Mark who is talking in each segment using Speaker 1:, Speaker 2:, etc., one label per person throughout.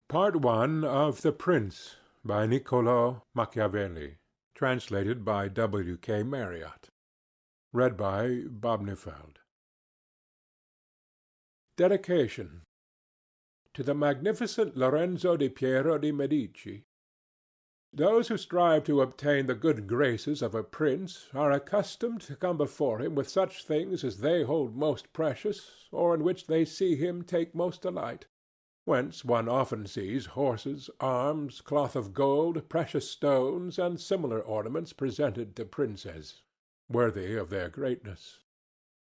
Speaker 1: Part One of The Prince by Niccolò Machiavelli. Translated by W. K. Marriott. Read by Bob Neufeld. Dedication. To the magnificent Lorenzo di Piero di Medici. Those who strive to obtain the good graces of a prince are accustomed to come before him with such things as they hold most precious, or in which they see him take most delight. Whence one often sees horses, arms, cloth of gold, precious stones, and similar ornaments presented to princes, worthy of their greatness.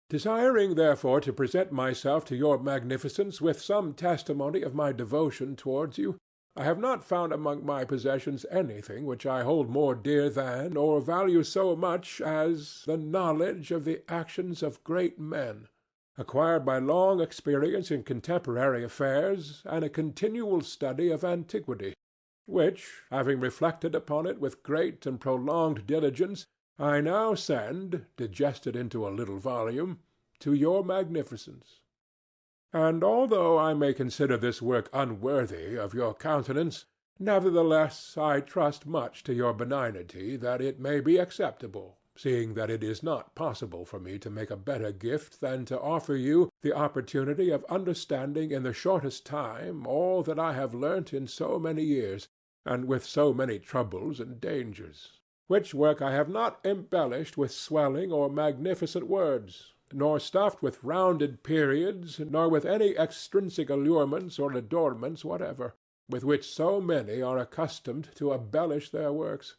Speaker 1: Desiring therefore to present myself to your magnificence with some testimony of my devotion towards you, I have not found among my possessions anything which I hold more dear than, or value so much as, the knowledge of the actions of great men, acquired by long experience in contemporary affairs and a continual study of antiquity, which, having reflected upon it with great and prolonged diligence, I now send, digested into a little volume, to your magnificence. And although I may consider this work unworthy of your countenance, nevertheless I trust much to your benignity that it may be acceptable, seeing that it is not possible for me to make a better gift than to offer you the opportunity of understanding in the shortest time all that I have learnt in so many years, and with so many troubles and dangers, which work I have not embellished with swelling or magnificent words, nor stuffed with rounded periods, nor with any extrinsic allurements or adornments whatever, with which so many are accustomed to embellish their works.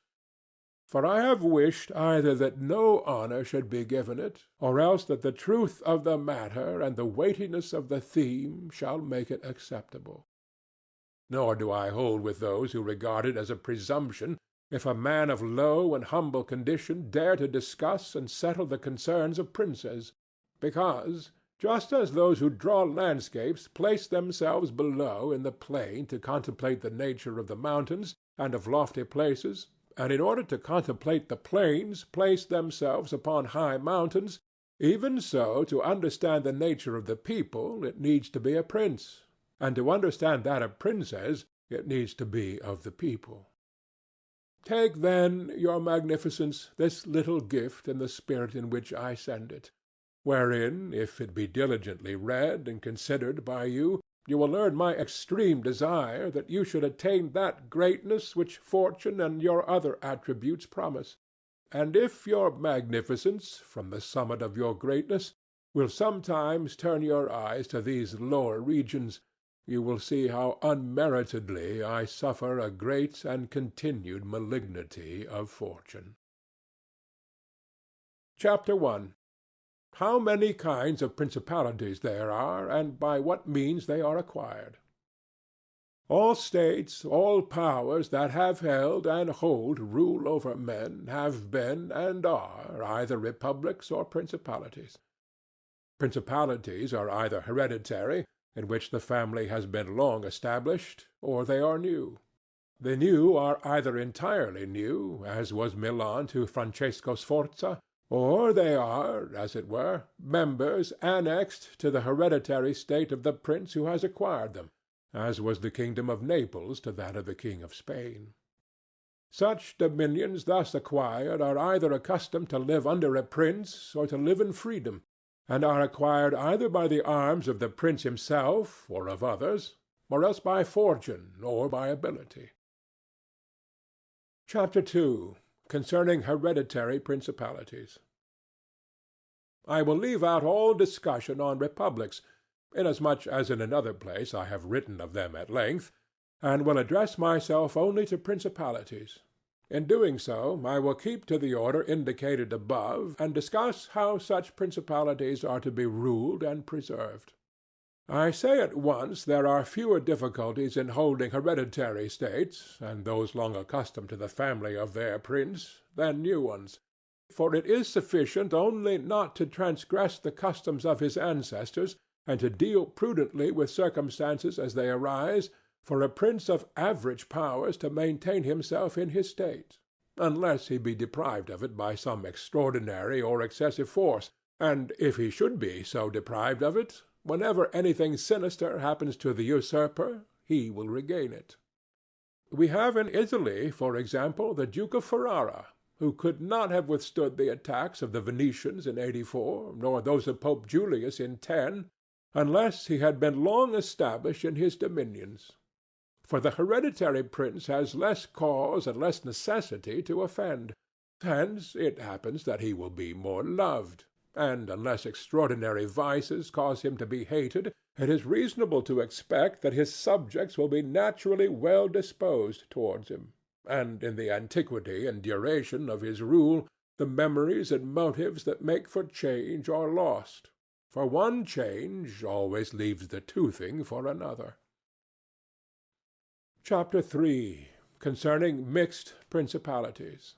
Speaker 1: For I have wished either that no honor should be given it, or else that the truth of the matter and the weightiness of the theme shall make it acceptable. Nor do I hold with those who regard it as a presumption if a man of low and humble condition dare to discuss and settle the concerns of princes, because, just as those who draw landscapes place themselves below in the plain to contemplate the nature of the mountains and of lofty places, and in order to contemplate the plains place themselves upon high mountains, even so to understand the nature of the people it needs to be a prince, and to understand that of princes it needs to be of the people. Take, then, your magnificence, this little gift in the spirit in which I send it, wherein, if it be diligently read and considered by you, you will learn my extreme desire that you should attain that greatness which fortune and your other attributes promise. And if your magnificence, from the summit of your greatness, will sometimes turn your eyes to these lower regions, you will see how unmeritedly I suffer a great and continued malignity of fortune. Chapter 1. How many kinds of principalities there are, and by what means they are acquired. All states, all powers that have held and hold rule over men have been and are either republics or principalities. Principalities are either hereditary, in which the family has been long established, or they are new. The new are either entirely new, as was Milan to Francesco Sforza, or they are, as it were, members annexed to the hereditary state of the prince who has acquired them, as was the kingdom of Naples to that of the king of Spain. Such dominions thus acquired are either accustomed to live under a prince or to live in freedom, and are acquired either by the arms of the prince himself or of others, or else by fortune or by ability. Chapter 2. Concerning hereditary principalities. I will leave out all discussion on republics, inasmuch as in another place I have written of them at length, and will address myself only to principalities. In doing so, I will keep to the order indicated above, and discuss how such principalities are to be ruled and preserved. I say at once there are fewer difficulties in holding hereditary states, and those long accustomed to the family of their prince, than new ones. For it is sufficient only not to transgress the customs of his ancestors, and to deal prudently with circumstances as they arise, for a prince of average powers to maintain himself in his state, unless he be deprived of it by some extraordinary or excessive force, and if he should be so deprived of it, whenever anything sinister happens to the usurper, he will regain it. We have in Italy, for example, the Duke of Ferrara, who could not have withstood the attacks of the Venetians in 84, nor those of Pope Julius in 10, unless he had been long established in his dominions. For the hereditary prince has less cause and less necessity to offend. Hence it happens that he will be more loved, and unless extraordinary vices cause him to be hated, it is reasonable to expect that his subjects will be naturally well disposed towards him, and in the antiquity and duration of his rule the memories and motives that make for change are lost, for one change always leaves the toothing for another. Chapter 3. Concerning mixed principalities.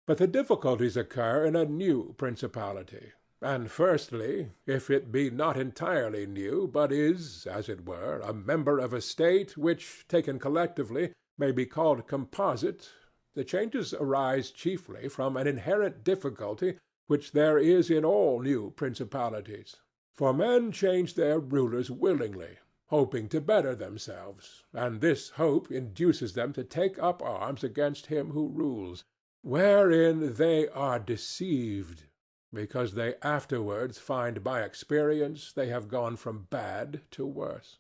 Speaker 1: But the difficulties occur in a new principality. And firstly, if it be not entirely new, but is, as it were, a member of a state which, taken collectively, may be called composite, the changes arise chiefly from an inherent difficulty which there is in all new principalities. For men change their rulers willingly, hoping to better themselves, and this hope induces them to take up arms against him who rules, wherein they are deceived, because they afterwards find by experience they have gone from bad to worse.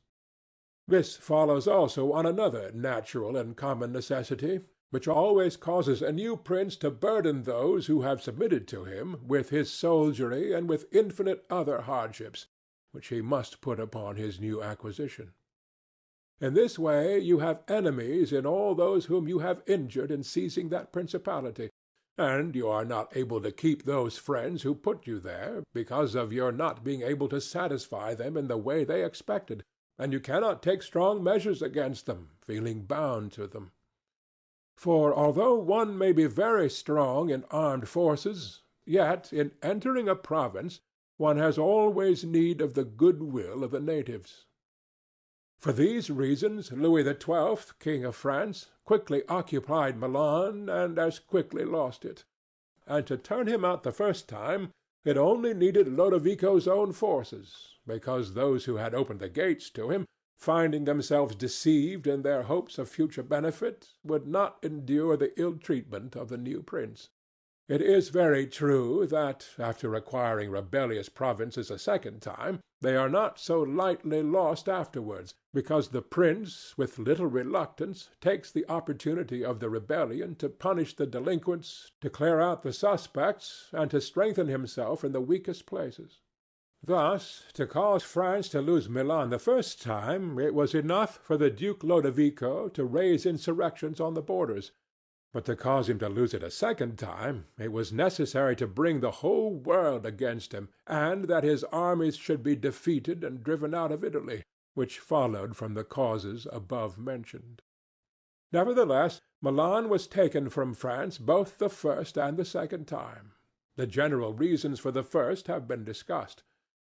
Speaker 1: This follows also on another natural and common necessity, which always causes a new prince to burden those who have submitted to him with his soldiery and with infinite other hardships, which he must put upon his new acquisition. In this way you have enemies in all those whom you have injured in seizing that principality, and you are not able to keep those friends who put you there, because of your not being able to satisfy them in the way they expected, and you cannot take strong measures against them, feeling bound to them. For although one may be very strong in armed forces, yet in entering a province one has always need of the good-will of the natives. For these reasons Louis XII, King of France, quickly occupied Milan and as quickly lost it. And to turn him out the first time, it only needed Lodovico's own forces, because those who had opened the gates to him, finding themselves deceived in their hopes of future benefit, would not endure the ill treatment of the new prince. It is very true that, after acquiring rebellious provinces a second time, they are not so lightly lost afterwards, because the prince, with little reluctance, takes the opportunity of the rebellion to punish the delinquents, to clear out the suspects, and to strengthen himself in the weakest places. Thus, to cause France to lose Milan the first time, it was enough for the Duke Lodovico to raise insurrections on the borders. But to cause him to lose it a second time, it was necessary to bring the whole world against him, and that his armies should be defeated and driven out of Italy, which followed from the causes above mentioned. Nevertheless, Milan was taken from France both the first and the second time. The general reasons for the first have been discussed.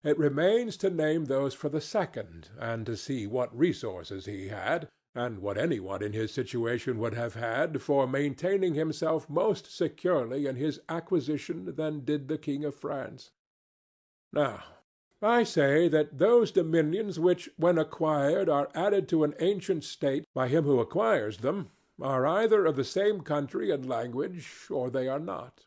Speaker 1: It remains to name those for the second, and to see what resources he had, and what any one in his situation would have had, for maintaining himself most securely in his acquisition than did the King of France. Now, I say that those dominions which, when acquired, are added to an ancient state by him who acquires them, are either of the same country and language, or they are not.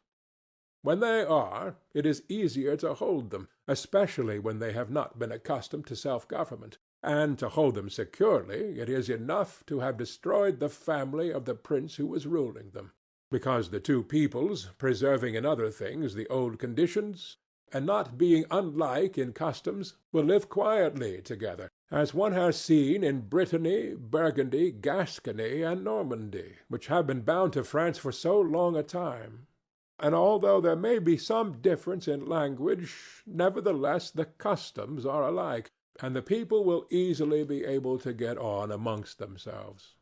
Speaker 1: When they are, it is easier to hold them, especially when they have not been accustomed to self-government. And to hold them securely, it is enough to have destroyed the family of the prince who was ruling them, because the two peoples, preserving in other things the old conditions, and not being unlike in customs, will live quietly together, as one has seen in Brittany, Burgundy, Gascony, and Normandy, which have been bound to France for so long a time. And although there may be some difference in language, nevertheless the customs are alike, and the people will easily be able to get on amongst themselves.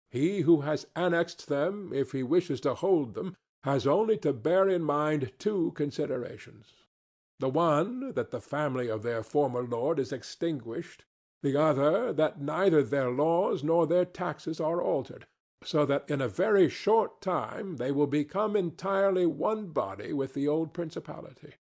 Speaker 1: He who has annexed them, if he wishes to hold them, has only to bear in mind two considerations. The one, that the family of their former lord is extinguished; the other, that neither their laws nor their taxes are altered, so that in a very short time they will become entirely one body with the old principality.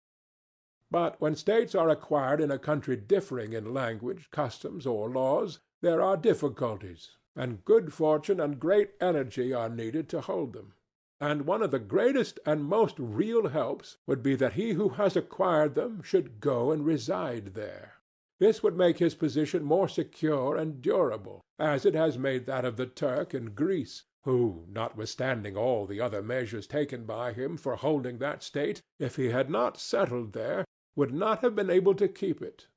Speaker 1: But when states are acquired in a country differing in language, customs, or laws, there are difficulties, and good fortune and great energy are needed to hold them. And one of the greatest and most real helps would be that he who has acquired them should go and reside there. This would make his position more secure and durable, as it has made that of the Turk in Greece, who, notwithstanding all the other measures taken by him for holding that state, if he had not settled there, would not have been able to keep it.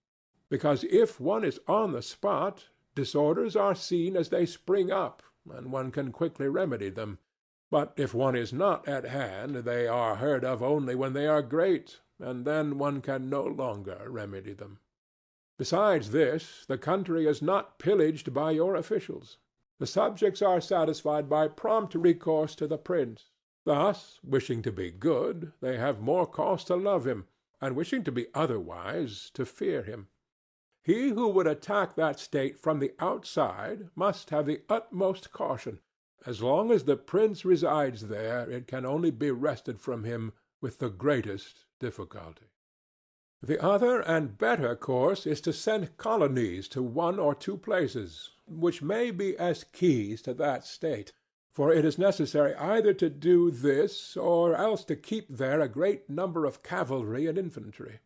Speaker 1: Because if one is on the spot, disorders are seen as they spring up, and one can quickly remedy them. But if one is not at hand, they are heard of only when they are great, and then one can no longer remedy them. Besides this, the country is not pillaged by your officials. The subjects are satisfied by prompt recourse to the prince. Thus, wishing to be good, they have more cause to love him, and wishing to be otherwise, to fear him. He who would attack that state from the outside must have the utmost caution. As long as the prince resides there, it can only be wrested from him with the greatest difficulty. The other and better course is to send colonies to one or two places, which may be as keys to that state, for it is necessary either to do this or else to keep there a great number of cavalry and infantry.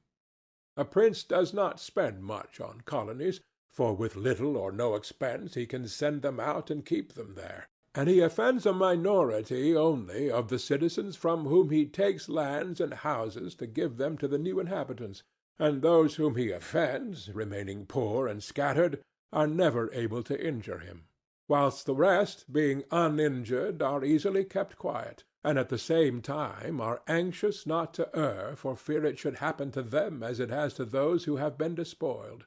Speaker 1: A prince does not spend much on colonies, for with little or no expense he can send them out and keep them there, and he offends a minority only of the citizens from whom he takes lands and houses to give them to the new inhabitants, and those whom he offends, remaining poor and scattered, are never able to injure him, whilst the rest, being uninjured, are easily kept quiet, and at the same time are anxious not to err for fear it should happen to them as it has to those who have been despoiled.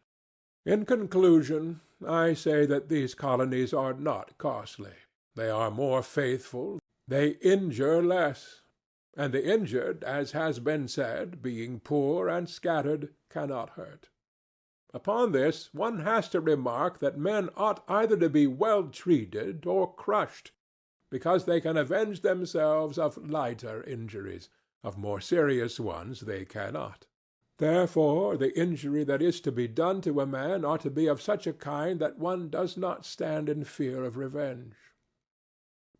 Speaker 1: In conclusion, I say that these colonies are not costly. They are more faithful, they injure less, and the injured, as has been said, being poor and scattered, cannot hurt. Upon this one has to remark that men ought either to be well treated or crushed, because they can avenge themselves of lighter injuries, of more serious ones they cannot. Therefore the injury that is to be done to a man ought to be of such a kind that one does not stand in fear of revenge.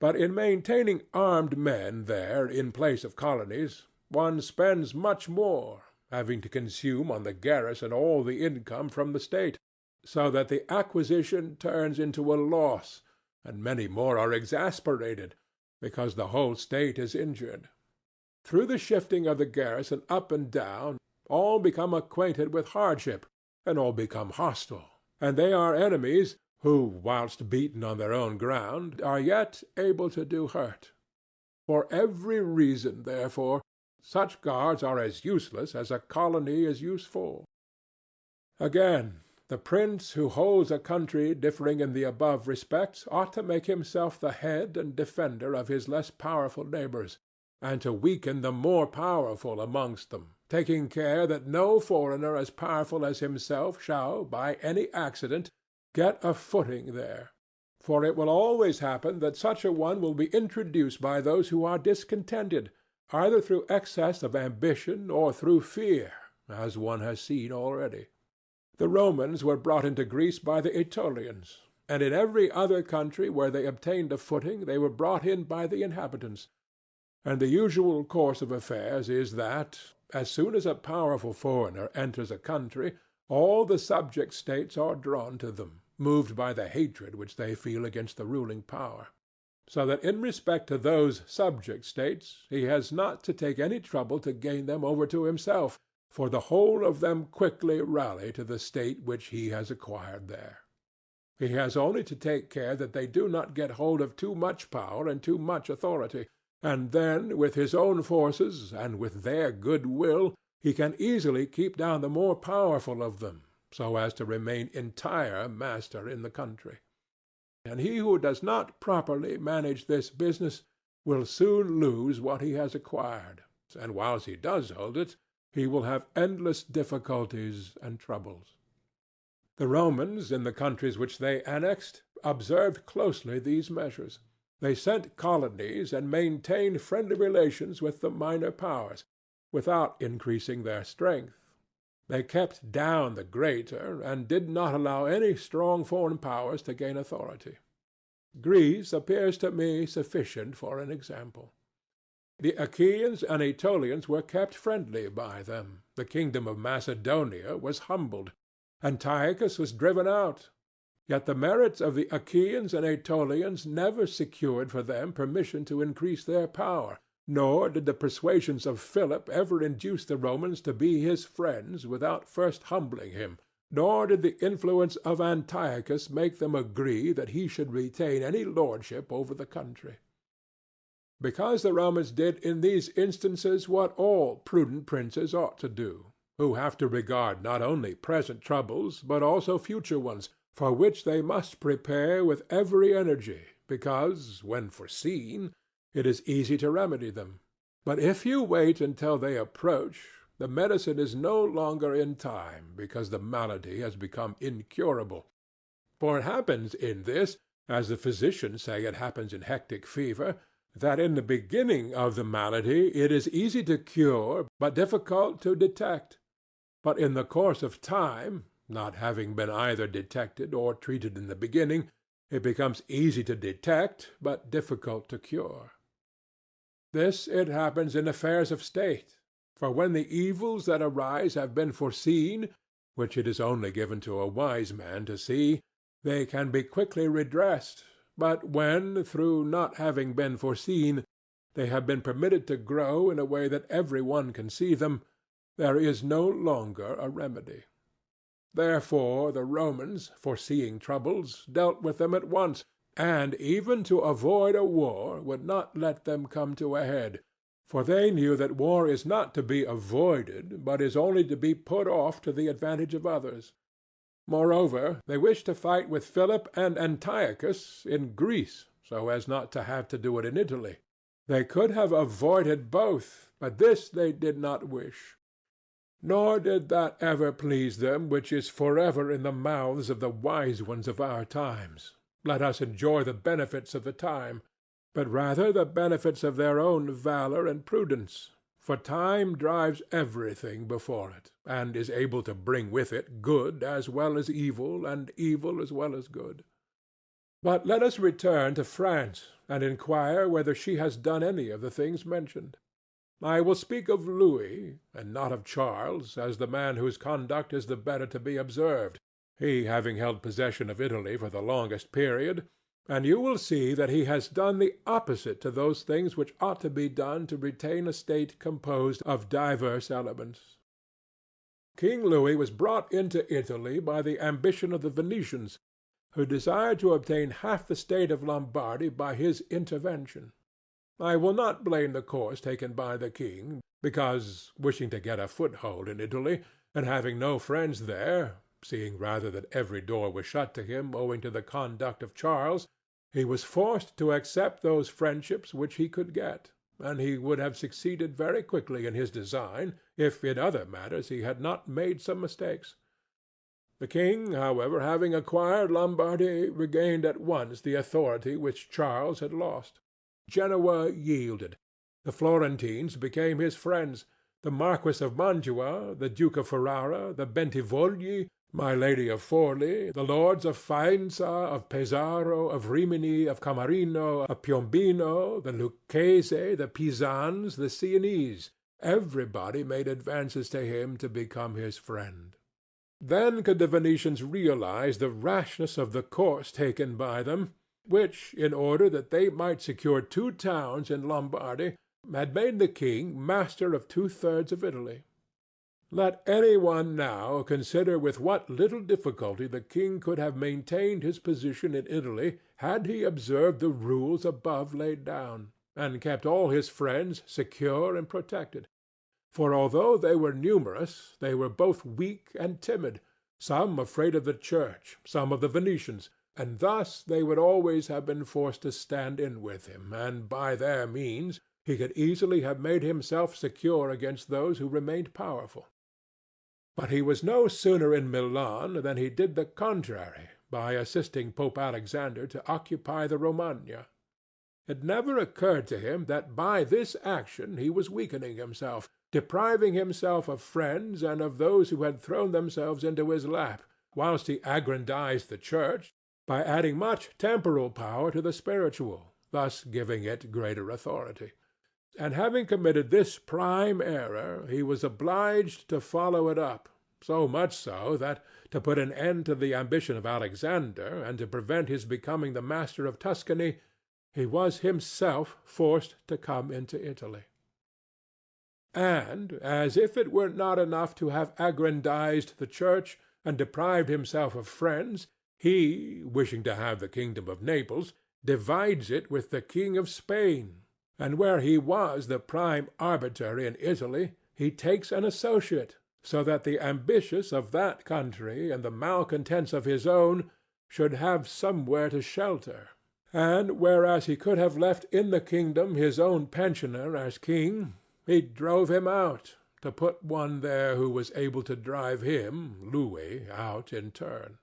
Speaker 1: But in maintaining armed men there in place of colonies, one spends much more, having to consume on the garrison all the income from the state, so that the acquisition turns into a loss, and many more are exasperated, because the whole state is injured. Through the shifting of the garrison up and down, all become acquainted with hardship, and all become hostile, and they are enemies who, whilst beaten on their own ground, are yet able to do hurt. For every reason, therefore, such guards are as useless as a colony is useful. Again, the prince who holds a country differing in the above respects ought to make himself the head and defender of his less powerful neighbors, and to weaken the more powerful amongst them, taking care that no foreigner as powerful as himself shall, by any accident, get a footing there. For it will always happen that such a one will be introduced by those who are discontented, either through excess of ambition or through fear, as one has seen already. The Romans were brought into Greece by the Aetolians, and in every other country where they obtained a footing they were brought in by the inhabitants. And the usual course of affairs is that, as soon as a powerful foreigner enters a country, all the subject states are drawn to them, moved by the hatred which they feel against the ruling power. So that in respect to those subject states he has not to take any trouble to gain them over to himself, for the whole of them quickly rally to the state which he has acquired there. He has only to take care that they do not get hold of too much power and too much authority, and then with his own forces and with their good will he can easily keep down the more powerful of them, so as to remain entire master in the country. And he who does not properly manage this business will soon lose what he has acquired, and whilst he does hold it, he will have endless difficulties and troubles. The Romans, in the countries which they annexed, observed closely these measures. They sent colonies and maintained friendly relations with the minor powers, without increasing their strength. They kept down the greater, and did not allow any strong foreign powers to gain authority. Greece appears to me sufficient for an example. The Achaeans and Aetolians were kept friendly by them. The kingdom of Macedonia was humbled. Antiochus was driven out. Yet the merits of the Achaeans and Aetolians never secured for them permission to increase their power, nor did the persuasions of Philip ever induce the Romans to be his friends without first humbling him, nor did the influence of Antiochus make them agree that he should retain any lordship over the country. Because the Romans did in these instances what all prudent princes ought to do, who have to regard not only present troubles, but also future ones, for which they must prepare with every energy, because, when foreseen, it is easy to remedy them. But if you wait until they approach, the medicine is no longer in time, because the malady has become incurable. For it happens in this, as the physicians say it happens in hectic fever, that in the beginning of the malady it is easy to cure, but difficult to detect. But in the course of time, not having been either detected or treated in the beginning, it becomes easy to detect, but difficult to cure. This it happens in affairs of state, for when the evils that arise have been foreseen, which it is only given to a wise man to see, they can be quickly redressed. But when, through not having been foreseen, they have been permitted to grow in a way that every one can see them, there is no longer a remedy. Therefore the Romans, foreseeing troubles, dealt with them at once, and even to avoid a war would not let them come to a head, for they knew that war is not to be avoided, but is only to be put off to the advantage of others. Moreover, they wished to fight with Philip and Antiochus in Greece, so as not to have to do it in Italy. They could have avoided both, but this they did not wish. Nor did that ever please them which is forever in the mouths of the wise ones of our times. Let us enjoy the benefits of the time, but rather the benefits of their own valor and prudence. For time drives everything before it, and is able to bring with it good as well as evil, and evil as well as good. But let us return to France, and inquire whether she has done any of the things mentioned. I will speak of Louis, and not of Charles, as the man whose conduct is the better to be observed, he having held possession of Italy for the longest period, and you will see that he has done the opposite to those things which ought to be done to retain a state composed of diverse elements. King Louis was brought into Italy by the ambition of the Venetians, who desired to obtain half the state of Lombardy by his intervention. I will not blame the course taken by the king, because, wishing to get a foothold in Italy, and having no friends there, seeing rather that every door was shut to him owing to the conduct of Charles, he was forced to accept those friendships which he could get, and he would have succeeded very quickly in his design if in other matters he had not made some mistakes. The king, however, having acquired Lombardy, regained at once the authority which Charles had lost. Genoa yielded. The Florentines became his friends. The Marquis of Mantua, the Duke of Ferrara, the Bentivogli, my Lady of Forli, the lords of Faenza, of Pesaro, of Rimini, of Camarino, of Piombino, the Lucchese, the Pisans, the Sienese, everybody made advances to him to become his friend. Then could the Venetians realize the rashness of the course taken by them, which, in order that they might secure 2 towns in Lombardy, had made the king master of 2/3 of Italy. Let any one now consider with what little difficulty the king could have maintained his position in Italy had he observed the rules above laid down, and kept all his friends secure and protected. For although they were numerous, they were both weak and timid, some afraid of the church, some of the Venetians, and thus they would always have been forced to stand in with him, and by their means he could easily have made himself secure against those who remained powerful. But he was no sooner in Milan than he did the contrary by assisting Pope Alexander to occupy the Romagna. It never occurred to him that by this action he was weakening himself, depriving himself of friends and of those who had thrown themselves into his lap, whilst he aggrandized the Church by adding much temporal power to the spiritual, thus giving it greater authority. And having committed this prime error, he was obliged to follow it up, so much so that, to put an end to the ambition of Alexander, and to prevent his becoming the master of Tuscany, he was himself forced to come into Italy. And, as if it were not enough to have aggrandized the Church and deprived himself of friends, he, wishing to have the kingdom of Naples, divides it with the king of Spain, and where he was the prime arbiter in Italy, he takes an associate, so that the ambitious of that country and the malcontents of his own should have somewhere to shelter. And whereas he could have left in the kingdom his own pensioner as king, he drove him out, to put one there who was able to drive him, Louis, out in turn.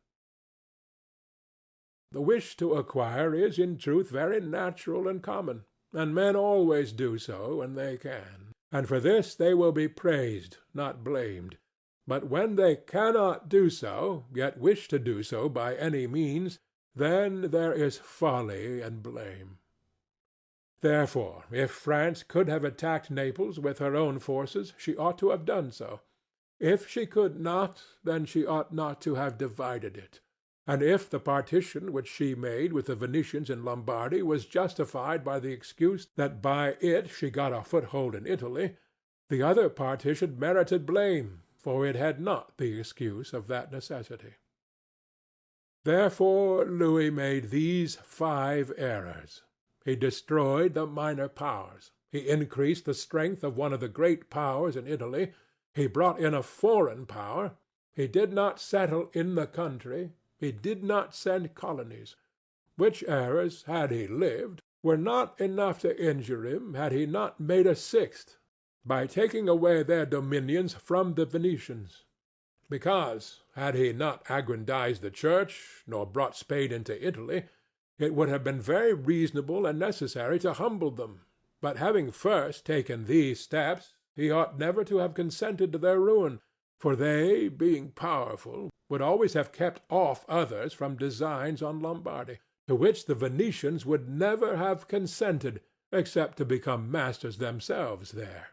Speaker 1: The wish to acquire is in truth very natural and common, and men always do so when they can, and for this they will be praised, not blamed. But when they cannot do so, yet wish to do so by any means, then there is folly and blame. Therefore, if France could have attacked Naples with her own forces, she ought to have done so. If she could not, then she ought not to have divided it. And if the partition which she made with the Venetians in Lombardy was justified by the excuse that by it she got a foothold in Italy, the other partition merited blame, for it had not the excuse of that necessity. Therefore Louis made these 5 errors. He destroyed the minor powers. He increased the strength of one of the great powers in Italy. He brought in a foreign power. He did not settle in the country. He did not send colonies. Which errors, had he lived, were not enough to injure him had he not made a 6th, by taking away their dominions from the Venetians. Because, had he not aggrandized the Church, nor brought Spain into Italy, it would have been very reasonable and necessary to humble them. But having first taken these steps, he ought never to have consented to their ruin, for they, being powerful, would always have kept off others from designs on Lombardy, to which the Venetians would never have consented, except to become masters themselves there.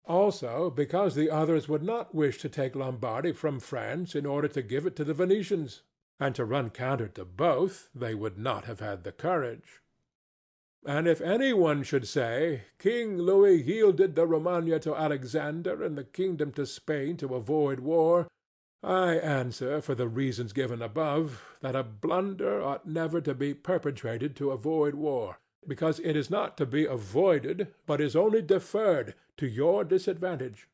Speaker 1: Also because the others would not wish to take Lombardy from France in order to give it to the Venetians, and to run counter to both they would not have had the courage. And if any one should say, King Louis yielded the Romagna to Alexander and the kingdom to Spain to avoid war, I answer, for the reasons given above, that a blunder ought never to be perpetrated to avoid war, because it is not to be avoided, but is only deferred, to your disadvantage.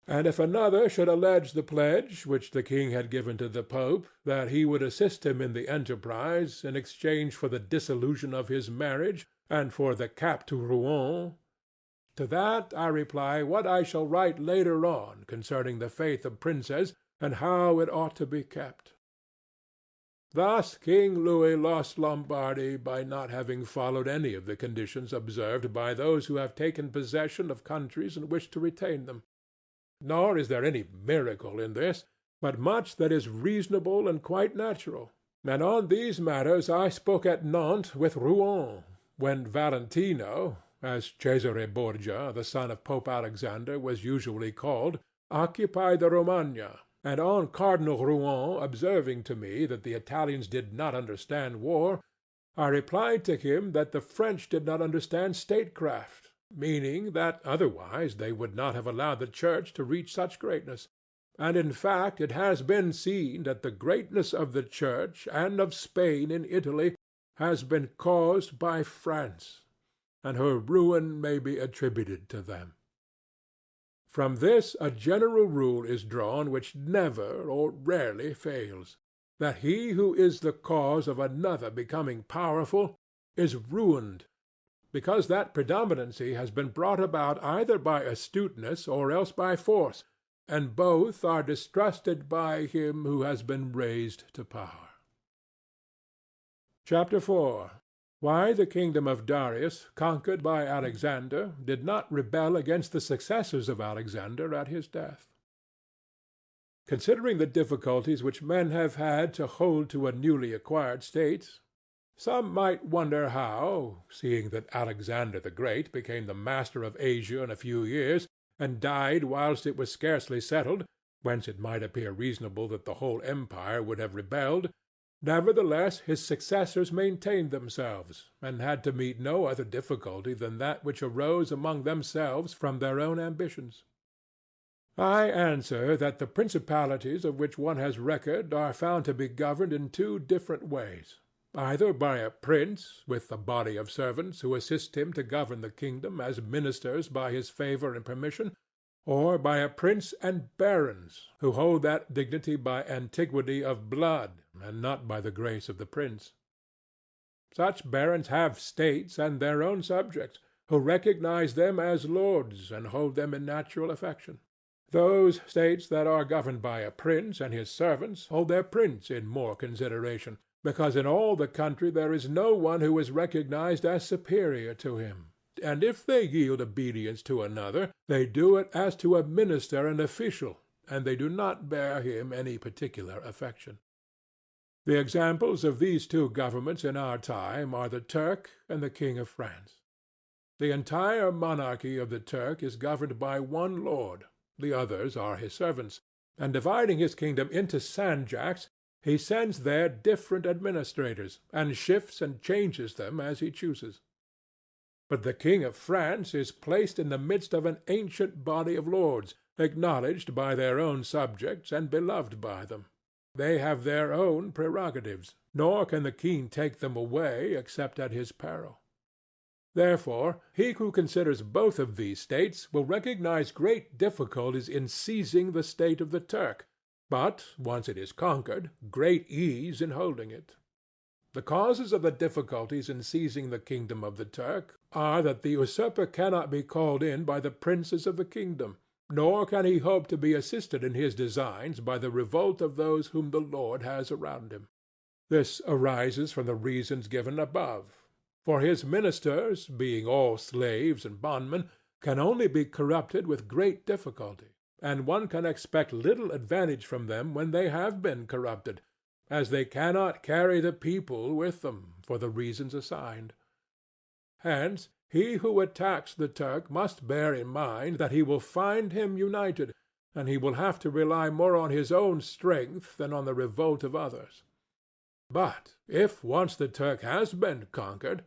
Speaker 1: And if another should allege the pledge which the king had given to the Pope, that he would assist him in the enterprise in exchange for the dissolution of his marriage and for the cap to Rouen, to that I reply what I shall write later on concerning the faith of princes and how it ought to be kept. Thus King Louis lost Lombardy by not having followed any of the conditions observed by those who have taken possession of countries and wish to retain them. Nor is there any miracle in this, but much that is reasonable and quite natural. And on these matters I spoke at Nantes with Rouen, when Valentino, as Cesare Borgia, the son of Pope Alexander, was usually called, occupied the Romagna, and on Cardinal Rouen observing to me that the Italians did not understand war, I replied to him that the French did not understand statecraft, meaning that otherwise they would not have allowed the Church to reach such greatness. And in fact it has been seen that the greatness of the Church and of Spain in Italy has been caused by France, and her ruin may be attributed to them. From this a general rule is drawn which never or rarely fails, that he who is the cause of another becoming powerful is ruined, because that predominancy has been brought about either by astuteness or else by force, and both are distrusted by him who has been raised to power. Chapter 4. why the kingdom of Darius, conquered by Alexander, did not rebel against the successors of Alexander at his death. Considering the difficulties which men have had to hold to a newly acquired state, some might wonder how, seeing that Alexander the Great became the master of Asia in a few years, and died whilst it was scarcely settled, whence it might appear reasonable that the whole empire would have rebelled, nevertheless his successors maintained themselves, and had to meet no other difficulty than that which arose among themselves from their own ambitions. I answer that the principalities of which one has record are found to be governed in two different ways, either by a prince with a body of servants who assist him to govern the kingdom as ministers by his favor and permission, or by a prince and barons who hold that dignity by antiquity of blood and not by the grace of the prince. Such barons have states and their own subjects, who recognize them as lords and hold them in natural affection. Those states that are governed by a prince and his servants hold their prince in more consideration, because in all the country there is no one who is recognized as superior to him, and if they yield obedience to another, they do it as to a minister and official, and they do not bear him any particular affection. The examples of these two governments in our time are the Turk and the King of France. The entire monarchy of the Turk is governed by one lord. The others are his servants, and dividing his kingdom into sanjaks, he sends there different administrators, and shifts and changes them as he chooses. But the King of France is placed in the midst of an ancient body of lords, acknowledged by their own subjects and beloved by them. They have their own prerogatives, nor can the king take them away except at his peril. Therefore, he who considers both of these states will recognize great difficulties in seizing the state of the Turk, but, once it is conquered, great ease in holding it. The causes of the difficulties in seizing the kingdom of the Turk are that the usurper cannot be called in by the princes of the kingdom, nor can he hope to be assisted in his designs by the revolt of those whom the Lord has around him. This arises from the reasons given above. For his ministers, being all slaves and bondmen, can only be corrupted with great difficulty, and one can expect little advantage from them when they have been corrupted, as they cannot carry the people with them, for the reasons assigned. Hence, he who attacks the Turk must bear in mind that he will find him united, and he will have to rely more on his own strength than on the revolt of others. But if once the Turk has been conquered,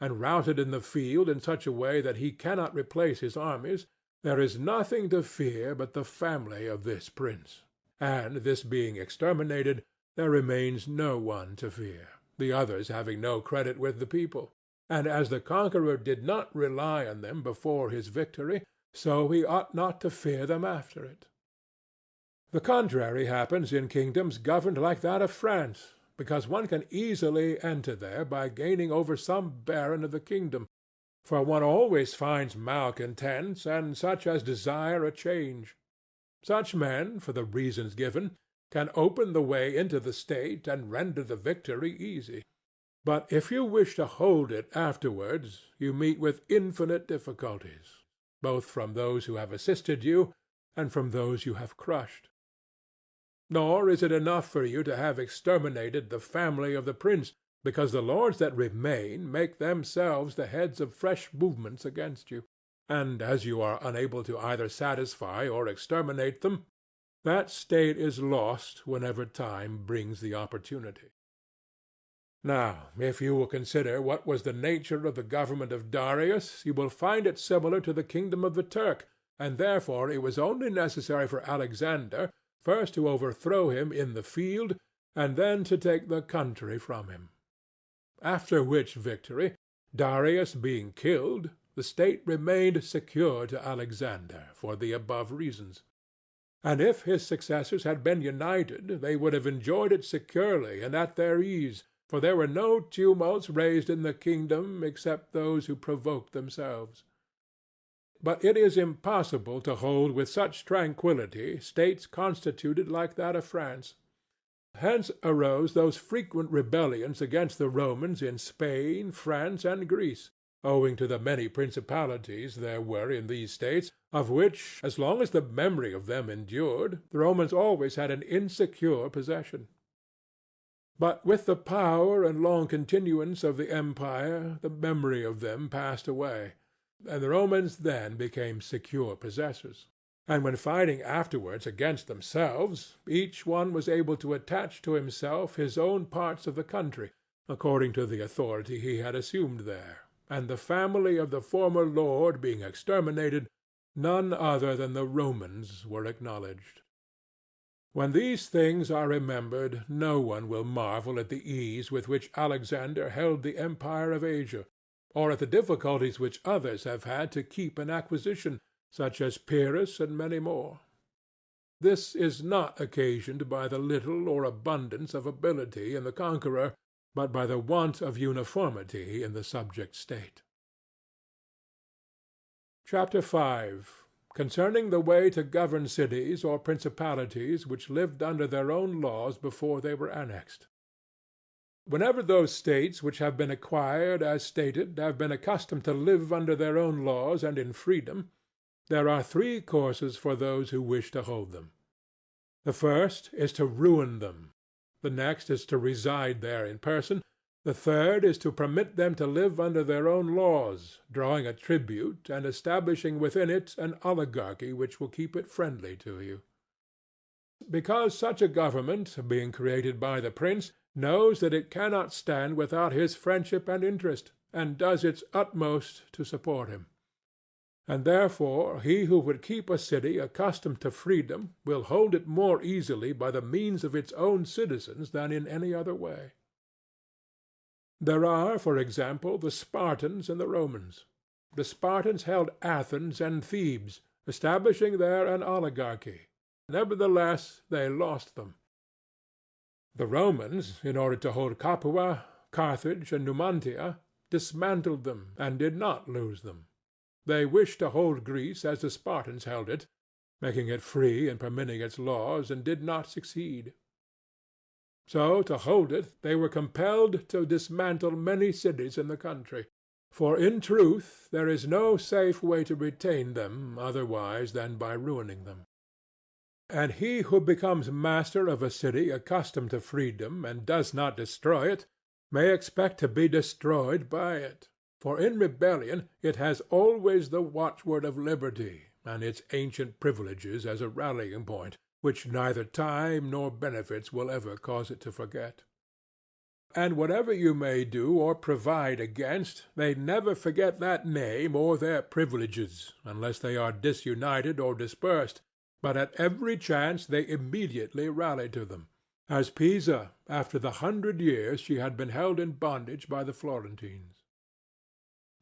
Speaker 1: and routed in the field in such a way that he cannot replace his armies, there is nothing to fear but the family of this prince, and this being exterminated, there remains no one to fear, the others having no credit with the people. And as the conqueror did not rely on them before his victory, so he ought not to fear them after it. The contrary happens in kingdoms governed like that of France, because one can easily enter there by gaining over some baron of the kingdom, for one always finds malcontents and such as desire a change. Such men, for the reasons given, can open the way into the state and render the victory easy. But if you wish to hold it afterwards, you meet with infinite difficulties, both from those who have assisted you and from those you have crushed. Nor is it enough for you to have exterminated the family of the prince, because the lords that remain make themselves the heads of fresh movements against you, and as you are unable to either satisfy or exterminate them, that state is lost whenever time brings the opportunity. Now, if you will consider what was the nature of the government of Darius, you will find it similar to the kingdom of the Turk, and therefore it was only necessary for Alexander first to overthrow him in the field, and then to take the country from him. After which victory, Darius being killed, the state remained secure to Alexander for the above reasons. And if his successors had been united, they would have enjoyed it securely and at their ease, for there were no tumults raised in the kingdom except those who provoked themselves. But it is impossible to hold with such tranquillity states constituted like that of France. Hence arose those frequent rebellions against the Romans in Spain, France, and Greece, owing to the many principalities there were in these states, of which, as long as the memory of them endured, the Romans always had an insecure possession. But with the power and long continuance of the empire, the memory of them passed away, and the Romans then became secure possessors. And when fighting afterwards against themselves, each one was able to attach to himself his own parts of the country, according to the authority he had assumed there, and the family of the former lord being exterminated, none other than the Romans were acknowledged. When these things are remembered, no one will marvel at the ease with which Alexander held the empire of Asia, or at the difficulties which others have had to keep in acquisition, such as Pyrrhus and many more. This is not occasioned by the little or abundance of ability in the conqueror, but by the want of uniformity in the subject state. Chapter 5. Concerning the way to govern cities or principalities which lived under their own laws before they were annexed. Whenever those states which have been acquired as stated have been accustomed to live under their own laws and in freedom, there are three courses for those who wish to hold them. The first is to ruin them. The next is to reside there in person. The third is to permit them to live under their own laws, drawing a tribute and establishing within it an oligarchy which will keep it friendly to you. Because such a government, being created by the prince, knows that it cannot stand without his friendship and interest, and does its utmost to support him. And therefore he who would keep a city accustomed to freedom will hold it more easily by the means of its own citizens than in any other way. There are, for example, the Spartans and the Romans. The Spartans held Athens and Thebes, establishing there an oligarchy. Nevertheless, they lost them. The Romans, in order to hold Capua, Carthage, and Numantia, dismantled them and did not lose them. They wished to hold Greece as the Spartans held it, making it free and permitting its laws, and did not succeed. So to hold it they were compelled to dismantle many cities in the country, for in truth there is no safe way to retain them otherwise than by ruining them. And he who becomes master of a city accustomed to freedom and does not destroy it may expect to be destroyed by it. For in rebellion it has always the watchword of liberty and its ancient privileges as a rallying point, which neither time nor benefits will ever cause it to forget. And whatever you may do or provide against, they never forget that name or their privileges, unless they are disunited or dispersed, but at every chance they immediately rally to them, as Pisa after the 100 years she had been held in bondage by the Florentines.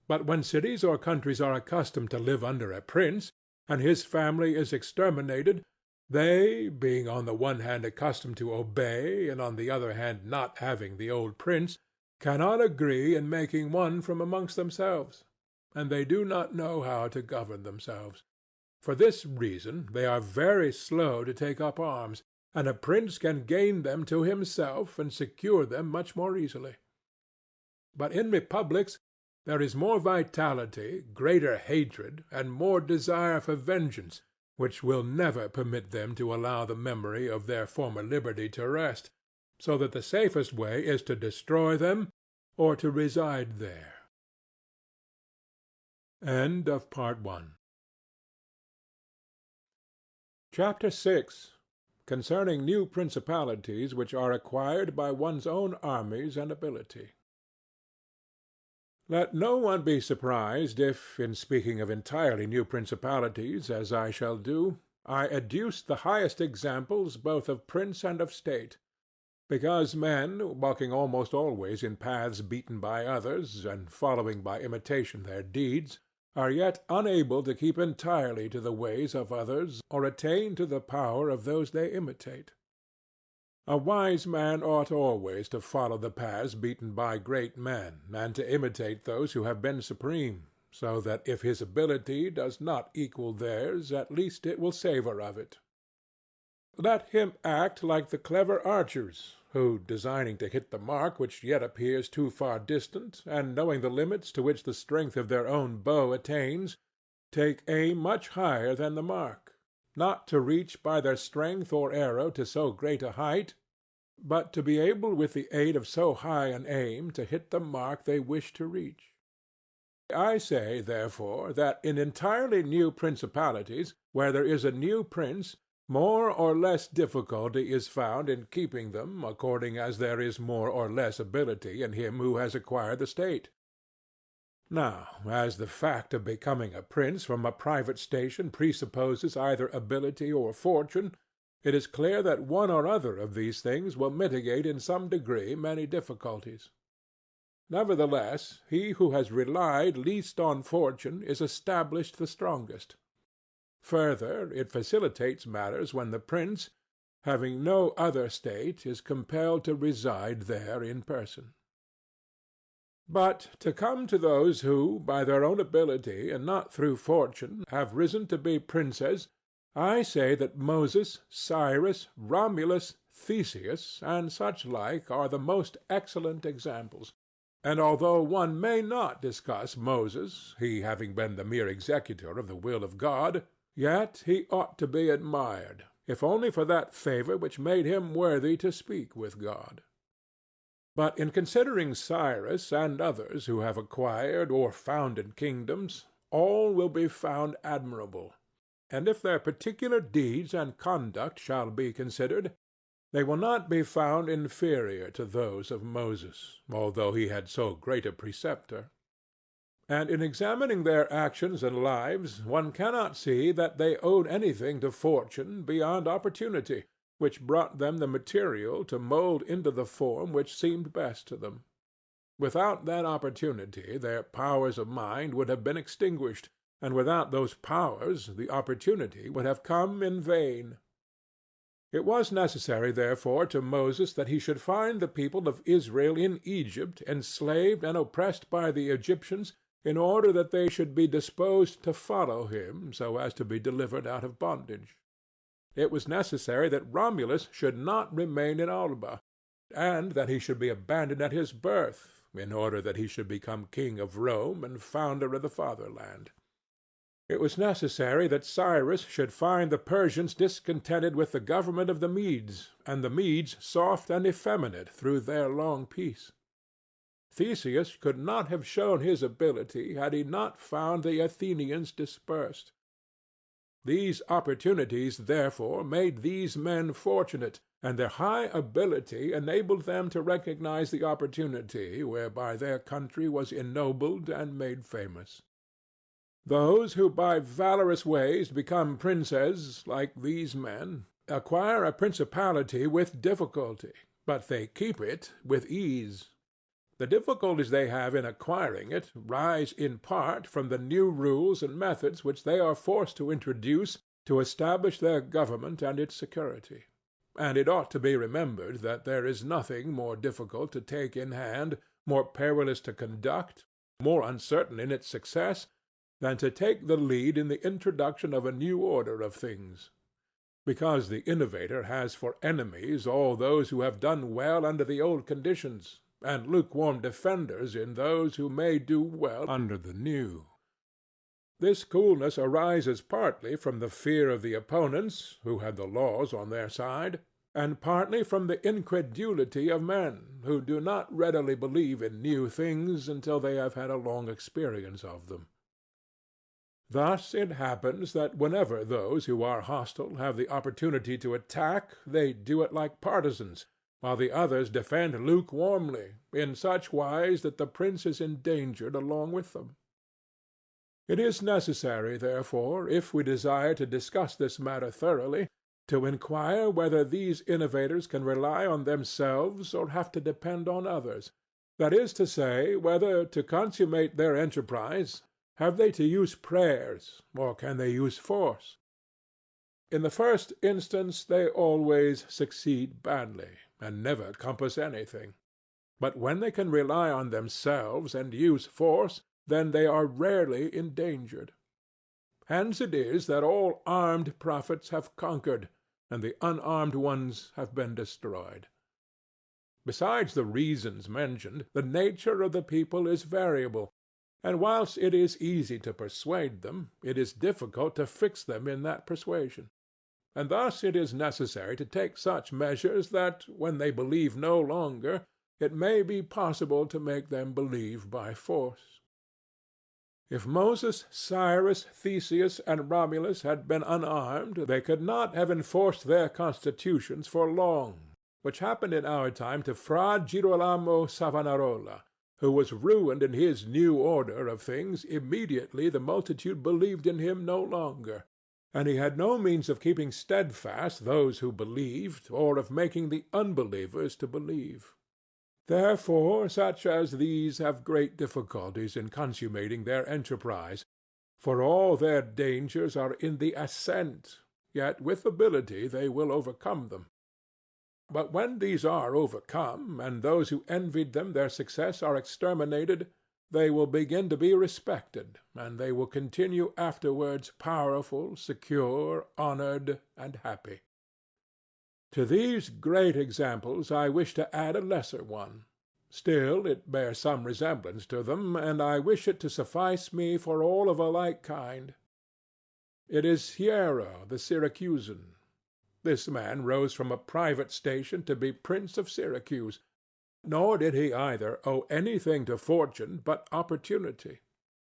Speaker 1: But when cities or countries are accustomed to live under a prince, and his family is exterminated, they, being on the one hand accustomed to obey, and on the other hand not having the old prince, cannot agree in making one from amongst themselves, and they do not know how to govern themselves. For this reason they are very slow to take up arms, and a prince can gain them to himself and secure them much more easily. But in republics there is more vitality, greater hatred, and more desire for vengeance, which will never permit them to allow the memory of their former liberty to rest, so that the safest way is to destroy them or to reside there. End of Part 1. Chapter 6. Concerning new principalities which are acquired by one's own armies and ability. Let no one be surprised if, in speaking of entirely new principalities, as I shall do, I adduce the highest examples both of prince and of state, because men, walking almost always in paths beaten by others, and following by imitation their deeds, are yet unable to keep entirely to the ways of others or attain to the power of those they imitate. A wise man ought always to follow the paths beaten by great men, and to imitate those who have been supreme, so that if his ability does not equal theirs, at least it will savor of it. Let him act like the clever archers, who, designing to hit the mark which yet appears too far distant, and knowing the limits to which the strength of their own bow attains, take aim much higher than the mark, not to reach by their strength or arrow to so great a height, but to be able with the aid of so high an aim to hit the mark they wish to reach. I say, therefore, that in entirely new principalities, where there is a new prince, more or less difficulty is found in keeping them, according as there is more or less ability in him who has acquired the state. Now, as the fact of becoming a prince from a private station presupposes either ability or fortune, it is clear that one or other of these things will mitigate in some degree many difficulties. Nevertheless, he who has relied least on fortune is established the strongest. Further, it facilitates matters when the prince, having no other state, is compelled to reside there in person. But to come to those who, by their own ability, and not through fortune, have risen to be princes, I say that Moses, Cyrus, Romulus, Theseus, and such like are the most excellent examples. And although one may not discuss Moses, he having been the mere executor of the will of God, yet he ought to be admired, if only for that favor which made him worthy to speak with God. But in considering Cyrus and others who have acquired or founded kingdoms, all will be found admirable. And if their particular deeds and conduct shall be considered, they will not be found inferior to those of Moses, although he had so great a preceptor. And in examining their actions and lives, one cannot see that they owed anything to fortune beyond opportunity, which brought them the material to mold into the form which seemed best to them. Without that opportunity their powers of mind would have been extinguished, and without those powers the opportunity would have come in vain. It was necessary, therefore, to Moses that he should find the people of Israel in Egypt enslaved and oppressed by the Egyptians, in order that they should be disposed to follow him so as to be delivered out of bondage. It was necessary that Romulus should not remain in Alba, and that he should be abandoned at his birth, in order that he should become king of Rome and founder of the fatherland. It was necessary that Cyrus should find the Persians discontented with the government of the Medes, and the Medes soft and effeminate through their long peace. Theseus could not have shown his ability had he not found the Athenians dispersed. These opportunities, therefore, made these men fortunate, and their high ability enabled them to recognize the opportunity whereby their country was ennobled and made famous. Those who by valorous ways become princes, like these men, acquire a principality with difficulty, but they keep it with ease. The difficulties they have in acquiring it rise in part from the new rules and methods which they are forced to introduce to establish their government and its security. And it ought to be remembered that there is nothing more difficult to take in hand, more perilous to conduct, more uncertain in its success, than to take the lead in the introduction of a new order of things. Because the innovator has for enemies all those who have done well under the old conditions, and lukewarm defenders in those who may do well under the new. This coolness arises partly from the fear of the opponents, who have the laws on their side, and partly from the incredulity of men, who do not readily believe in new things until they have had a long experience of them. Thus it happens that whenever those who are hostile have the opportunity to attack, they do it like partisans, while the others defend lukewarmly, in such wise that the prince is endangered along with them. It is necessary, therefore, if we desire to discuss this matter thoroughly, to inquire whether these innovators can rely on themselves or have to depend on others. That is to say, whether, to consummate their enterprise, have they to use prayers, or can they use force? In the first instance they always succeed badly, and never compass anything. But when they can rely on themselves and use force, then they are rarely endangered. Hence it is that all armed prophets have conquered, and the unarmed ones have been destroyed. Besides the reasons mentioned, the nature of the people is variable, and whilst it is easy to persuade them, it is difficult to fix them in that persuasion. And thus it is necessary to take such measures that, when they believe no longer, it may be possible to make them believe by force. If Moses, Cyrus, Theseus, and Romulus had been unarmed, they could not have enforced their constitutions for long, which happened in our time to Fra Girolamo Savonarola, who was ruined in his new order of things immediately the multitude believed in him no longer, and he had no means of keeping steadfast those who believed, or of making the unbelievers to believe. Therefore such as these have great difficulties in consummating their enterprise, for all their dangers are in the ascent, yet with ability they will overcome them. But when these are overcome, and those who envied them their success are exterminated, they will begin to be respected, and they will continue afterwards powerful, secure, honored, and happy. To these great examples I wish to add a lesser one. Still it bears some resemblance to them, and I wish it to suffice me for all of a like kind. It is Hiero the Syracusan. This man rose from a private station to be Prince of Syracuse, nor did he either owe anything to fortune but opportunity.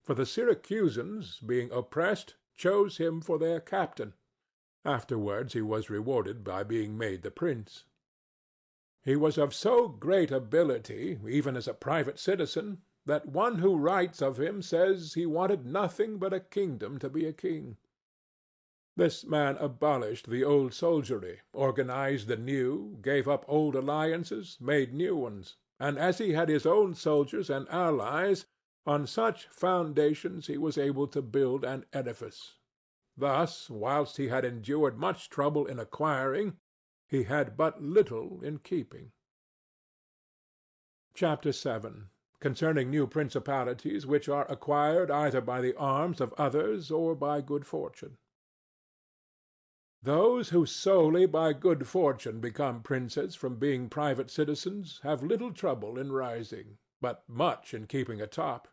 Speaker 1: For the Syracusans, being oppressed, chose him for their captain. Afterwards he was rewarded by being made the prince. He was of so great ability, even as a private citizen, that one who writes of him says he wanted nothing but a kingdom to be a king. This man abolished the old soldiery, organized the new, gave up old alliances, made new ones, and as he had his own soldiers and allies, on such foundations he was able to build an edifice. Thus, whilst he had endured much trouble in acquiring, he had but little in keeping. Chapter 7. Concerning new principalities which are acquired either by the arms of others or by good fortune. Those who solely by good fortune become princes from being private citizens have little trouble in rising, but much in keeping atop.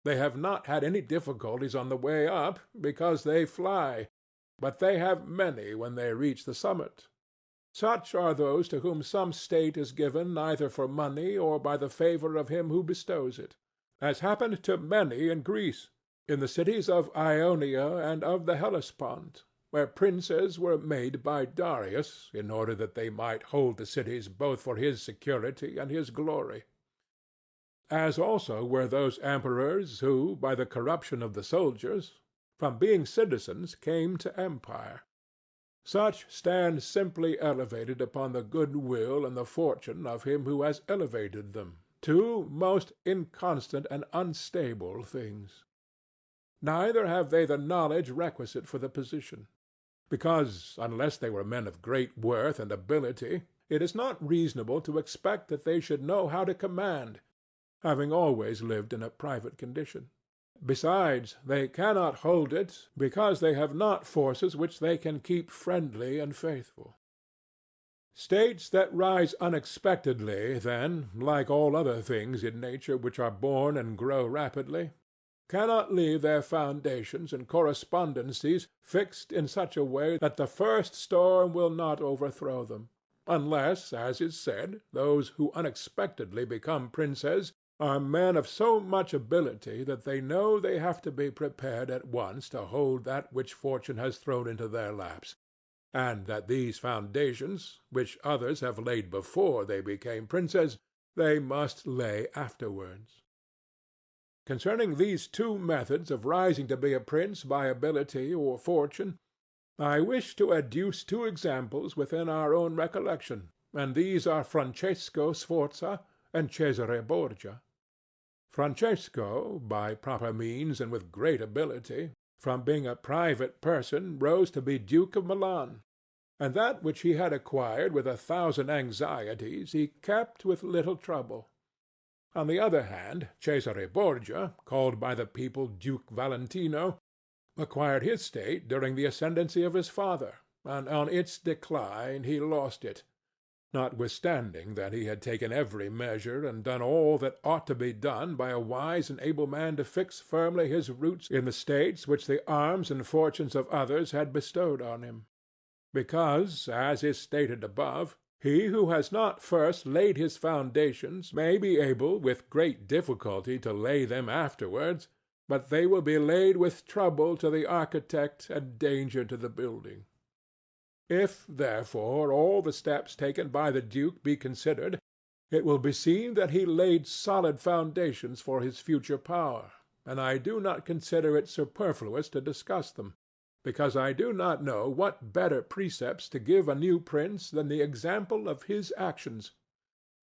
Speaker 1: They have not had any difficulties on the way up, because they fly, but they have many when they reach the summit. Such are those to whom some state is given either for money or by the favor of him who bestows it, as happened to many in Greece, in the cities of Ionia and of the Hellespont, where princes were made by Darius in order that they might hold the cities both for his security and his glory. As also were those emperors who, by the corruption of the soldiers, from being citizens came to empire. Such stand simply elevated upon the good will and the fortune of him who has elevated them, two most inconstant and unstable things. Neither have they the knowledge requisite for the position, because, unless they were men of great worth and ability, it is not reasonable to expect that they should know how to command, having always lived in a private condition. Besides, they cannot hold it, because they have not forces which they can keep friendly and faithful. States that rise unexpectedly, then, like all other things in nature which are born and grow rapidly, cannot leave their foundations and correspondencies fixed in such a way that the first storm will not overthrow them, unless, as is said, those who unexpectedly become princes are men of so much ability that they know they have to be prepared at once to hold that which fortune has thrown into their laps, and that these foundations, which others have laid before they became princes, they must lay afterwards. Concerning these two methods of rising to be a prince by ability or fortune, I wish to adduce two examples within our own recollection, and these are Francesco Sforza and Cesare Borgia. Francesco, by proper means and with great ability, from being a private person rose to be Duke of Milan, and that which he had acquired with 1,000 anxieties he kept with little trouble. On the other hand, Cesare Borgia, called by the people Duke Valentino, acquired his state during the ascendency of his father, and on its decline he lost it, notwithstanding that he had taken every measure and done all that ought to be done by a wise and able man to fix firmly his roots in the states which the arms and fortunes of others had bestowed on him. Because, as is stated above, he who has not first laid his foundations may be able with great difficulty to lay them afterwards, but they will be laid with trouble to the architect and danger to the building. If, therefore, all the steps taken by the duke be considered, it will be seen that he laid solid foundations for his future power, and I do not consider it superfluous to discuss them, because I do not know what better precepts to give a new prince than the example of his actions,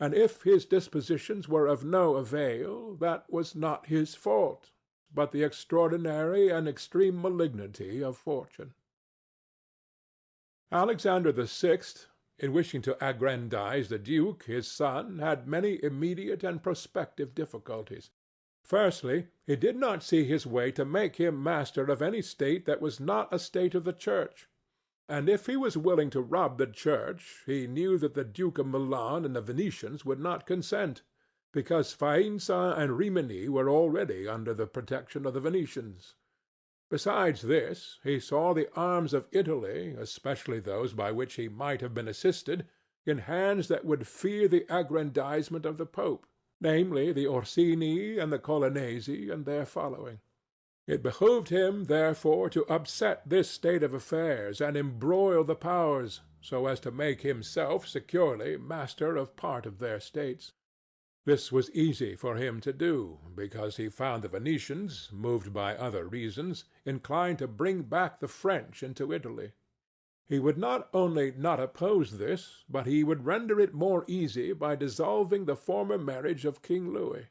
Speaker 1: and if his dispositions were of no avail, that was not his fault, but the extraordinary and extreme malignity of fortune. Alexander VI, in wishing to aggrandize the duke, his son, had many immediate and prospective difficulties. Firstly, he did not see his way to make him master of any state that was not a state of the Church. And if he was willing to rob the Church, he knew that the Duke of Milan and the Venetians would not consent, because Faenza and Rimini were already under the protection of the Venetians. Besides this, he saw the arms of Italy, especially those by which he might have been assisted, in hands that would fear the aggrandizement of the Pope, namely the Orsini and the Colonnesi and their following. It behooved him, therefore, to upset this state of affairs and embroil the powers, so as to make himself securely master of part of their states. This was easy for him to do, because he found the Venetians, moved by other reasons, inclined to bring back the French into Italy. He would not only not oppose this, but he would render it more easy by dissolving the former marriage of King Louis.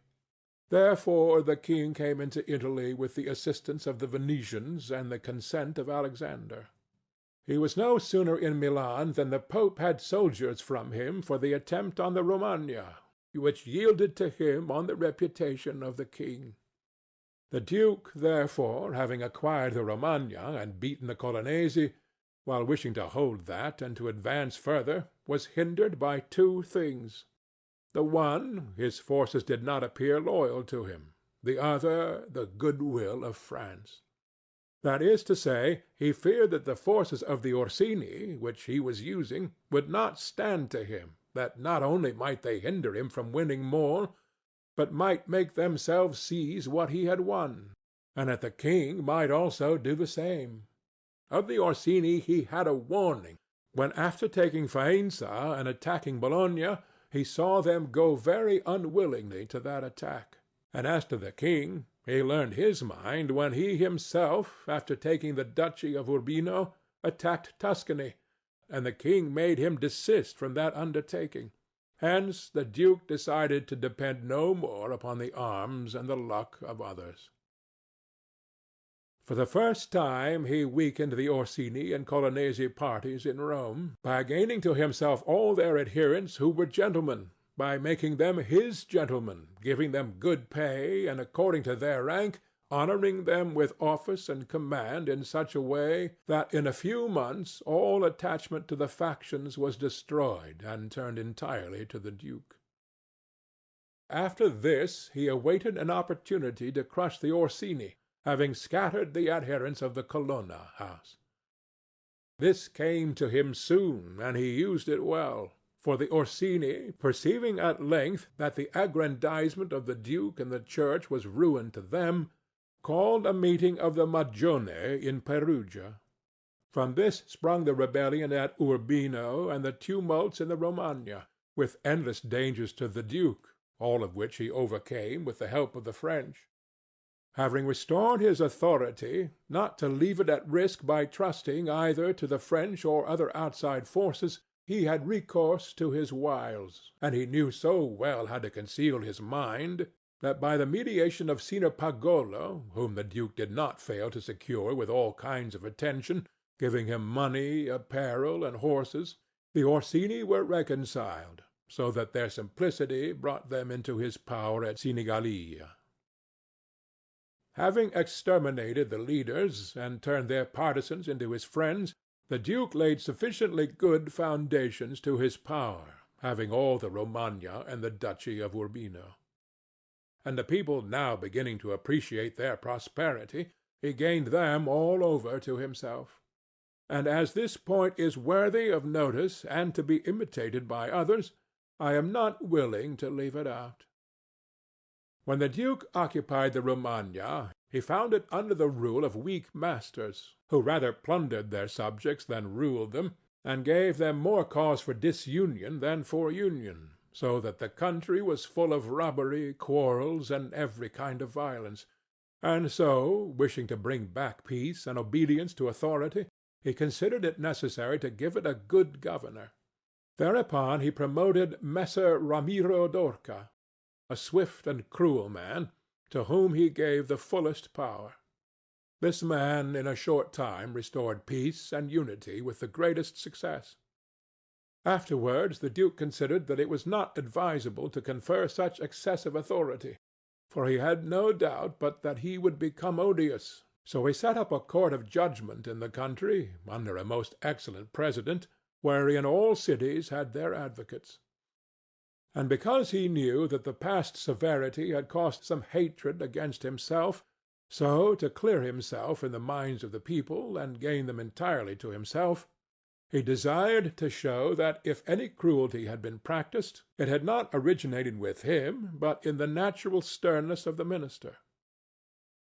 Speaker 1: Therefore the king came into Italy with the assistance of the Venetians and the consent of Alexander. He was no sooner in Milan than the Pope had soldiers from him for the attempt on the Romagna, which yielded to him on the reputation of the king. The duke, therefore, having acquired the Romagna and beaten the Colonnesi, while wishing to hold that and to advance further, was hindered by two things. The one, his forces did not appear loyal to him; the other, the good-will of France. That is to say, he feared that the forces of the Orsini, which he was using, would not stand to him, that not only might they hinder him from winning more, but might make themselves seize what he had won, and that the king might also do the same. Of the Orsini he had a warning, when after taking Faenza and attacking Bologna, he saw them go very unwillingly to that attack. And as to the king, he learned his mind when he himself, after taking the duchy of Urbino, attacked Tuscany, and the king made him desist from that undertaking. Hence the duke decided to depend no more upon the arms and the luck of others. For the first time he weakened the Orsini and Colonnesi parties in Rome, by gaining to himself all their adherents who were gentlemen, by making them his gentlemen, giving them good pay, and according to their rank, honoring them with office and command in such a way that in a few months all attachment to the factions was destroyed and turned entirely to the duke. After this he awaited an opportunity to crush the Orsini, having scattered the adherents of the Colonna house. This came to him soon, and he used it well. For the Orsini, perceiving at length that the aggrandizement of the duke and the church was ruin to them, called a meeting of the Magione in Perugia. From this sprung the rebellion at Urbino and the tumults in the Romagna, with endless dangers to the duke, all of which he overcame with the help of the French. Having restored his authority, not to leave it at risk by trusting either to the French or other outside forces, he had recourse to his wiles, and he knew so well how to conceal his mind, that by the mediation of Signor Pagolo, whom the duke did not fail to secure with all kinds of attention, giving him money, apparel, and horses, the Orsini were reconciled, so that their simplicity brought them into his power at Sinigalia. Having exterminated the leaders, and turned their partisans into his friends, the duke laid sufficiently good foundations to his power, having all the Romagna and the duchy of Urbino. And the people now beginning to appreciate their prosperity, he gained them all over to himself. And as this point is worthy of notice and to be imitated by others, I am not willing to leave it out. When the duke occupied the Romagna, he found it under the rule of weak masters, who rather plundered their subjects than ruled them, and gave them more cause for disunion than for union, so that the country was full of robbery, quarrels, and every kind of violence. And so, wishing to bring back peace and obedience to authority, he considered it necessary to give it a good governor. Thereupon he promoted Messer Ramiro d'Orca, a swift and cruel man, to whom he gave the fullest power. This man in a short time restored peace and unity with the greatest success. Afterwards the duke considered that it was not advisable to confer such excessive authority, for he had no doubt but that he would become odious. So he set up a court of judgment in the country, under a most excellent president, wherein all cities had their advocates. And because he knew that the past severity had caused some hatred against himself, so, to clear himself in the minds of the people and gain them entirely to himself, he desired to show that if any cruelty had been practised, it had not originated with him, but in the natural sternness of the minister.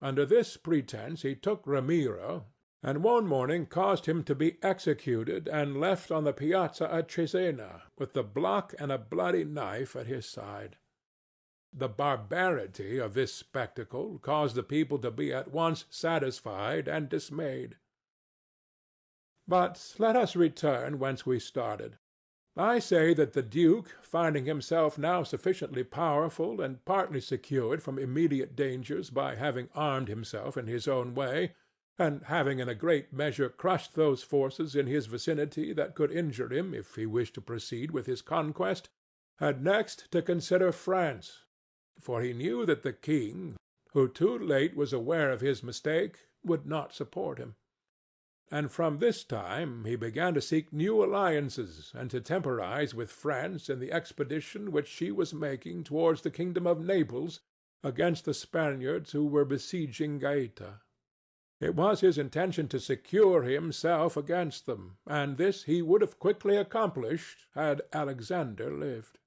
Speaker 1: Under this pretence he took Ramiro, and one morning caused him to be executed and left on the piazza at Cesena, with the block and a bloody knife at his side. The barbarity of this spectacle caused the people to be at once satisfied and dismayed. But let us return whence we started. I say that the duke, finding himself now sufficiently powerful and partly secured from immediate dangers by having armed himself in his own way, and having in a great measure crushed those forces in his vicinity that could injure him if he wished to proceed with his conquest, had next to consider France, for he knew that the king, who too late was aware of his mistake, would not support him. And from this time he began to seek new alliances and to temporize with France in the expedition which she was making towards the kingdom of Naples against the Spaniards who were besieging Gaeta. It was his intention to secure himself against them, and this he would have quickly accomplished had Alexander lived.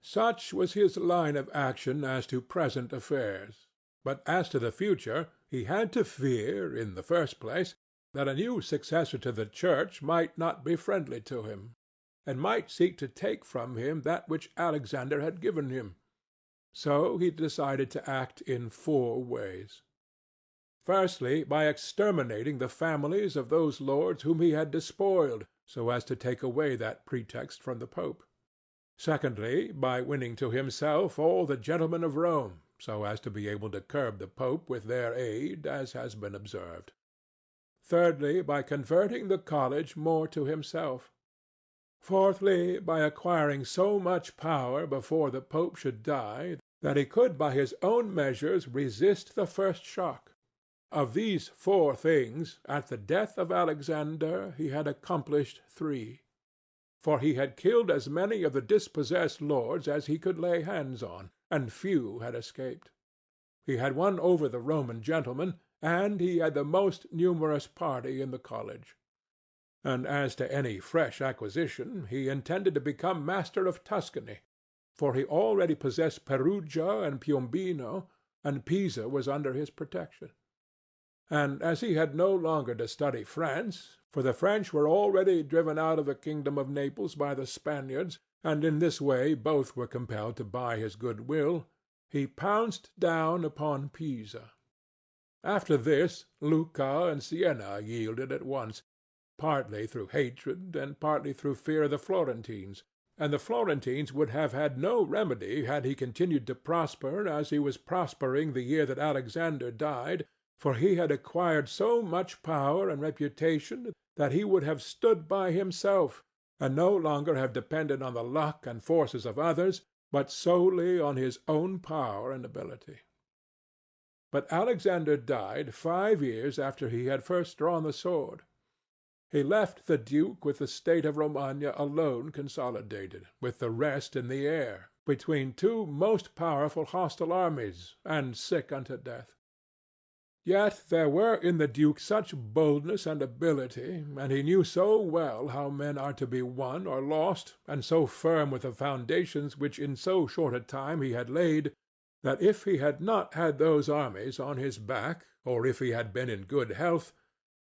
Speaker 1: Such was his line of action as to present affairs. But as to the future, he had to fear, in the first place, that a new successor to the church might not be friendly to him, and might seek to take from him that which Alexander had given him. So he decided to act in 4 ways. Firstly, by exterminating the families of those lords whom he had despoiled, so as to take away that pretext from the Pope. Secondly, by winning to himself all the gentlemen of Rome, so as to be able to curb the Pope with their aid, as has been observed. Thirdly, by converting the college more to himself. Fourthly, by acquiring so much power before the Pope should die, that he could by his own measures resist the first shock. Of these 4 things, at the death of Alexander he had accomplished 3. For he had killed as many of the dispossessed lords as he could lay hands on, and few had escaped. He had won over the Roman gentlemen, and he had the most numerous party in the college. And as to any fresh acquisition, he intended to become master of Tuscany, for he already possessed Perugia and Piombino, and Pisa was under his protection. And as he had no longer to study France, for the French were already driven out of the kingdom of Naples by the Spaniards, and in this way both were compelled to buy his good will, he pounced down upon Pisa. After this, Lucca and Siena yielded at once, partly through hatred and partly through fear of the Florentines, and the Florentines would have had no remedy had he continued to prosper as he was prospering the year that Alexander died, for he had acquired so much power and reputation that he would have stood by himself, and no longer have depended on the luck and forces of others, but solely on his own power and ability. But Alexander died 5 years after he had first drawn the sword. He left the duke with the state of Romagna alone consolidated, with the rest in the air, between two most powerful hostile armies, and sick unto death. Yet there were in the duke such boldness and ability, and he knew so well how men are to be won or lost, and so firm with the foundations which in so short a time he had laid, that if he had not had those armies on his back, or if he had been in good health,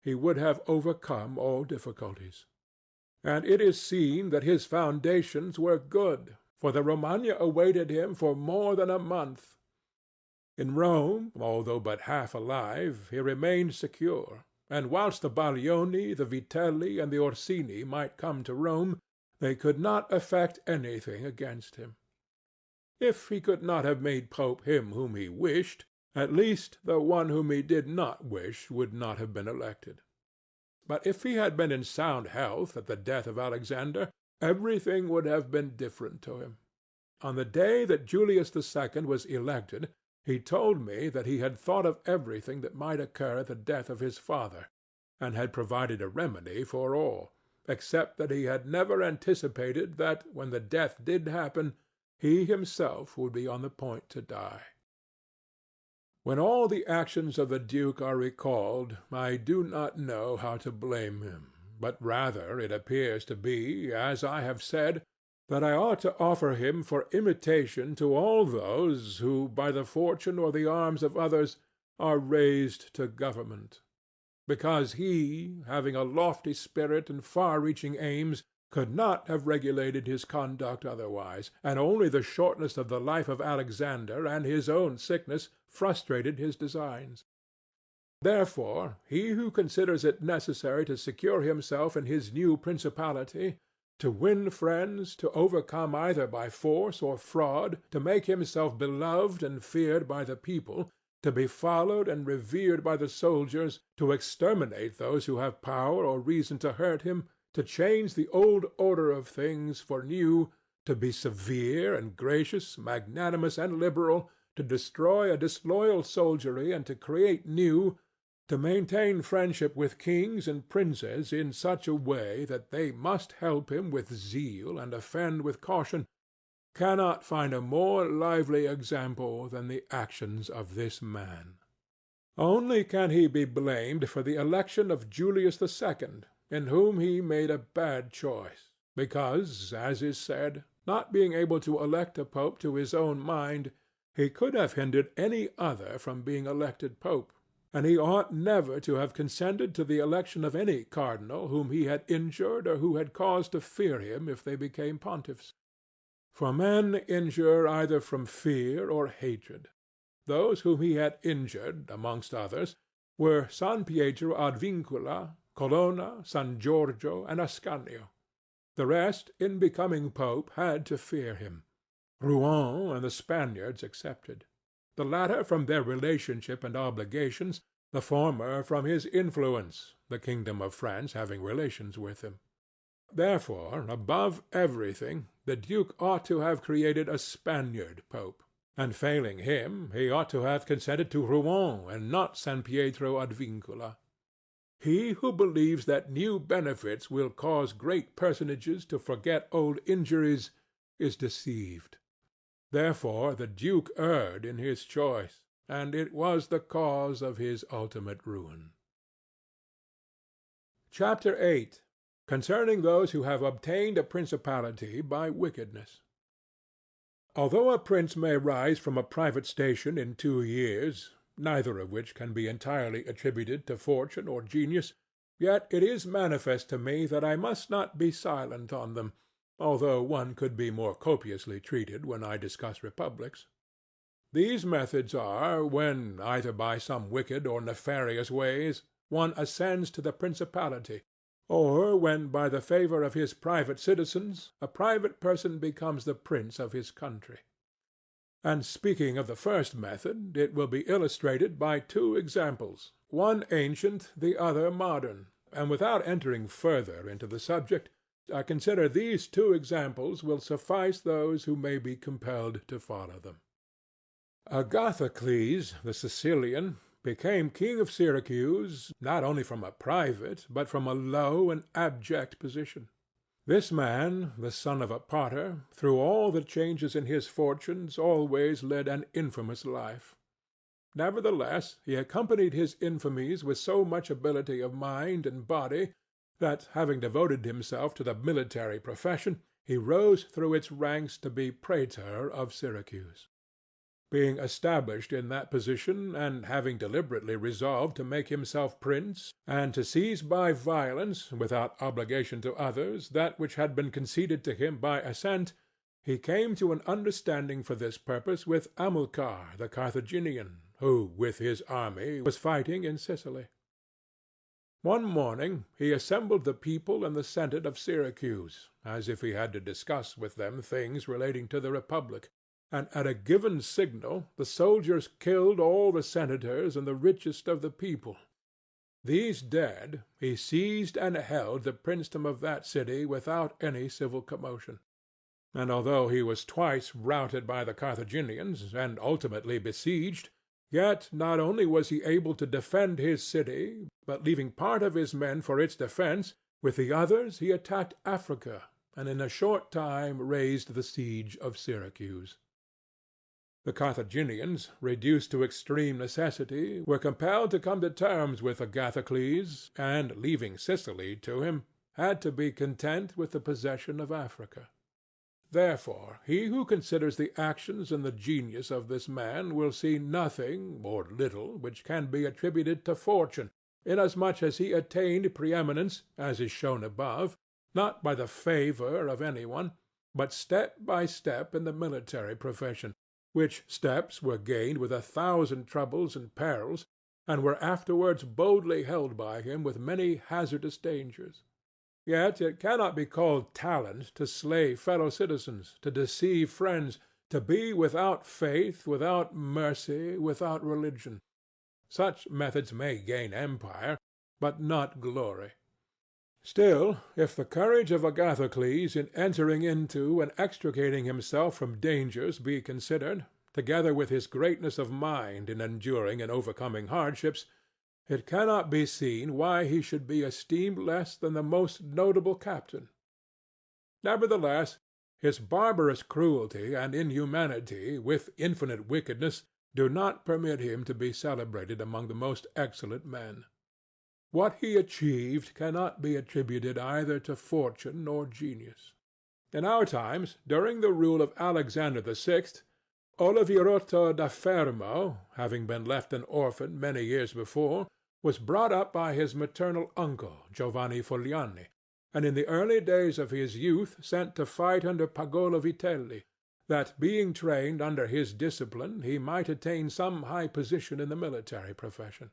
Speaker 1: he would have overcome all difficulties. And it is seen that his foundations were good, for the Romagna awaited him for more than a month. In Rome, although but half alive, he remained secure, and whilst the Baglioni, the Vitelli, and the Orsini might come to Rome, they could not effect anything against him. If he could not have made pope him whom he wished, at least the one whom he did not wish would not have been elected. But if he had been in sound health at the death of Alexander, everything would have been different to him. On the day that Julius II was elected, he told me that he had thought of everything that might occur at the death of his father, and had provided a remedy for all, except that he had never anticipated that, when the death did happen, he himself would be on the point to die. When all the actions of the duke are recalled, I do not know how to blame him, but rather it appears to be, as I have said, that I ought to offer him for imitation to all those who, by the fortune or the arms of others, are raised to government. Because he, having a lofty spirit and far-reaching aims, could not have regulated his conduct otherwise, and only the shortness of the life of Alexander and his own sickness frustrated his designs. Therefore, he who considers it necessary to secure himself in his new principality, to win friends, to overcome either by force or fraud, to make himself beloved and feared by the people, to be followed and revered by the soldiers, to exterminate those who have power or reason to hurt him, to change the old order of things for new, to be severe and gracious, magnanimous and liberal, to destroy a disloyal soldiery and to create new, to maintain friendship with kings and princes in such a way that they must help him with zeal and offend with caution, cannot find a more lively example than the actions of this man. Only can he be blamed for the election of Julius II, in whom he made a bad choice, because, as is said, not being able to elect a pope to his own mind, he could have hindered any other from being elected pope, and he ought never to have consented to the election of any cardinal whom he had injured or who had cause to fear him if they became pontiffs. For men injure either from fear or hatred. Those whom he had injured, amongst others, were San Pietro ad Vincula, Colonna, San Giorgio, and Ascanio. The rest, in becoming pope, had to fear him, Rouen and the Spaniards excepted. The latter from their relationship and obligations, the former from his influence, the kingdom of France having relations with him. Therefore, above everything, the duke ought to have created a Spaniard pope, and failing him, he ought to have consented to Rouen and not San Pietro ad Vincula. He who believes that new benefits will cause great personages to forget old injuries is deceived. Therefore the duke erred in his choice, and it was the cause of his ultimate ruin. Chapter 8. Concerning those who have obtained a principality by wickedness. Although a prince may rise from a private station in 2 years, neither of which can be entirely attributed to fortune or genius, yet it is manifest to me that I must not be silent on them, although one could be more copiously treated when I discuss republics. These methods are, when, either by some wicked or nefarious ways, one ascends to the principality, or when by the favor of his private citizens a private person becomes the prince of his country. And speaking of the first method, it will be illustrated by 2 examples, one ancient, the other modern, and without entering further into the subject, I consider these 2 examples will suffice those who may be compelled to follow them. Agathocles, the Sicilian, became king of Syracuse, not only from a private, but from a low and abject position. This man, the son of a potter, through all the changes in his fortunes always led an infamous life. Nevertheless, he accompanied his infamies with so much ability of mind and body that, having devoted himself to the military profession, he rose through its ranks to be praetor of Syracuse. Being established in that position, and having deliberately resolved to make himself prince, and to seize by violence, without obligation to others, that which had been conceded to him by assent, he came to an understanding for this purpose with Hamilcar the Carthaginian, who, with his army, was fighting in Sicily. One morning he assembled the people and the senate of Syracuse, as if he had to discuss with them things relating to the republic, and at a given signal the soldiers killed all the senators and the richest of the people. These dead, he seized and held the princedom of that city without any civil commotion. And although he was twice routed by the Carthaginians, and ultimately besieged, yet not only was he able to defend his city, but leaving part of his men for its defense, with the others he attacked Africa, and in a short time raised the siege of Syracuse. The Carthaginians, reduced to extreme necessity, were compelled to come to terms with Agathocles, and, leaving Sicily to him, had to be content with the possession of Africa. Therefore, he who considers the actions and the genius of this man will see nothing, or little, which can be attributed to fortune, inasmuch as he attained preeminence, as is shown above, not by the favor of any one, but step by step in the military profession, which steps were gained with 1,000 troubles and perils, and were afterwards boldly held by him with many hazardous dangers. Yet it cannot be called talent to slay fellow-citizens, to deceive friends, to be without faith, without mercy, without religion. Such methods may gain empire, but not glory. Still, if the courage of Agathocles in entering into and extricating himself from dangers be considered, together with his greatness of mind in enduring and overcoming hardships, it cannot be seen why he should be esteemed less than the most notable captain. Nevertheless, his barbarous cruelty and inhumanity, with infinite wickedness, do not permit him to be celebrated among the most excellent men. What he achieved cannot be attributed either to fortune or genius. In our times, during the rule of Alexander VI, Oliverotto da Fermo, having been left an orphan many years before, was brought up by his maternal uncle, Giovanni Fogliani, and in the early days of his youth sent to fight under Pagolo Vitelli, that being trained under his discipline he might attain some high position in the military profession.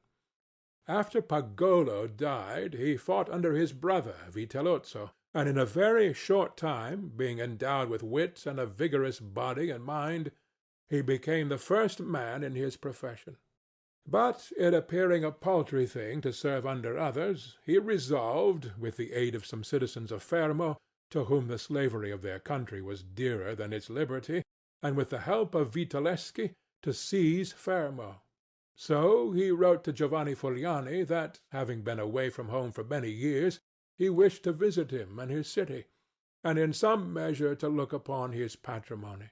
Speaker 1: After Pagolo died, he fought under his brother Vitellozzo, and in a very short time, being endowed with wit and a vigorous body and mind, he became the first man in his profession. But it appearing a paltry thing to serve under others, he resolved, with the aid of some citizens of Fermo, to whom the slavery of their country was dearer than its liberty, and with the help of Vitelleschi, to seize Fermo. So he wrote to Giovanni Fogliani that, having been away from home for many years, he wished to visit him and his city, and in some measure to look upon his patrimony.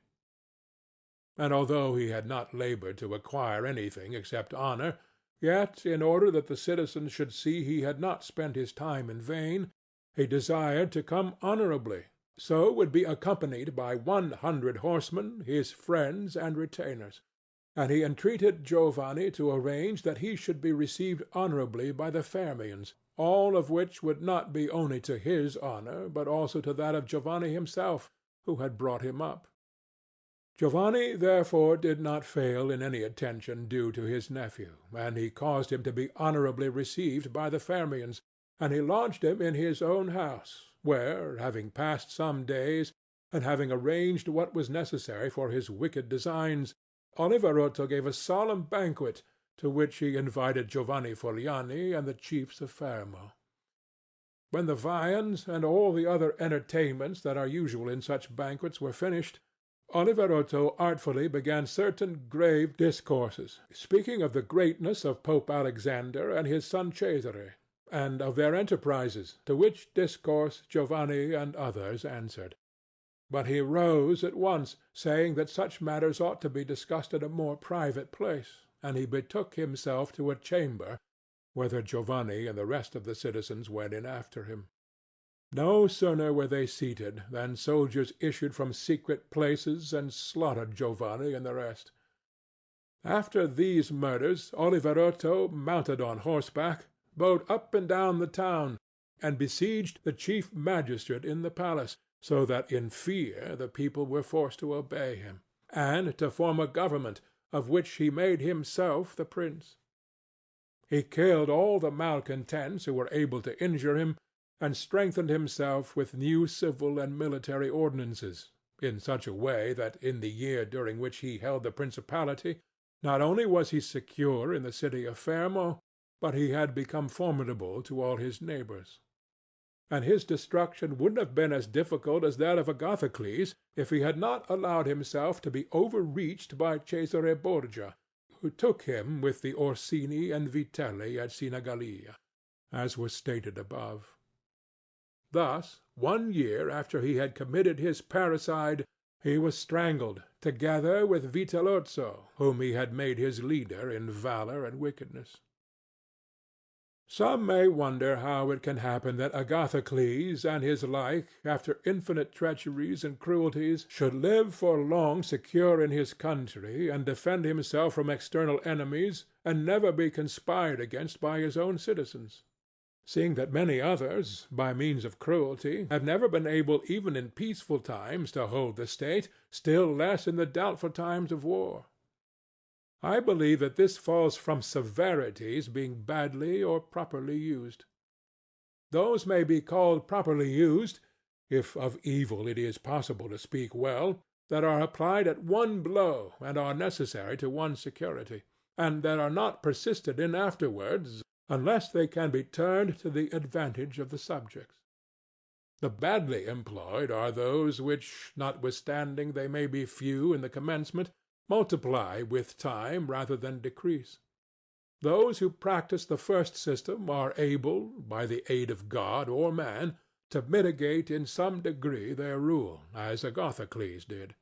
Speaker 1: And although he had not labored to acquire anything except honor, yet, in order that the citizens should see he had not spent his time in vain, he desired to come honorably, so would be accompanied by 100 horsemen, his friends and retainers. And he entreated Giovanni to arrange that he should be received honorably by the Fermians, all of which would not be only to his honor, but also to that of Giovanni himself, who had brought him up. Giovanni therefore did not fail in any attention due to his nephew, and he caused him to be honorably received by the Fermians, and he lodged him in his own house, where, having passed some days, and having arranged what was necessary for his wicked designs, Oliverotto gave a solemn banquet, to which he invited Giovanni Fogliani and the chiefs of Fermo. When the viands and all the other entertainments that are usual in such banquets were finished, Oliverotto artfully began certain grave discourses, speaking of the greatness of Pope Alexander and his son Cesare, and of their enterprises, to which discourse Giovanni and others answered. But he rose at once, saying that such matters ought to be discussed in a more private place, and he betook himself to a chamber, whither Giovanni and the rest of the citizens went in after him. No sooner were they seated than soldiers issued from secret places and slaughtered Giovanni and the rest. After these murders, Oliverotto, mounted on horseback, rode up and down the town, and besieged the chief magistrate in the palace, so that in fear the people were forced to obey him, and to form a government, of which he made himself the prince. He killed all the malcontents who were able to injure him, and strengthened himself with new civil and military ordinances, in such a way that in the year during which he held the principality, not only was he secure in the city of Fermo, but he had become formidable to all his neighbors. And his destruction would have been as difficult as that of Agathocles if he had not allowed himself to be overreached by Cesare Borgia, who took him with the Orsini and Vitelli at Sinigalia, as was stated above. Thus, 1 year after he had committed his parricide, he was strangled, together with Vitellozzo, whom he had made his leader in valour and wickedness. Some may wonder how it can happen that Agathocles and his like, after infinite treacheries and cruelties, should live for long secure in his country, and defend himself from external enemies, and never be conspired against by his own citizens, seeing that many others, by means of cruelty, have never been able even in peaceful times to hold the state, still less in the doubtful times of war. I believe that this falls from severities being badly or properly used. Those may be called properly used, if of evil it is possible to speak well, that are applied at one blow and are necessary to one's security, and that are not persisted in afterwards, unless they can be turned to the advantage of the subjects. The badly employed are those which, notwithstanding they may be few in the commencement, multiply with time rather than decrease. Those who practice the first system are able, by the aid of God or man, to mitigate in some degree their rule, as Agathocles did.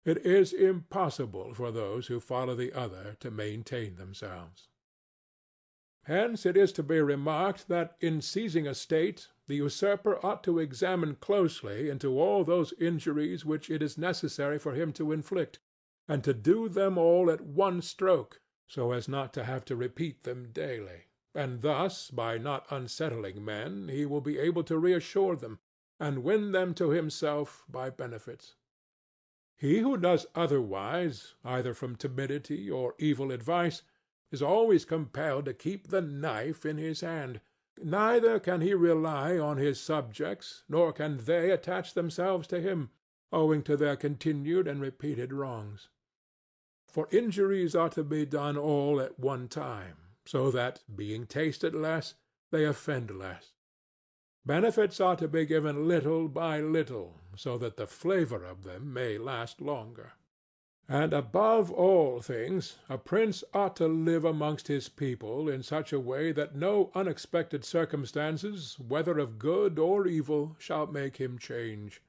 Speaker 1: It is impossible for those who follow the other to maintain themselves. Hence it is to be remarked that in seizing a state, the usurper ought to examine closely into all those injuries which it is necessary for him to inflict, and to do them all at one stroke, so as not to have to repeat them daily, and thus, by not unsettling men, he will be able to reassure them, and win them to himself by benefits. He who does otherwise, either from timidity or evil advice, is always compelled to keep the knife in his hand. Neither can he rely on his subjects, nor can they attach themselves to him, owing to their continued and repeated wrongs. For injuries are to be done all at one time, so that, being tasted less, they offend less. Benefits are to be given little by little, so that the flavor of them may last longer. And above all things, a prince ought to live amongst his people in such a way that no unexpected circumstances, whether of good or evil, shall make him change.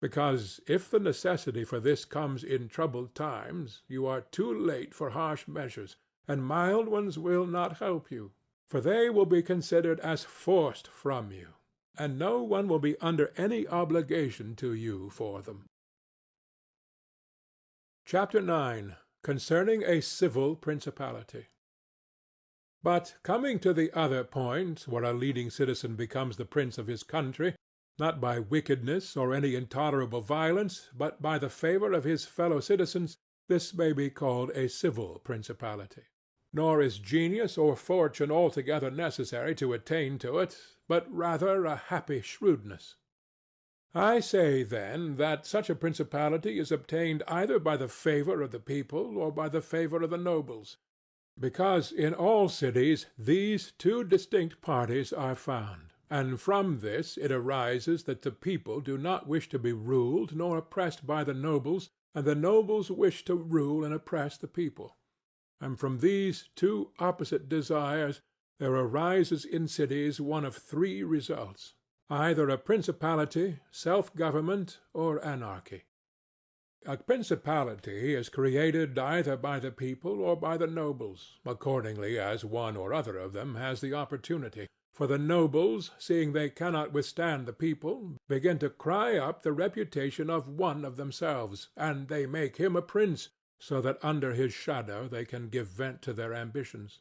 Speaker 1: Because if the necessity for this comes in troubled times, you are too late for harsh measures, and mild ones will not help you, for they will be considered as forced from you, and no one will be under any obligation to you for them. Chapter 9. Concerning a Civil Principality. But coming to the other point, where a leading citizen becomes the prince of his country, not by wickedness or any intolerable violence, but by the favor of his fellow citizens, this may be called a civil principality. Nor is genius or fortune altogether necessary to attain to it, but rather a happy shrewdness. I say, then, that such a principality is obtained either by the favor of the people or by the favor of the nobles, because in all cities these two distinct parties are found, and from this it arises that the people do not wish to be ruled nor oppressed by the nobles, and the nobles wish to rule and oppress the people. And from these two opposite desires there arises in cities one of three results: either a principality, self-government, or anarchy. A principality is created either by the people or by the nobles, accordingly as one or other of them has the opportunity. For the nobles, seeing they cannot withstand the people, begin to cry up the reputation of one of themselves, and they make him a prince, so that under his shadow they can give vent to their ambitions.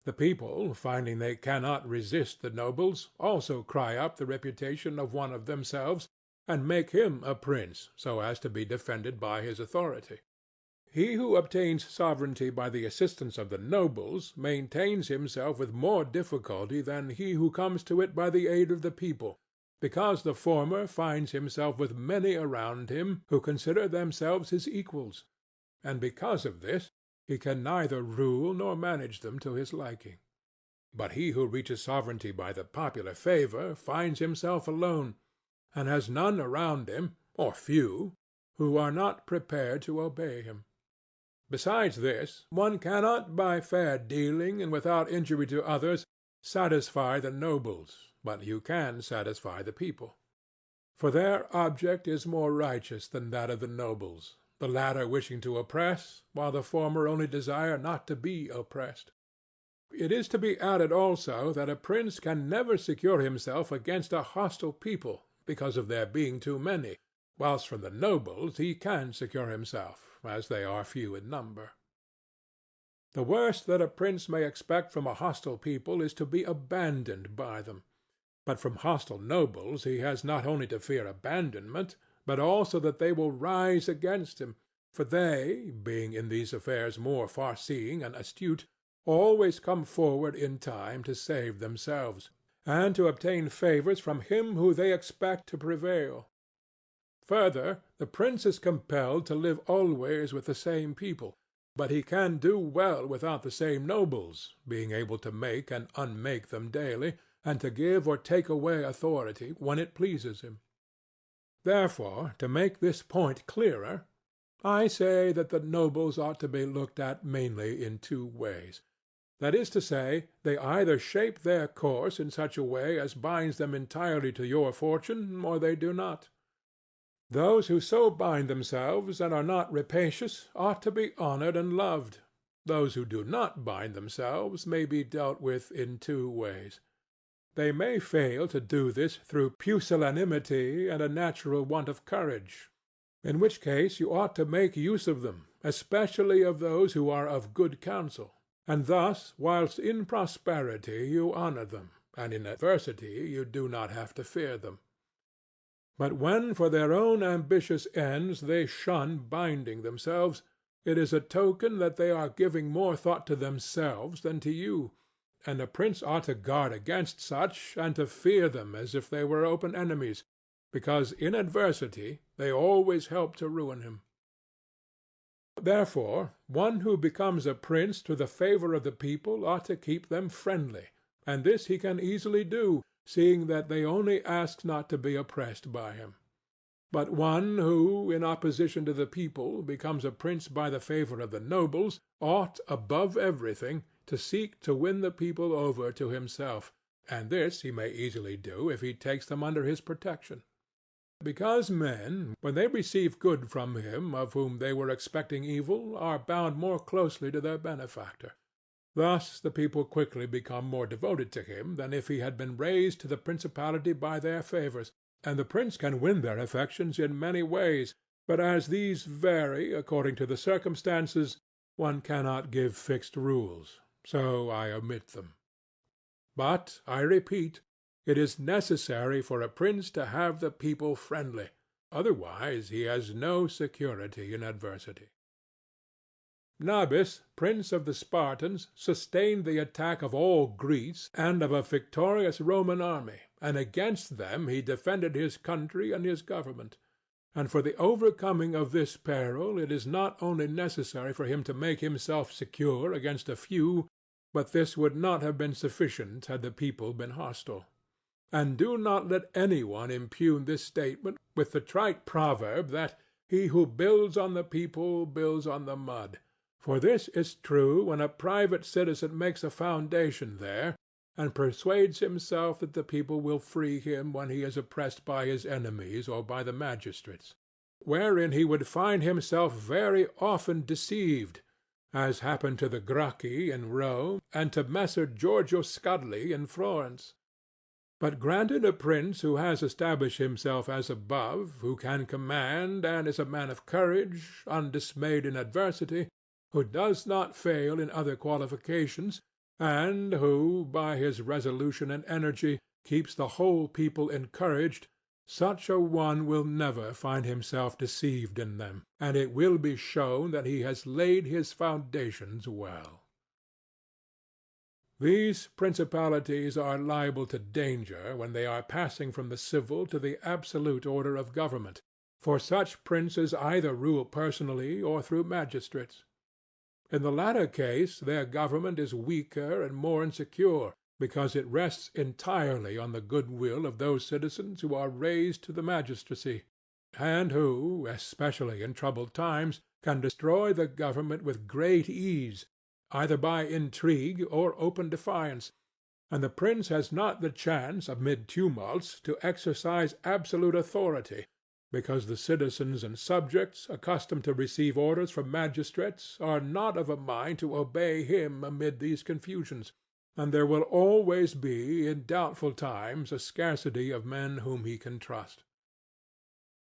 Speaker 1: The people, finding they cannot resist the nobles, also cry up the reputation of one of themselves, and make him a prince, so as to be defended by his authority. He who obtains sovereignty by the assistance of the nobles maintains himself with more difficulty than he who comes to it by the aid of the people, because the former finds himself with many around him who consider themselves his equals, and because of this he can neither rule nor manage them to his liking. But he who reaches sovereignty by the popular favor finds himself alone, and has none around him, or few, who are not prepared to obey him. Besides this, one cannot by fair dealing and without injury to others satisfy the nobles, but you can satisfy the people. For their object is more righteous than that of the nobles, the latter wishing to oppress, while the former only desire not to be oppressed. It is to be added also that a prince can never secure himself against a hostile people, because of their being too many, whilst from the nobles he can secure himself, as they are few in number. The worst that a prince may expect from a hostile people is to be abandoned by them. But from hostile nobles he has not only to fear abandonment, but also that they will rise against him, for they, being in these affairs more far-seeing and astute, always come forward in time to save themselves, and to obtain favors from him who they expect to prevail. Further, the prince is compelled to live always with the same people, but he can do well without the same nobles, being able to make and unmake them daily, and to give or take away authority when it pleases him. Therefore, to make this point clearer, I say that the nobles ought to be looked at mainly in two ways. That is to say, they either shape their course in such a way as binds them entirely to your fortune, or they do not. Those who so bind themselves and are not rapacious ought to be honored and loved. Those who do not bind themselves may be dealt with in two ways. They may fail to do this through pusillanimity and a natural want of courage, in which case you ought to make use of them, especially of those who are of good counsel, and thus whilst in prosperity you honor them, and in adversity you do not have to fear them. But when for their own ambitious ends they shun binding themselves, it is a token that they are giving more thought to themselves than to you, and a prince ought to guard against such, and to fear them as if they were open enemies, because in adversity they always help to ruin him. Therefore, one who becomes a prince to the favor of the people ought to keep them friendly, and this he can easily do, seeing that they only ask not to be oppressed by him. But one who, in opposition to the people, becomes a prince by the favor of the nobles, ought, above everything, to seek to win the people over to himself, and this he may easily do if he takes them under his protection. Because men, when they receive good from him of whom they were expecting evil, are bound more closely to their benefactor. Thus the people quickly become more devoted to him than if he had been raised to the principality by their favors, and the prince can win their affections in many ways, but as these vary according to the circumstances, one cannot give fixed rules, so I omit them. But, I repeat, it is necessary for a prince to have the people friendly, otherwise he has no security in adversity. Nabis, prince of the Spartans, sustained the attack of all Greece and of a victorious Roman army, and against them he defended his country and his government. And for the overcoming of this peril it is not only necessary for him to make himself secure against a few, but this would not have been sufficient had the people been hostile. And do not let any one impugn this statement with the trite proverb that he who builds on the people builds on the mud. For this is true when a private citizen makes a foundation there, and persuades himself that the people will free him when he is oppressed by his enemies or by the magistrates; wherein he would find himself very often deceived, as happened to the Gracchi in Rome, and to Messer Giorgio Scudli in Florence. But granted a prince who has established himself as above, who can command, and is a man of courage, undismayed in adversity, who does not fail in other qualifications, and who, by his resolution and energy, keeps the whole people encouraged, such a one will never find himself deceived in them, and it will be shown that he has laid his foundations well. These principalities are liable to danger when they are passing from the civil to the absolute order of government, for such princes either rule personally or through magistrates. In the latter case their government is weaker and more insecure, because it rests entirely on the good will of those citizens who are raised to the magistracy, and who, especially in troubled times, can destroy the government with great ease, either by intrigue or open defiance, and the prince has not the chance, amid tumults, to exercise absolute authority, because the citizens and subjects, accustomed to receive orders from magistrates, are not of a mind to obey him amid these confusions, and there will always be in doubtful times a scarcity of men whom he can trust.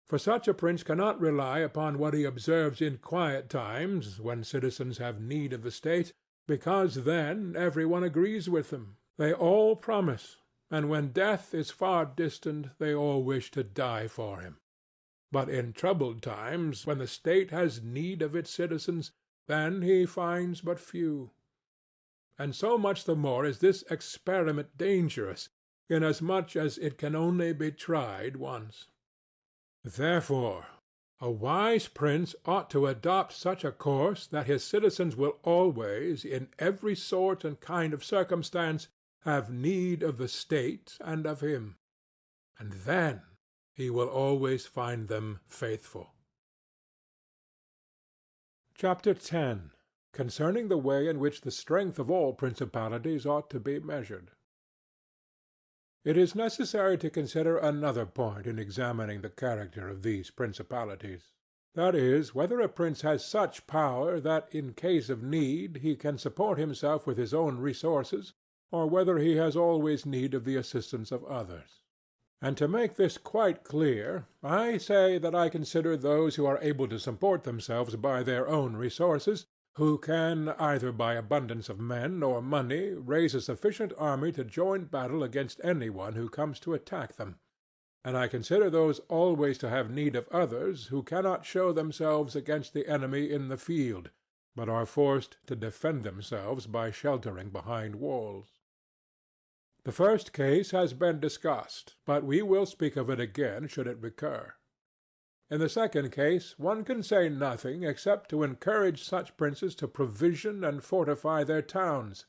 Speaker 1: For such a prince cannot rely upon what he observes in quiet times, when citizens have need of the state, because then every one agrees with them, they all promise, and when death is far distant they all wish to die for him. But in troubled times, when the state has need of its citizens, then he finds but few. And so much the more is this experiment dangerous, inasmuch as it can only be tried once. Therefore a wise prince ought to adopt such a course that his citizens will always, in every sort and kind of circumstance, have need of the state and of him, and then he will always find them faithful. Chapter 10. Concerning the way in which the strength of all principalities ought to be measured. It is necessary to consider another point in examining the character of these principalities. That is, whether a prince has such power that in case of need he can support himself with his own resources, or whether he has always need of the assistance of others. And to make this quite clear, I say that I consider those who are able to support themselves by their own resources, who can, either by abundance of men or money, raise a sufficient army to join battle against any one who comes to attack them; and I consider those always to have need of others who cannot show themselves against the enemy in the field, but are forced to defend themselves by sheltering behind walls. The first case has been discussed, but we will speak of it again should it recur. In the second case one can say nothing except to encourage such princes to provision and fortify their towns,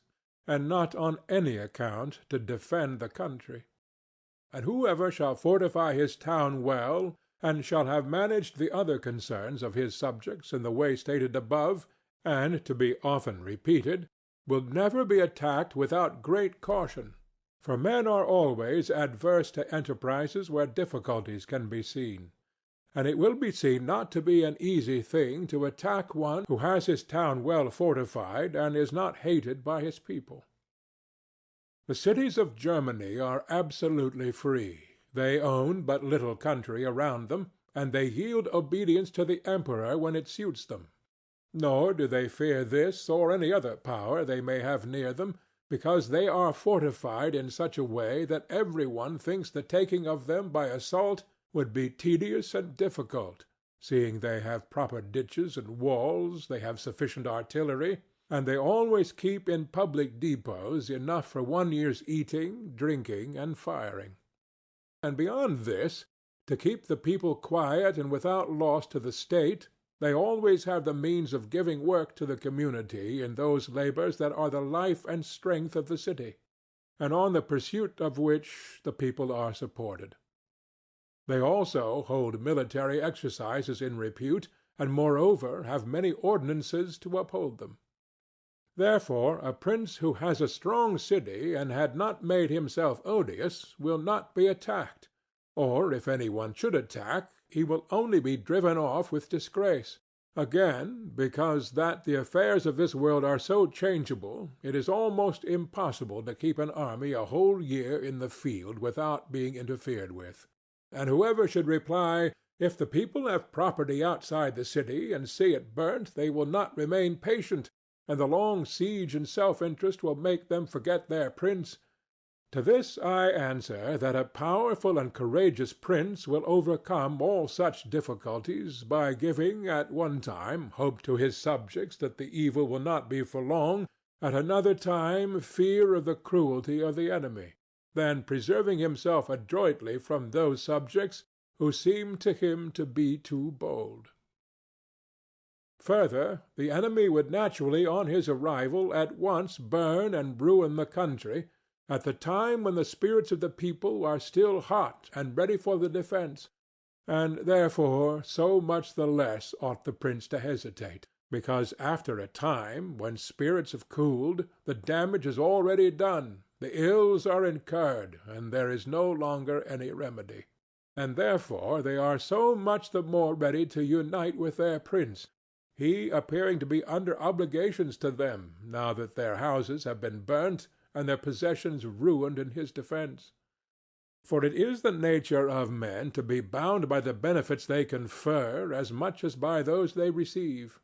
Speaker 1: and not on any account to defend the country. And whoever shall fortify his town well, and shall have managed the other concerns of his subjects in the way stated above, and to be often repeated, will never be attacked without great caution. For men are always adverse to enterprises where difficulties can be seen, and it will be seen not to be an easy thing to attack one who has his town well fortified and is not hated by his people. The cities of Germany are absolutely free. They own but little country around them, and they yield obedience to the emperor when it suits them. Nor do they fear this or any other power they may have near them, because they are fortified in such a way that every one thinks the taking of them by assault would be tedious and difficult, seeing they have proper ditches and walls, they have sufficient artillery, and they always keep in public depots enough for 1 year's eating, drinking, and firing. And beyond this, to keep the people quiet and without loss to the state, they always have the means of giving work to the community in those labors that are the life and strength of the city. and on the pursuit of which the people are supported. They also hold military exercises in repute, and moreover have many ordinances to uphold them. Therefore a prince who has a strong city and had not made himself odious will not be attacked, or if any one should attack, he will only be driven off with disgrace. Again, because that the affairs of this world are so changeable, it is almost impossible to keep an army a whole year in the field without being interfered with. And whoever should reply, "If the people have property outside the city and see it burnt, they will not remain patient, and the long siege and self-interest will make them forget their prince," to this I answer that a powerful and courageous prince will overcome all such difficulties by giving, at one time, hope to his subjects that the evil will not be for long, at another time fear of the cruelty of the enemy, then preserving himself adroitly from those subjects who seem to him to be too bold. Further, the enemy would naturally on his arrival at once burn and ruin the country, at the time when the spirits of the people are still hot and ready for the defence, and therefore so much the less ought the prince to hesitate, because after a time, when spirits have cooled, the damage is already done, the ills are incurred, and there is no longer any remedy. And therefore they are so much the more ready to unite with their prince, he appearing to be under obligations to them, now that their houses have been burnt and their possessions ruined in his defence. For it is the nature of men to be bound by the benefits they confer as much as by those they receive.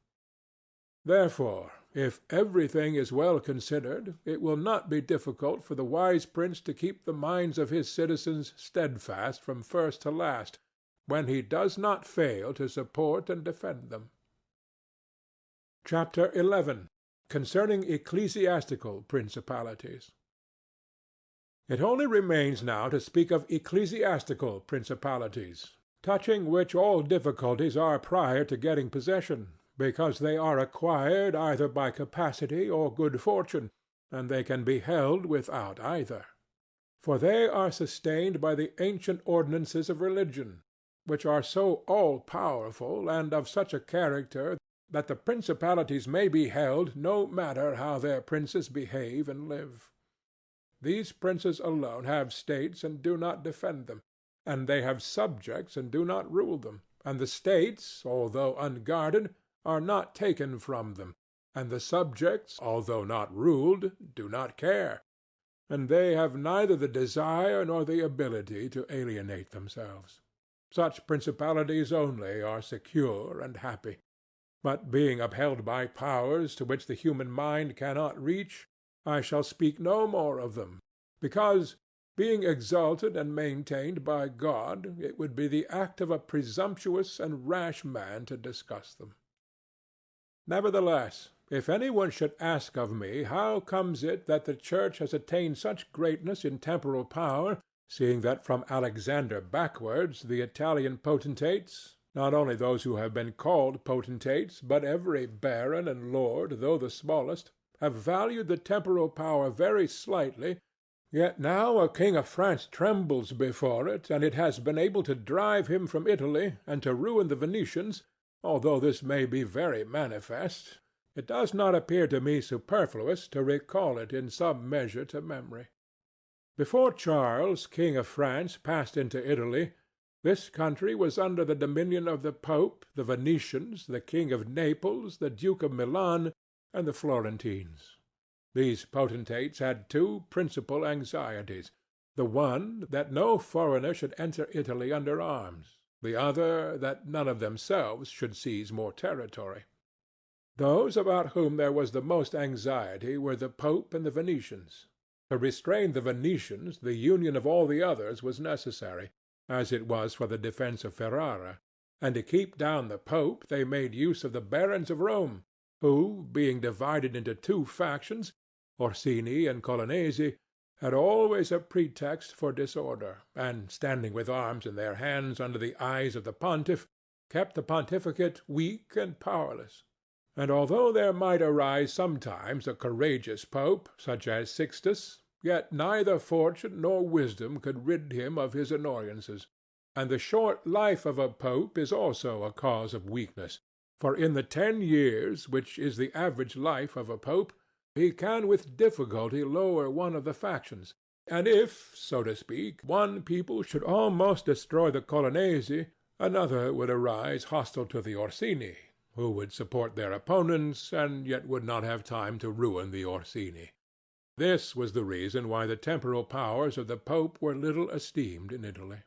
Speaker 1: Therefore, if everything is well considered, it will not be difficult for the wise prince to keep the minds of his citizens steadfast from first to last, when he does not fail to support and defend them. Chapter 11. Concerning Ecclesiastical Principalities. It only remains now to speak of ecclesiastical principalities, touching which all difficulties are prior to getting possession, because they are acquired either by capacity or good fortune, and they can be held without either. For they are sustained by the ancient ordinances of religion, which are so all-powerful and of such a character that the principalities may be held no matter how their princes behave and live. These princes alone have states and do not defend them, and they have subjects and do not rule them, and the states, although unguarded, are not taken from them, and the subjects, although not ruled, do not care, and they have neither the desire nor the ability to alienate themselves. Such principalities only are secure and happy. But being upheld by powers to which the human mind cannot reach, I shall speak no more of them, because, being exalted and maintained by God, it would be the act of a presumptuous and rash man to discuss them. Nevertheless, if any one should ask of me how comes it that the Church has attained such greatness in temporal power, seeing that from Alexander backwards the Italian potentates, not only those who have been called potentates, but every baron and lord, though the smallest, have valued the temporal power very slightly, yet now a king of France trembles before it, and it has been able to drive him from Italy and to ruin the Venetians, although this may be very manifest, it does not appear to me superfluous to recall it in some measure to memory. Before Charles, king of France, passed into Italy, this country was under the dominion of the Pope, the Venetians, the King of Naples, the Duke of Milan, and the Florentines. These potentates had two principal anxieties: the one, that no foreigner should enter Italy under arms; the other, that none of themselves should seize more territory. Those about whom there was the most anxiety were the Pope and the Venetians. To restrain the Venetians, the union of all the others was necessary, as it was for the defence of Ferrara, and to keep down the Pope they made use of the barons of Rome, who, being divided into two factions, Orsini and Colonnesi, had always a pretext for disorder, and, standing with arms in their hands under the eyes of the pontiff, kept the pontificate weak and powerless. And although there might arise sometimes a courageous pope, such as Sixtus, yet neither fortune nor wisdom could rid him of his annoyances. And the short life of a pope is also a cause of weakness, for in the 10 years, which is the average life of a pope, he can with difficulty lower one of the factions. And if, so to speak, one people should almost destroy the Colonnesi, another would arise hostile to the Orsini, who would support their opponents, and yet would not have time to ruin the Orsini. This was the reason why the temporal powers of the pope were little esteemed in Italy.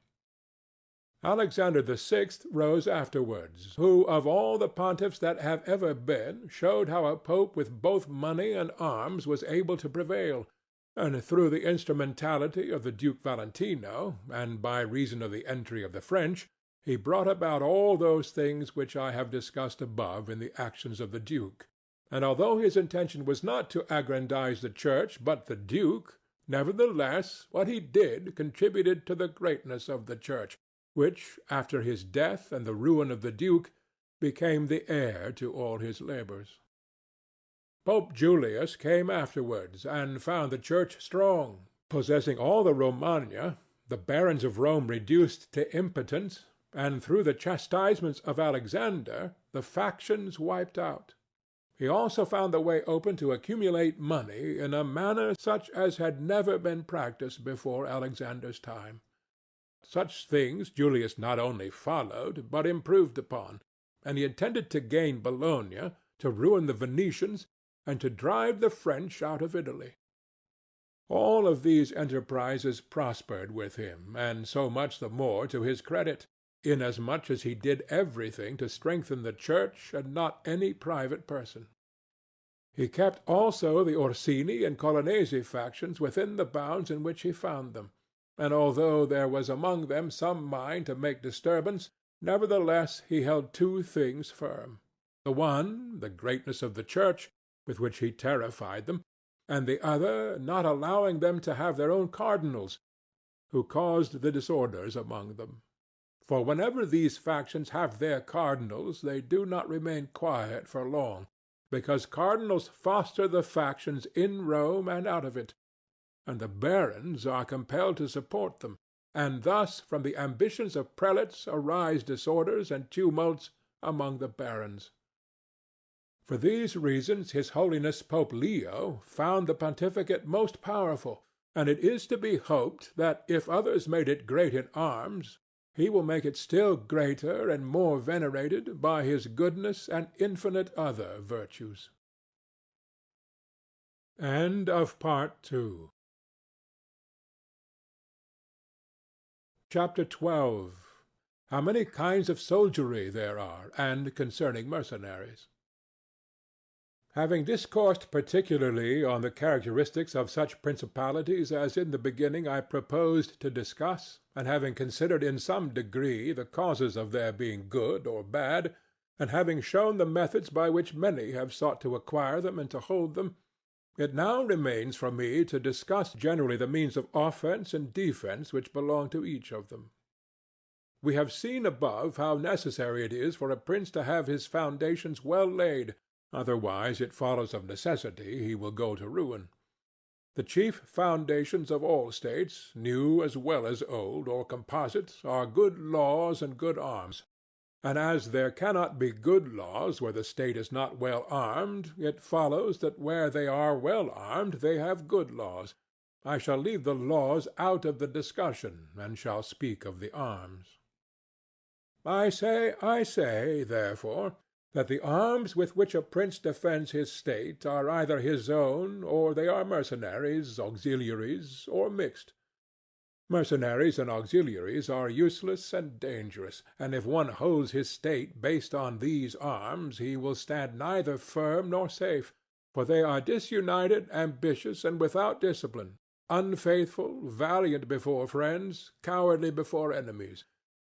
Speaker 1: Alexander VI rose afterwards, who of all the pontiffs that have ever been showed how a pope with both money and arms was able to prevail, and through the instrumentality of the Duke Valentino, and by reason of the entry of the French, he brought about all those things which I have discussed above in the actions of the duke. And although his intention was not to aggrandize the church but the duke, nevertheless what he did contributed to the greatness of the church, which, after his death and the ruin of the duke, became the heir to all his labors. Pope Julius came afterwards, and found the church strong, possessing all the Romagna, the barons of Rome reduced to impotence, and through the chastisements of Alexander, the factions wiped out. He also found the way open to accumulate money in a manner such as had never been practised before Alexander's time. Such things Julius not only followed, but improved upon, and he intended to gain Bologna, to ruin the Venetians, and to drive the French out of Italy. All of these enterprises prospered with him, and so much the more to his credit, inasmuch as he did everything to strengthen the church and not any private person. He kept also the Orsini and Colonnesi factions within the bounds in which he found them, and although there was among them some mind to make disturbance, nevertheless he held 2 things firm: the one, the greatness of the church, with which he terrified them, and the other, not allowing them to have their own cardinals, who caused the disorders among them. For whenever these factions have their cardinals, they do not remain quiet for long, because cardinals foster the factions in Rome and out of it, and the barons are compelled to support them, and thus from the ambitions of prelates arise disorders and tumults among the barons. For these reasons his Holiness Pope Leo found the pontificate most powerful, and it is to be hoped that if others made it great in arms, he will make it still greater and more venerated by his goodness and infinite other virtues. End of Part 2. Chapter 12. How many kinds of soldiery there are, and concerning mercenaries. Having discoursed particularly on the characteristics of such principalities as in the beginning I proposed to discuss, and having considered in some degree the causes of their being good or bad, and having shown the methods by which many have sought to acquire them and to hold them, it now remains for me to discuss generally the means of offence and defence which belong to each of them. We have seen above how necessary it is for a prince to have his foundations well laid, otherwise it follows of necessity he will go to ruin. The chief foundations of all states, new as well as old or composite, are good laws and good arms. And as there cannot be good laws where the state is not well armed, it follows that where they are well armed they have good laws. I shall leave the laws out of the discussion, and shall speak of the arms. I say, therefore, that the arms with which a prince defends his state are either his own, or they are mercenaries, auxiliaries, or mixed. Mercenaries and auxiliaries are useless and dangerous, and if one holds his state based on these arms, he will stand neither firm nor safe, for they are disunited, ambitious, and without discipline, unfaithful, valiant before friends, cowardly before enemies.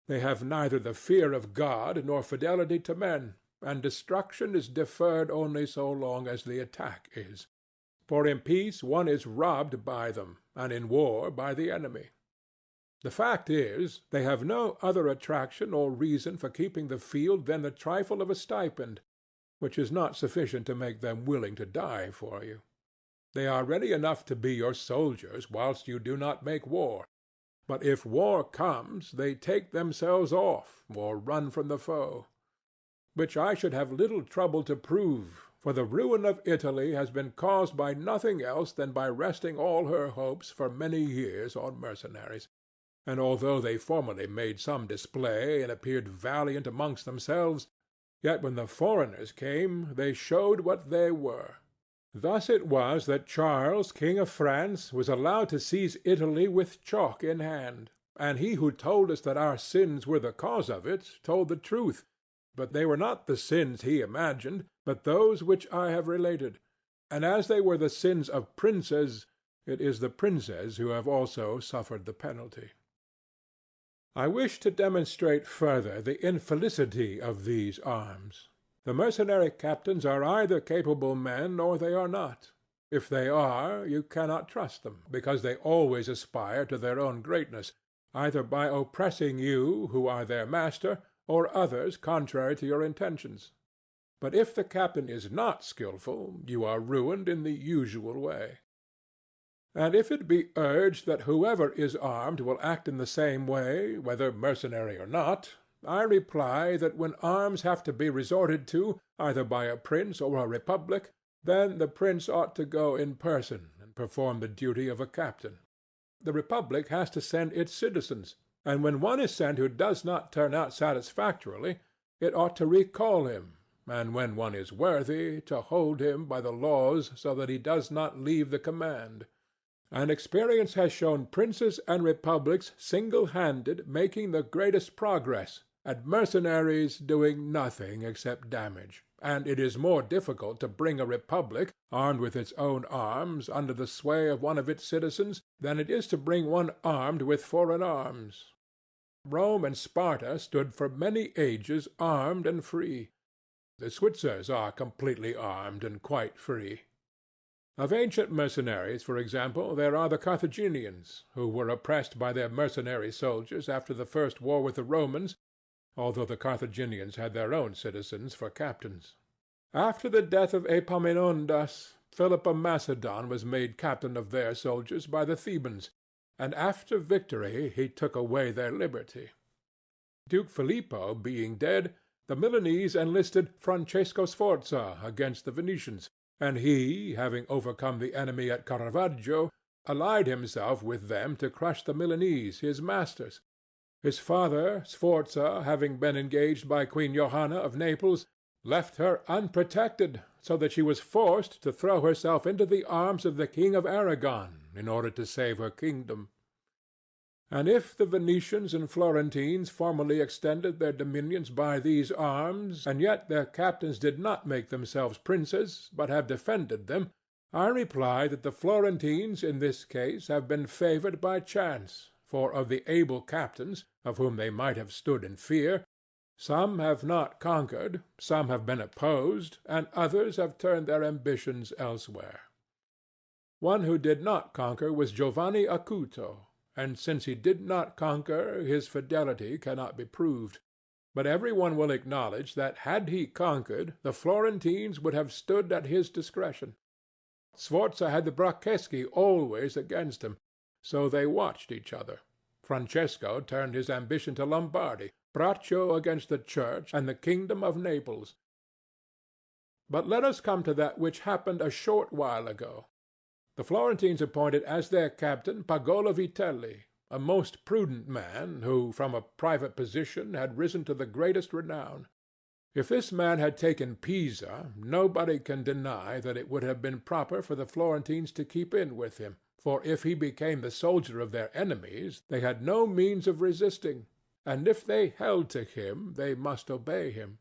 Speaker 1: They have neither the fear of God nor fidelity to men, and destruction is deferred only so long as the attack is. For in peace one is robbed by them, and in war by the enemy. The fact is, they have no other attraction or reason for keeping the field than the trifle of a stipend, which is not sufficient to make them willing to die for you. They are ready enough to be your soldiers whilst you do not make war. But if war comes, they take themselves off, or run from the foe. Which I should have little trouble to prove, for the ruin of Italy has been caused by nothing else than by resting all her hopes for many years on mercenaries. And although they formerly made some display and appeared valiant amongst themselves, yet when the foreigners came, they showed what they were. Thus it was that Charles, King of France, was allowed to seize Italy with chalk in hand, and he who told us that our sins were the cause of it told the truth, but they were not the sins he imagined, but those which I have related, and as they were the sins of princes, it is the princes who have also suffered the penalty. I wish to demonstrate further the infelicity of these arms. The mercenary captains are either capable men or they are not. If they are, you cannot trust them, because they always aspire to their own greatness, either by oppressing you, who are their master, or others contrary to your intentions. But if the captain is not skilful, you are ruined in the usual way. And if it be urged that whoever is armed will act in the same way, whether mercenary or not, I reply that when arms have to be resorted to, either by a prince or a republic, then the prince ought to go in person and perform the duty of a captain. The republic has to send its citizens, and when one is sent who does not turn out satisfactorily, it ought to recall him, and when one is worthy, to hold him by the laws so that he does not leave the command. And experience has shown princes and republics single-handed making the greatest progress, and mercenaries doing nothing except damage, and it is more difficult to bring a republic, armed with its own arms, under the sway of one of its citizens, than it is to bring one armed with foreign arms. Rome and Sparta stood for many ages armed and free. The Switzers are completely armed and quite free. Of ancient mercenaries, for example, there are the Carthaginians, who were oppressed by their mercenary soldiers after the first war with the Romans, although the Carthaginians had their own citizens for captains. After the death of Epaminondas, Philip of Macedon was made captain of their soldiers by the Thebans, and after victory he took away their liberty. Duke Filippo being dead, the Milanese enlisted Francesco Sforza against the Venetians, and he, having overcome the enemy at Caravaggio, allied himself with them to crush the Milanese, his masters. His father, Sforza, having been engaged by Queen Johanna of Naples, left her unprotected, so that she was forced to throw herself into the arms of the King of Aragon in order to save her kingdom. And if the Venetians and Florentines formerly extended their dominions by these arms, and yet their captains did not make themselves princes, but have defended them, I reply that the Florentines in this case have been favored by chance, for of the able captains, of whom they might have stood in fear, some have not conquered, some have been opposed, and others have turned their ambitions elsewhere. One who did not conquer was Giovanni Acuto, and since he did not conquer, his fidelity cannot be proved. But every one will acknowledge that had he conquered, the Florentines would have stood at his discretion. Sforza had the Bracceschi always against him, so they watched each other. Francesco turned his ambition to Lombardy, Braccio against the Church and the kingdom of Naples. But let us come to that which happened a short while ago. The Florentines appointed as their captain Pagolo Vitelli, a most prudent man, who from a private position had risen to the greatest renown. If this man had taken Pisa, nobody can deny that it would have been proper for the Florentines to keep in with him, for if he became the soldier of their enemies, they had no means of resisting, and if they held to him, they must obey him.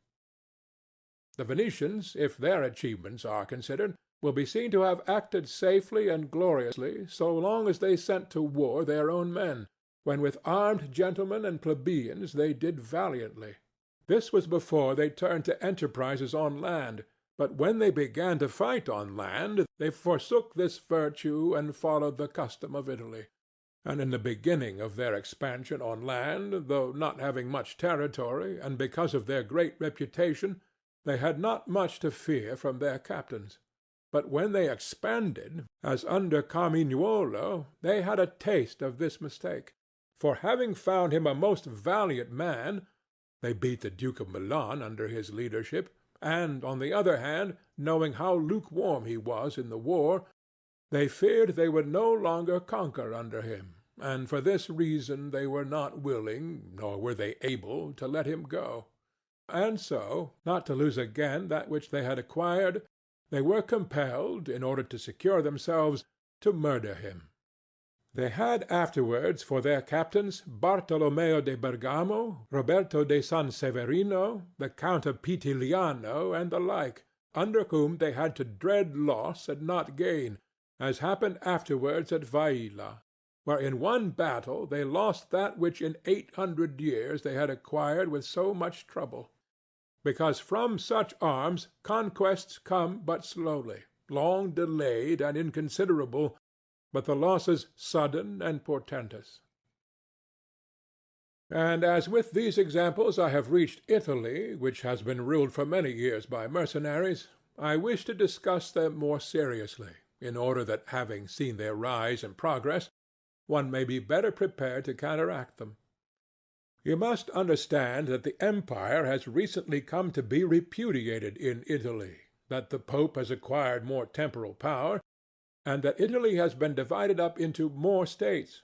Speaker 1: The Venetians, if their achievements are considered, will be seen to have acted safely and gloriously so long as they sent to war their own men, when with armed gentlemen and plebeians they did valiantly. This was before they turned to enterprises on land, but when they began to fight on land, they forsook this virtue and followed the custom of Italy. And in the beginning of their expansion on land, though not having much territory, and because of their great reputation, they had not much to fear from their captains. but when they expanded, as under Carmignuolo, they had a taste of this mistake. For having found him a most valiant man, they beat the Duke of Milan under his leadership, and, on the other hand, knowing how lukewarm he was in the war, they feared they would no longer conquer under him, and for this reason they were not willing, nor were they able, to let him go. And so, not to lose again that which they had acquired, they were compelled, in order to secure themselves, to murder him. They had afterwards for their captains Bartolomeo de Bergamo, Roberto de San Severino, the Count of Pitiliano, and the like, under whom they had to dread loss and not gain, as happened afterwards at Vaila, where in one battle they lost that which in 800 years they had acquired with so much trouble. Because from such arms conquests come but slowly, long delayed and inconsiderable, but the losses sudden and portentous. And as with these examples I have reached Italy, which has been ruled for many years by mercenaries, I wish to discuss them more seriously, in order that, having seen their rise and progress, one may be better prepared to counteract them. You must understand that the empire has recently come to be repudiated in Italy, that the Pope has acquired more temporal power, and that Italy has been divided up into more states,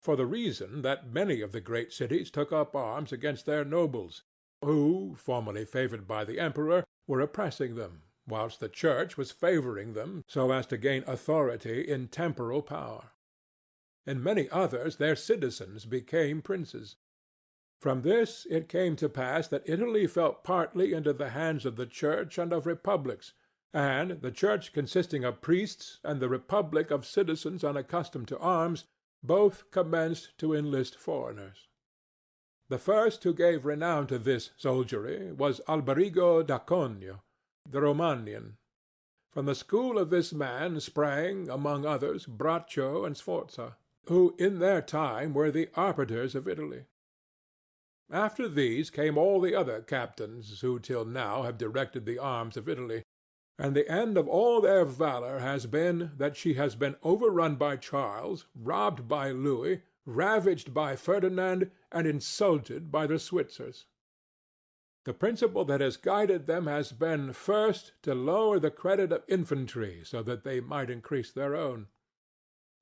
Speaker 1: for the reason that many of the great cities took up arms against their nobles, who, formerly favored by the emperor, were oppressing them, whilst the church was favoring them so as to gain authority in temporal power. In many others their citizens became princes. From this it came to pass that Italy fell partly into the hands of the church and of republics, and the church consisting of priests and the republic of citizens unaccustomed to arms, both commenced to enlist foreigners. The first who gave renown to this soldiery was Alberigo da Conio, the Romanian. From the school of this man sprang, among others, Braccio and Sforza, who in their time were the arbiters of Italy. After these came all the other captains who till now have directed the arms of Italy, and the end of all their valor has been that she has been overrun by Charles, robbed by Louis, ravaged by Ferdinand, and insulted by the Switzers. The principle that has guided them has been, first, to lower the credit of infantry so that they might increase their own.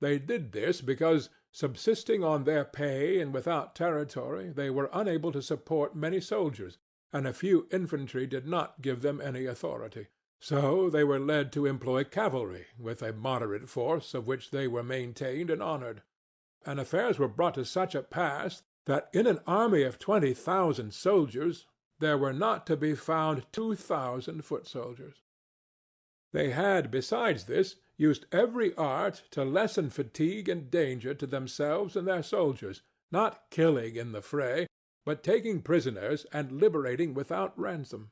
Speaker 1: They did this because, subsisting on their pay and without territory, they were unable to support many soldiers, and a few infantry did not give them any authority. So they were led to employ cavalry, with a moderate force of which they were maintained and honored. And affairs were brought to such a pass that in an army of 20,000 soldiers there were not to be found 2,000 foot soldiers. They had, besides this, used every art to lessen fatigue and danger to themselves and their soldiers, not killing in the fray, but taking prisoners and liberating without ransom.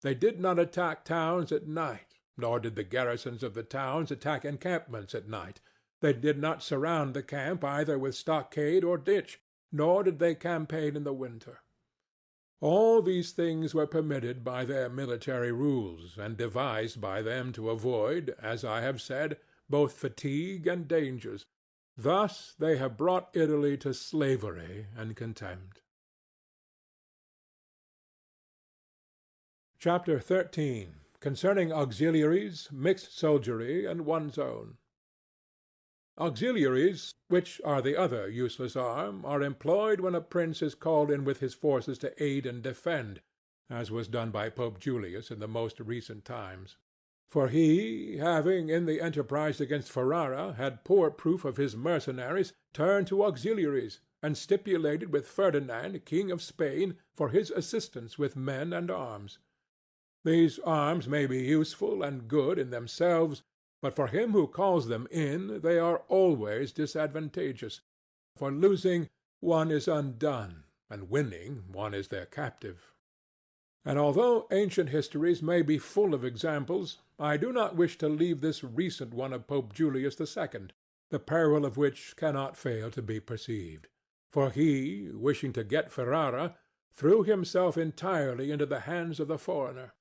Speaker 1: They did not attack towns at night, nor did the garrisons of the towns attack encampments at night. They did not surround the camp either with stockade or ditch, nor did they campaign in the winter. All these things were permitted by their military rules, and devised by them to avoid, as I have said, both fatigue and dangers. Thus they have brought Italy to slavery and contempt. Chapter 13. Concerning auxiliaries, mixed soldiery, and one's own. Auxiliaries, which are the other useless arm, are employed when a prince is called in with his forces to aid and defend, as was done by Pope Julius in the most recent times. For he, having in the enterprise against Ferrara had poor proof of his mercenaries, turned to auxiliaries, and stipulated with Ferdinand, King of Spain, for his assistance with men and arms. These arms may be useful and good in themselves, but for him who calls them in they are always disadvantageous. For losing, one is undone, and winning, one is their captive. And although ancient histories may be full of examples, I do not wish to leave this recent one of Pope Julius II, the peril of which cannot fail to be perceived. For he, wishing to get Ferrara, threw himself entirely into the hands of the foreigner.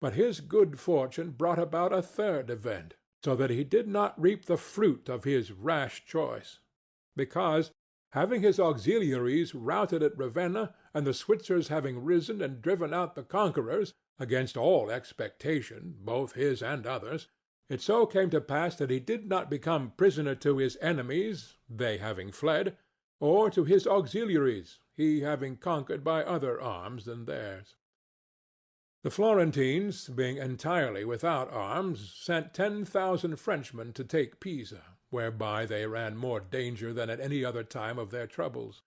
Speaker 1: But his good fortune brought about a third event, so that he did not reap the fruit of his rash choice. Because, having his auxiliaries routed at Ravenna, and the Switzers having risen and driven out the conquerors, against all expectation, both his and others, it so came to pass that he did not become prisoner to his enemies, they having fled, or to his auxiliaries, he having conquered by other arms than theirs. The Florentines, being entirely without arms, sent 10,000 Frenchmen to take Pisa, whereby they ran more danger than at any other time of their troubles.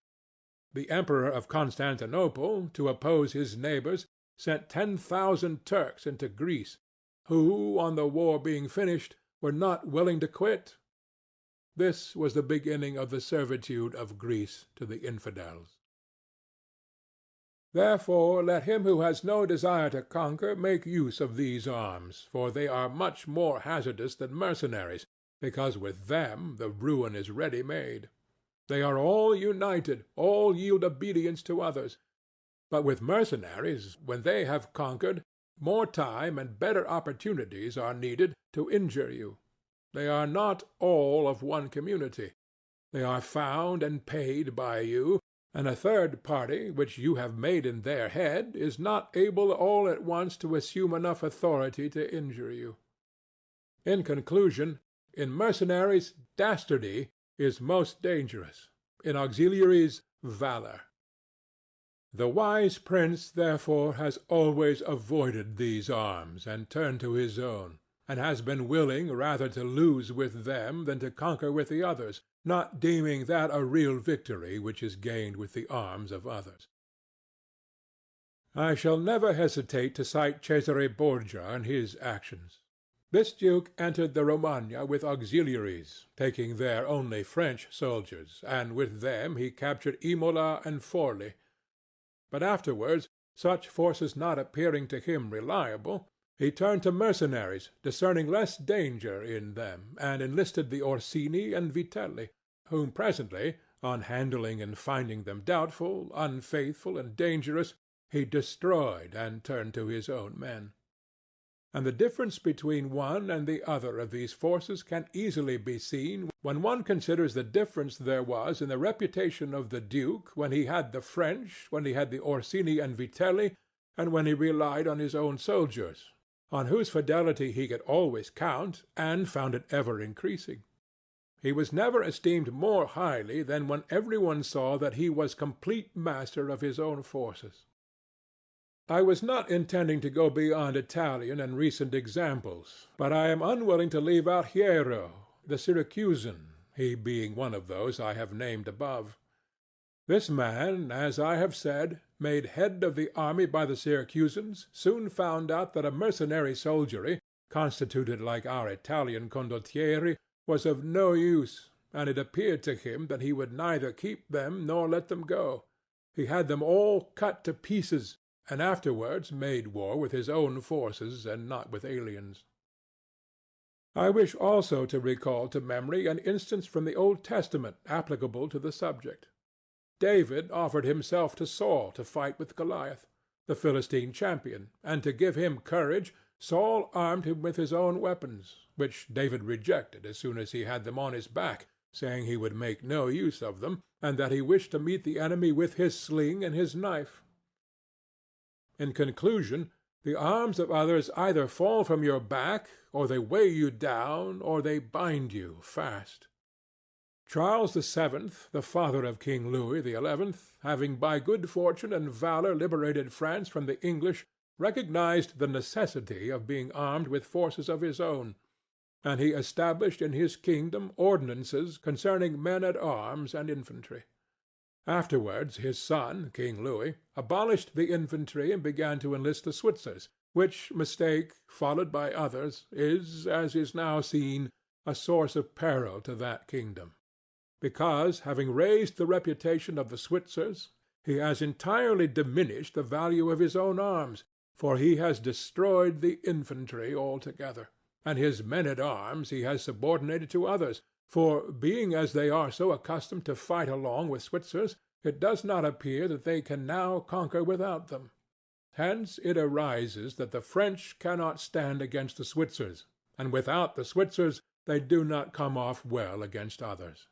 Speaker 1: The Emperor of Constantinople, to oppose his neighbors, sent 10,000 Turks into Greece, who, on the war being finished, were not willing to quit. This was the beginning of the servitude of Greece to the infidels. Therefore let him who has no desire to conquer make use of these arms, for they are much more hazardous than mercenaries, because with them the ruin is ready made. They are all united, all yield obedience to others. But with mercenaries, when they have conquered, more time and better opportunities are needed to injure you. They are not all of one community. They are found and paid by you, and a third party, which you have made in their head, is not able all at once to assume enough authority to injure you. In conclusion, in mercenaries, dastardy is most dangerous; in auxiliaries, valor. The wise prince, therefore, has always avoided these arms, and turned to his own, and has been willing rather to lose with them than to conquer with the others, not deeming that a real victory which is gained with the arms of others. I shall never hesitate to cite Cesare Borgia and his actions. This duke entered the Romagna with auxiliaries, taking there only French soldiers, and with them he captured Imola and Forli. But afterwards, such forces not appearing to him reliable, he turned to mercenaries, discerning less danger in them, and enlisted the Orsini and Vitelli, whom presently, on handling and finding them doubtful, unfaithful, and dangerous, he destroyed and turned to his own men. And the difference between one and the other of these forces can easily be seen when one considers the difference there was in the reputation of the duke when he had the French, when he had the Orsini and Vitelli, and when he relied on his own soldiers, on whose fidelity he could always count, and found it ever increasing. He was never esteemed more highly than when every one saw that he was complete master of his own forces. I was not intending to go beyond Italian and recent examples, but I am unwilling to leave out Hiero, the Syracusan, he being one of those I have named above. This man, as I have said, made head of the army by the Syracusans, soon found out that a mercenary soldiery, constituted like our Italian condottieri, was of no use, and it appeared to him that he would neither keep them nor let them go. He had them all cut to pieces, and afterwards made war with his own forces and not with aliens. I wish also to recall to memory an instance from the Old Testament applicable to the subject. David offered himself to Saul to fight with Goliath, the Philistine champion, and to give him courage, Saul armed him with his own weapons, which David rejected as soon as he had them on his back, saying he would make no use of them, and that he wished to meet the enemy with his sling and his knife. In conclusion, the arms of others either fall from your back, or they weigh you down, or they bind you fast. Charles VII, the father of King Louis XI, having by good fortune and valor liberated France from the English, recognized the necessity of being armed with forces of his own, and he established in his kingdom ordinances concerning men-at-arms and infantry. Afterwards his son, King Louis, abolished the infantry and began to enlist the Switzers, which mistake, followed by others, is, as is now seen, a source of peril to that kingdom, because, having raised the reputation of the Switzers, he has entirely diminished the value of his own arms, for he has destroyed the infantry altogether, and his men-at-arms he has subordinated to others, for, being as they are so accustomed to fight along with Switzers, it does not appear that they can now conquer without them. Hence it arises that the French cannot stand against the Switzers, and without the Switzers they do not come off well against others.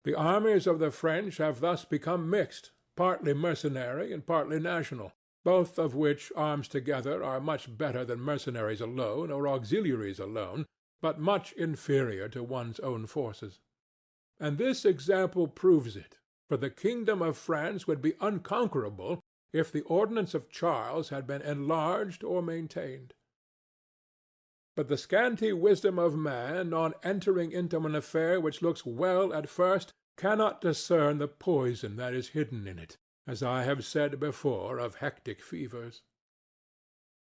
Speaker 1: The armies of the French have thus become mixed, partly mercenary and partly national, both of which arms together are much better than mercenaries alone or auxiliaries alone, but much inferior to one's own forces. And this example proves it, for the kingdom of France would be unconquerable if the ordinance of Charles had been enlarged or maintained. But the scanty wisdom of man, on entering into an affair which looks well at first, cannot discern the poison that is hidden in it, as I have said before of hectic fevers.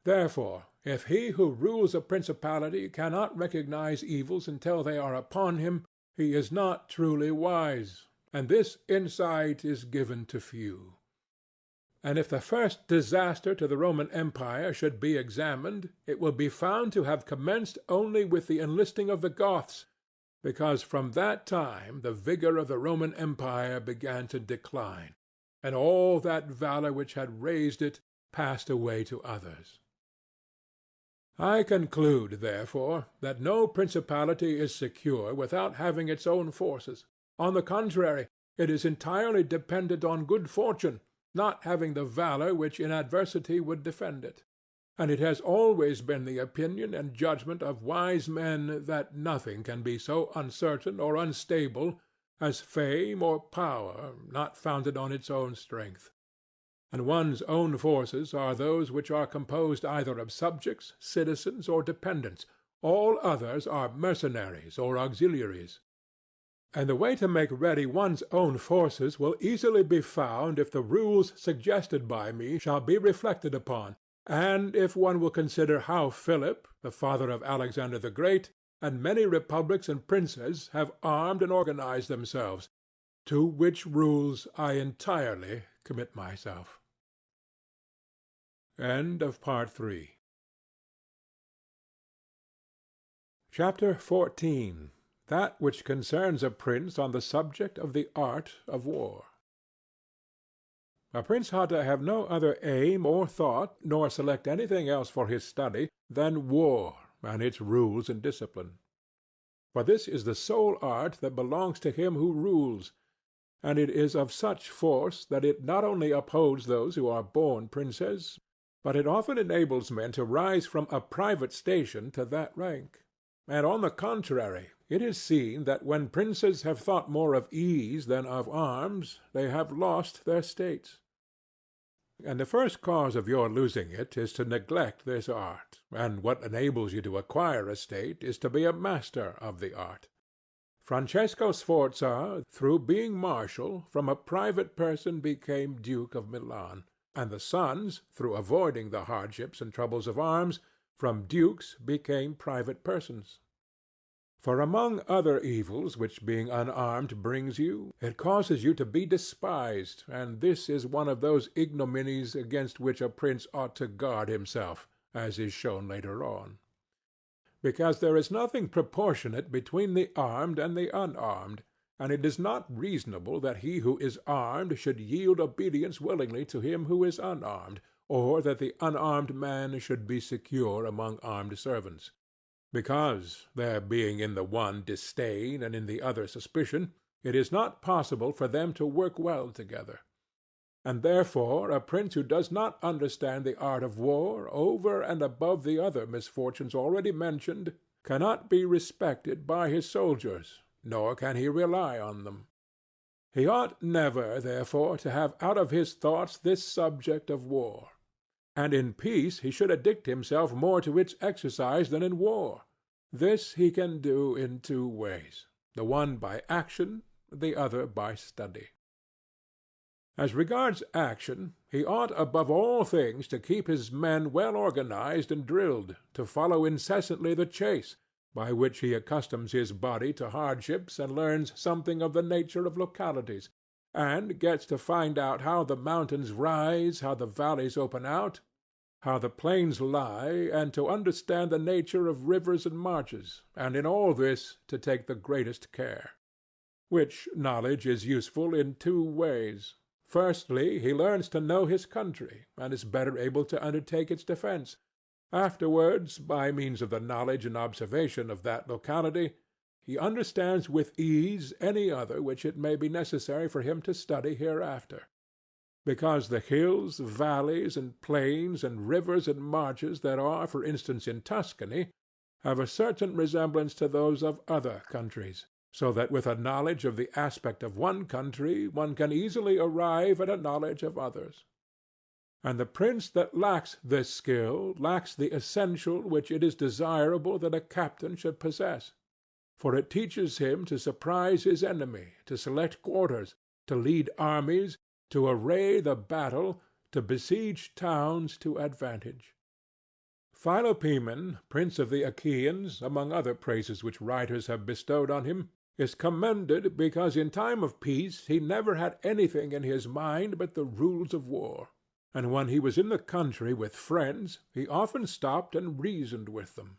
Speaker 1: Therefore, if he who rules a principality cannot recognize evils until they are upon him, he is not truly wise, and this insight is given to few. And if the first disaster to the Roman Empire should be examined, it will be found to have commenced only with the enlisting of the Goths, because from that time the vigor of the Roman Empire began to decline, and all that valor which had raised it passed away to others. I conclude, therefore, that no principality is secure without having its own forces. On the contrary, it is entirely dependent on good fortune, not having the valor which in adversity would defend it. And it has always been the opinion and judgment of wise men that nothing can be so uncertain or unstable as fame or power not founded on its own strength. And one's own forces are those which are composed either of subjects, citizens, or dependents. All others are mercenaries or auxiliaries. And the way to make ready one's own forces will easily be found if the rules suggested by me shall be reflected upon, and if one will consider how Philip, the father of Alexander the Great, and many republics and princes have armed and organized themselves, to which rules I entirely commit myself. End of Part 3. Chapter 14. That which concerns a prince on the subject of the art of war. A prince ought to have no other aim or thought, nor select anything else for his study, than war and its rules and discipline. For this is the sole art that belongs to him who rules, and it is of such force that it not only upholds those who are born princes, but it often enables men to rise from a private station to that rank. And on the contrary, it is seen that when princes have thought more of ease than of arms, they have lost their states. And the first cause of your losing it is to neglect this art, and what enables you to acquire a state is to be a master of the art. Francesco Sforza, through being marshal, from a private person became Duke of Milan, and the sons, through avoiding the hardships and troubles of arms, from dukes became private persons. For among other evils which being unarmed brings you, it causes you to be despised, and this is one of those ignominies against which a prince ought to guard himself, as is shown later on. Because there is nothing proportionate between the armed and the unarmed, and it is not reasonable that he who is armed should yield obedience willingly to him who is unarmed, or that the unarmed man should be secure among armed servants. Because, there being in the one disdain and in the other suspicion, it is not possible for them to work well together. And therefore a prince who does not understand the art of war, over and above the other misfortunes already mentioned, cannot be respected by his soldiers, nor can he rely on them. He ought never, therefore, to have out of his thoughts this subject of war. And in peace he should addict himself more to its exercise than in war. This he can do in two ways, the one by action, the other by study. As regards action, he ought above all things to keep his men well organized and drilled, to follow incessantly the chase, by which he accustoms his body to hardships and learns something of the nature of localities, and gets to find out how the mountains rise, how the valleys open out, how the plains lie, and to understand the nature of rivers and marshes, and in all this to take the greatest care. Which knowledge is useful in two ways. Firstly, he learns to know his country, and is better able to undertake its defence. Afterwards, by means of the knowledge and observation of that locality, he understands with ease any other which it may be necessary for him to study hereafter. Because the hills, valleys, and plains, and rivers and marshes that are, for instance, in Tuscany, have a certain resemblance to those of other countries, so that with a knowledge of the aspect of one country one can easily arrive at a knowledge of others. And the prince that lacks this skill lacks the essential which it is desirable that a captain should possess, for it teaches him to surprise his enemy, to select quarters, to lead armies, to array the battle, to besiege towns to advantage. Philopoemen, prince of the Achaeans, among other praises which writers have bestowed on him, is commended because in time of peace he never had anything in his mind but the rules of war, and when he was in the country with friends he often stopped and reasoned with them.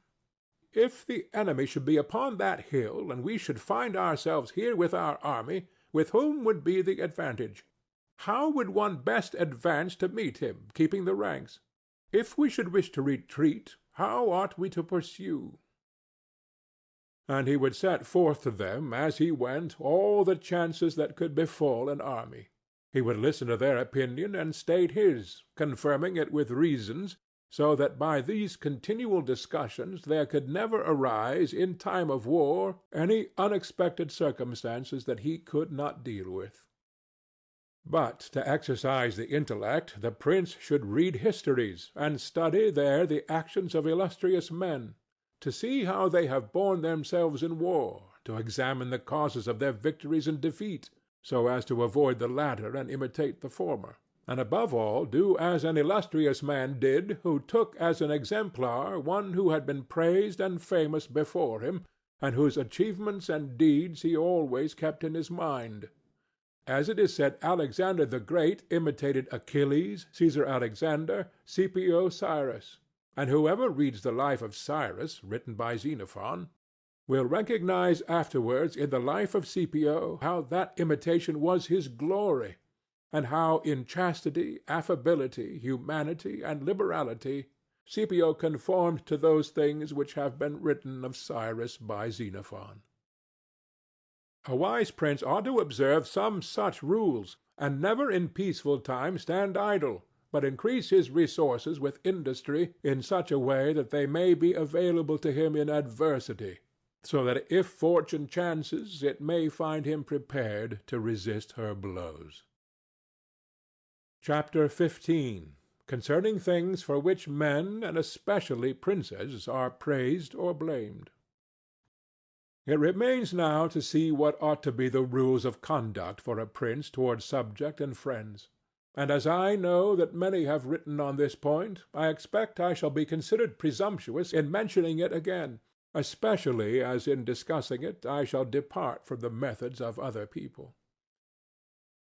Speaker 1: If the enemy should be upon that hill, and we should find ourselves here with our army, with whom would be the advantage? How would one best advance to meet him, keeping the ranks? If we should wish to retreat, how ought we to pursue? And he would set forth to them as he went all the chances that could befall an army. He would listen to their opinion and state his, confirming it with reasons, so that by these continual discussions there could never arise in time of war any unexpected circumstances that he could not deal with. But to exercise the intellect the prince should read histories, and study there the actions of illustrious men, to see how they have borne themselves in war, to examine the causes of their victories and defeat, so as to avoid the latter and imitate the former, and above all do as an illustrious man did who took as an exemplar one who had been praised and famous before him, and whose achievements and deeds he always kept in his mind. As it is said, Alexander the Great imitated Achilles, Caesar Alexander, Scipio Cyrus, and whoever reads the life of Cyrus, written by Xenophon, will recognize afterwards in the life of Scipio how that imitation was his glory, and how in chastity, affability, humanity, and liberality Scipio conformed to those things which have been written of Cyrus by Xenophon. A wise prince ought to observe some such rules, and never in peaceful times stand idle, but increase his resources with industry in such a way that they may be available to him in adversity, so that if fortune chances it may find him prepared to resist her blows. Chapter 15. Concerning things for which men, and especially princes, are praised or blamed. It remains now to see what ought to be the rules of conduct for a prince towards subject and friends. And as I know that many have written on this point, I expect I shall be considered presumptuous in mentioning it again, especially as in discussing it I shall depart from the methods of other people.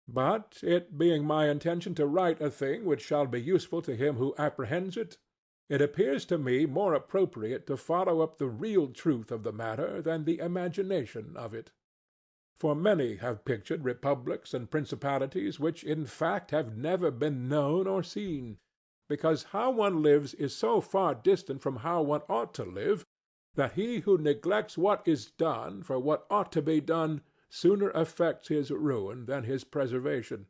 Speaker 1: But it being my intention to write a thing which shall be useful to him who apprehends it, it appears to me more appropriate to follow up the real truth of the matter than the imagination of it. For many have pictured republics and principalities which in fact have never been known or seen, because how one lives is so far distant from how one ought to live, that he who neglects what is done for what ought to be done sooner effects his ruin than his preservation.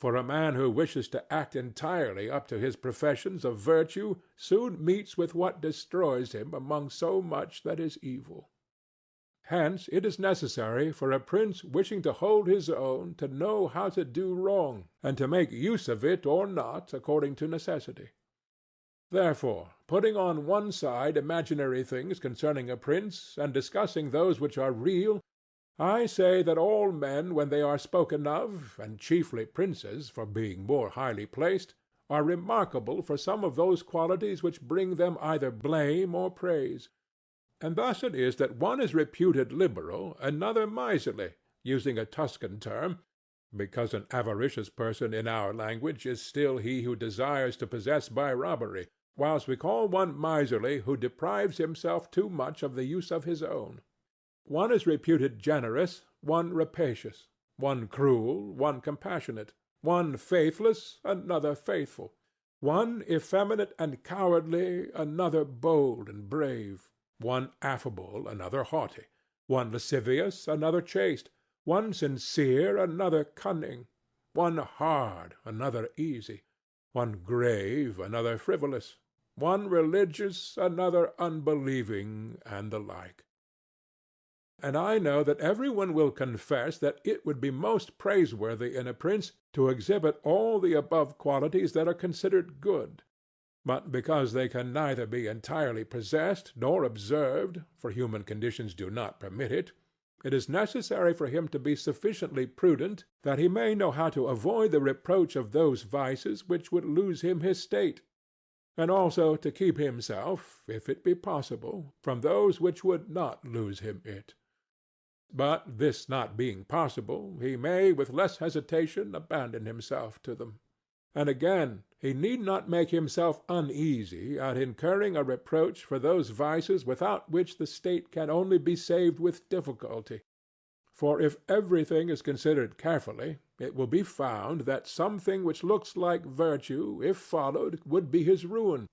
Speaker 1: For a man who wishes to act entirely up to his professions of virtue soon meets with what destroys him among so much that is evil. Hence it is necessary for a prince wishing to hold his own to know how to do wrong, and to make use of it or not according to necessity. Therefore, putting on one side imaginary things concerning a prince, and discussing those which are real, I say that all men when they are spoken of, and chiefly princes for being more highly placed, are remarkable for some of those qualities which bring them either blame or praise. And thus it is that one is reputed liberal, another miserly, using a Tuscan term, because an avaricious person in our language is still he who desires to possess by robbery, whilst we call one miserly who deprives himself too much of the use of his own. One is reputed generous, one rapacious, one cruel, one compassionate, one faithless, another faithful; one effeminate and cowardly, another bold and brave; one affable, another haughty; one lascivious, another chaste; one sincere, another cunning; one hard, another easy; one grave, another frivolous; one religious, another unbelieving, and the like. And I know that every one will confess that it would be most praiseworthy in a prince to exhibit all the above qualities that are considered good; but because they can neither be entirely possessed nor observed, for human conditions do not permit it, it is necessary for him to be sufficiently prudent that he may know how to avoid the reproach of those vices which would lose him his state, and also to keep himself, if it be possible, from those which would not lose him it. But this not being possible, he may with less hesitation abandon himself to them. And again, he need not make himself uneasy at incurring a reproach for those vices without which the state can only be saved with difficulty. For if everything is considered carefully, it will be found that something which looks like virtue, if followed, would be his ruin,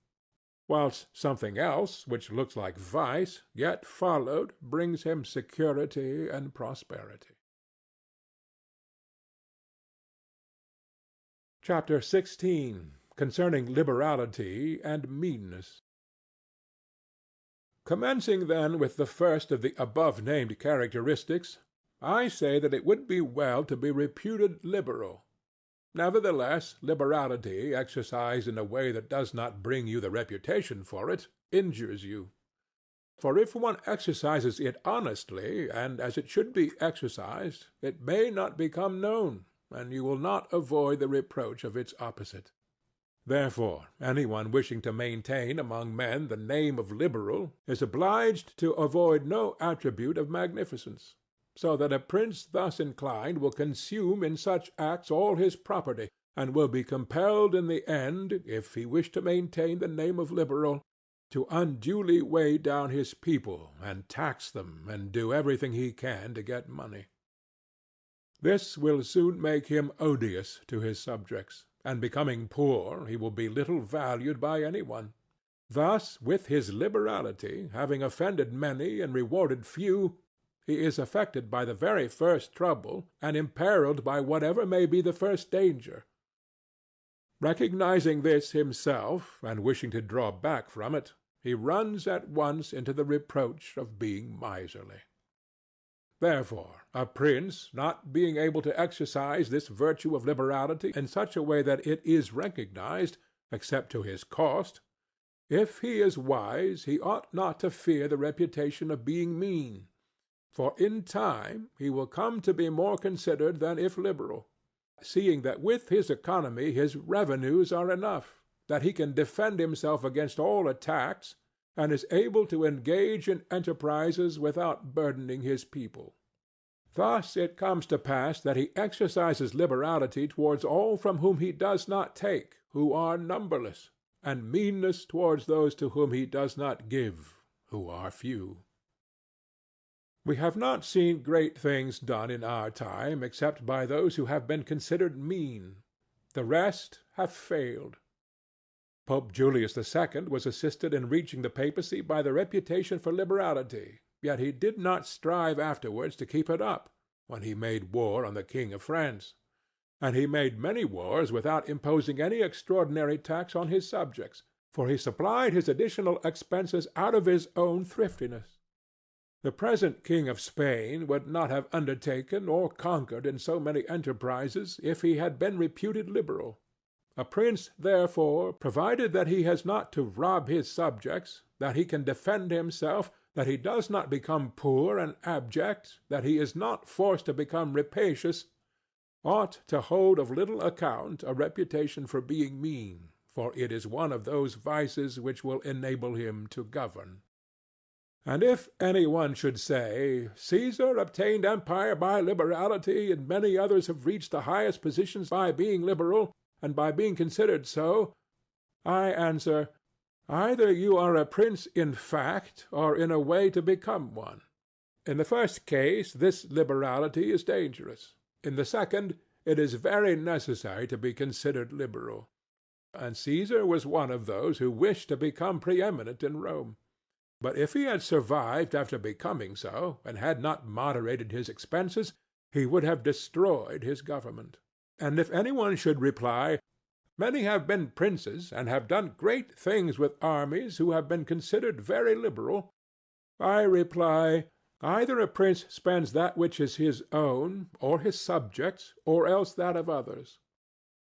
Speaker 1: whilst something else, which looks like vice, yet followed, brings him security and prosperity. Chapter 16. Concerning Liberality and Meanness. Commencing then with the first of the above-named characteristics, I say that it would be well to be reputed liberal. Nevertheless, liberality exercised in a way that does not bring you the reputation for it injures you. For if one exercises it honestly and as it should be exercised, it may not become known, and you will not avoid the reproach of its opposite. Therefore any one wishing to maintain among men the name of liberal is obliged to avoid no attribute of magnificence, so that a prince thus inclined will consume in such acts all his property, and will be compelled in the end, if he wish to maintain the name of liberal, to unduly weigh down his people, and tax them, and do everything he can to get money. This will soon make him odious to his subjects, and becoming poor he will be little valued by any one. Thus with his liberality, having offended many and rewarded few, he is affected by the very first trouble, and imperiled by whatever may be the first danger. Recognizing this himself, and wishing to draw back from it, he runs at once into the reproach of being miserly. Therefore a prince, not being able to exercise this virtue of liberality in such a way that it is recognized, except to his cost, if he is wise he ought not to fear the reputation of being mean, for in time he will come to be more considered than if liberal, seeing that with his economy his revenues are enough, that he can defend himself against all attacks, and is able to engage in enterprises without burdening his people. Thus it comes to pass that he exercises liberality towards all from whom he does not take, who are numberless, and meanness towards those to whom he does not give, who are few. We have not seen great things done in our time except by those who have been considered mean. The rest have failed. Pope Julius II was assisted in reaching the papacy by the reputation for liberality, yet he did not strive afterwards to keep it up, when he made war on the King of France. And he made many wars without imposing any extraordinary tax on his subjects, for he supplied his additional expenses out of his own thriftiness. The present King of Spain would not have undertaken or conquered in so many enterprises if he had been reputed liberal. A prince, therefore, provided that he has not to rob his subjects, that he can defend himself, that he does not become poor and abject, that he is not forced to become rapacious, ought to hold of little account a reputation for being mean, for it is one of those vices which will enable him to govern. And if any one should say, Caesar obtained empire by liberality, and many others have reached the highest positions by being liberal, and by being considered so, I answer, either you are a prince in fact, or in a way to become one. In the first case this liberality is dangerous. In the second, it is very necessary to be considered liberal. And Caesar was one of those who wished to become preeminent in Rome. But if he had survived after becoming so, and had not moderated his expenses, he would have destroyed his government. And if any one should reply, "Many have been princes, and have done great things with armies, who have been considered very liberal," I reply, either a prince spends that which is his own, or his subjects', or else that of others.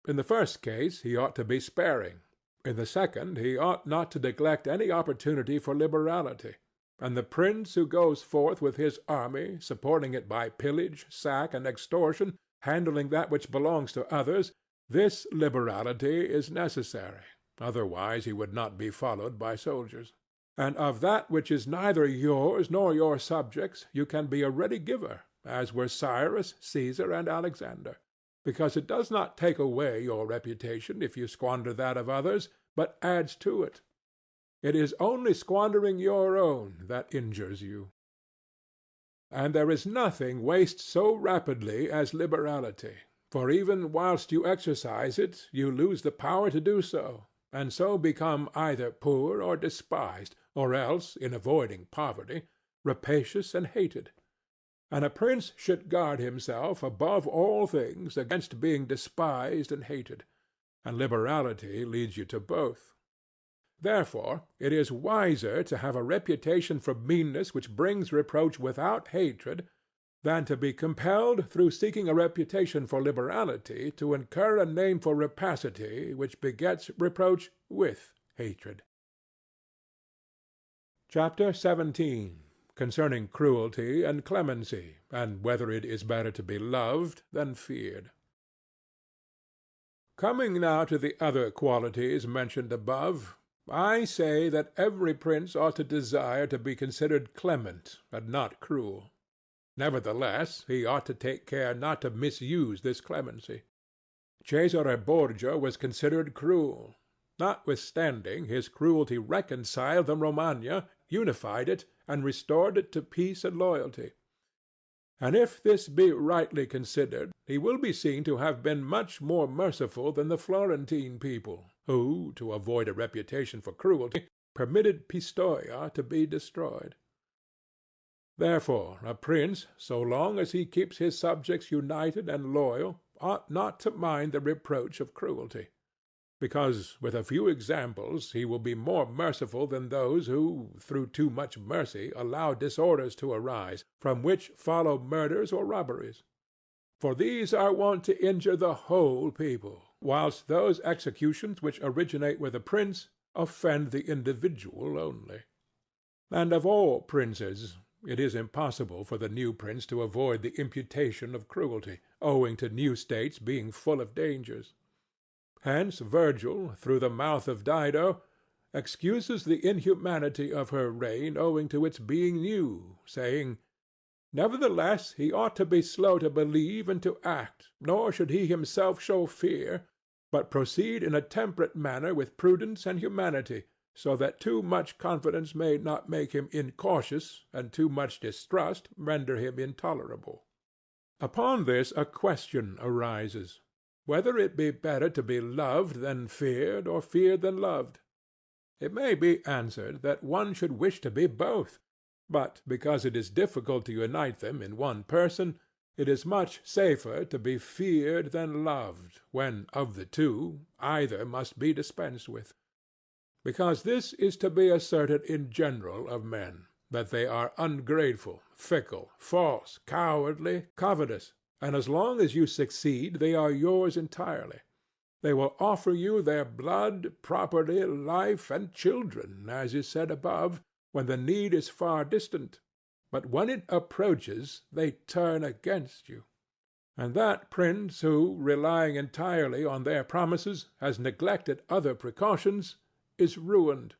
Speaker 1: In the first case he ought to be sparing. In the second he ought not to neglect any opportunity for liberality. And the prince who goes forth with his army, supporting it by pillage, sack, and extortion, handling that which belongs to others, this liberality is necessary, otherwise he would not be followed by soldiers. And of that which is neither yours nor your subjects you can be a ready giver, as were Cyrus, Caesar, and Alexander, because it does not take away your reputation if you squander that of others, but adds to it. It is only squandering your own that injures you. And there is nothing wastes so rapidly as liberality, for even whilst you exercise it you lose the power to do so, and so become either poor or despised, or else, in avoiding poverty, rapacious and hated. And a prince should guard himself above all things against being despised and hated, and liberality leads you to both. Therefore it is wiser to have a reputation for meanness which brings reproach without hatred, than to be compelled through seeking a reputation for liberality to incur a name for rapacity which begets reproach with hatred. Chapter 17. Concerning cruelty and clemency, and whether it is better to be loved than feared. Coming now to the other qualities mentioned above, I say that every prince ought to desire to be considered clement and not cruel. Nevertheless, he ought to take care not to misuse this clemency. Cesare Borgia was considered cruel. Notwithstanding, his cruelty reconciled the Romagna, unified it, and restored it to peace and loyalty. And if this be rightly considered, he will be seen to have been much more merciful than the Florentine people, who, to avoid a reputation for cruelty, permitted Pistoia to be destroyed. Therefore a prince, so long as he keeps his subjects united and loyal, ought not to mind the reproach of cruelty, because with a few examples he will be more merciful than those who, through too much mercy, allow disorders to arise, from which follow murders or robberies. For these are wont to injure the whole people, whilst those executions which originate with a prince offend the individual only. And of all princes it is impossible for the new prince to avoid the imputation of cruelty, owing to new states being full of dangers. Hence Virgil, through the mouth of Dido, excuses the inhumanity of her reign owing to its being new, saying, "Nevertheless he ought to be slow to believe and to act, nor should he himself show fear, but proceed in a temperate manner with prudence and humanity, so that too much confidence may not make him incautious, and too much distrust render him intolerable." Upon this a question arises, whether it be better to be loved than feared, or feared than loved. It may be answered that one should wish to be both, but because it is difficult to unite them in one person, it is much safer to be feared than loved, when, of the two, either must be dispensed with. Because this is to be asserted in general of men, that they are ungrateful, fickle, false, cowardly, covetous, and as long as you succeed they are yours entirely. They will offer you their blood, property, life, and children, as is said above, when the need is far distant, but when it approaches they turn against you. And that prince who, relying entirely on their promises, has neglected other precautions, is ruined,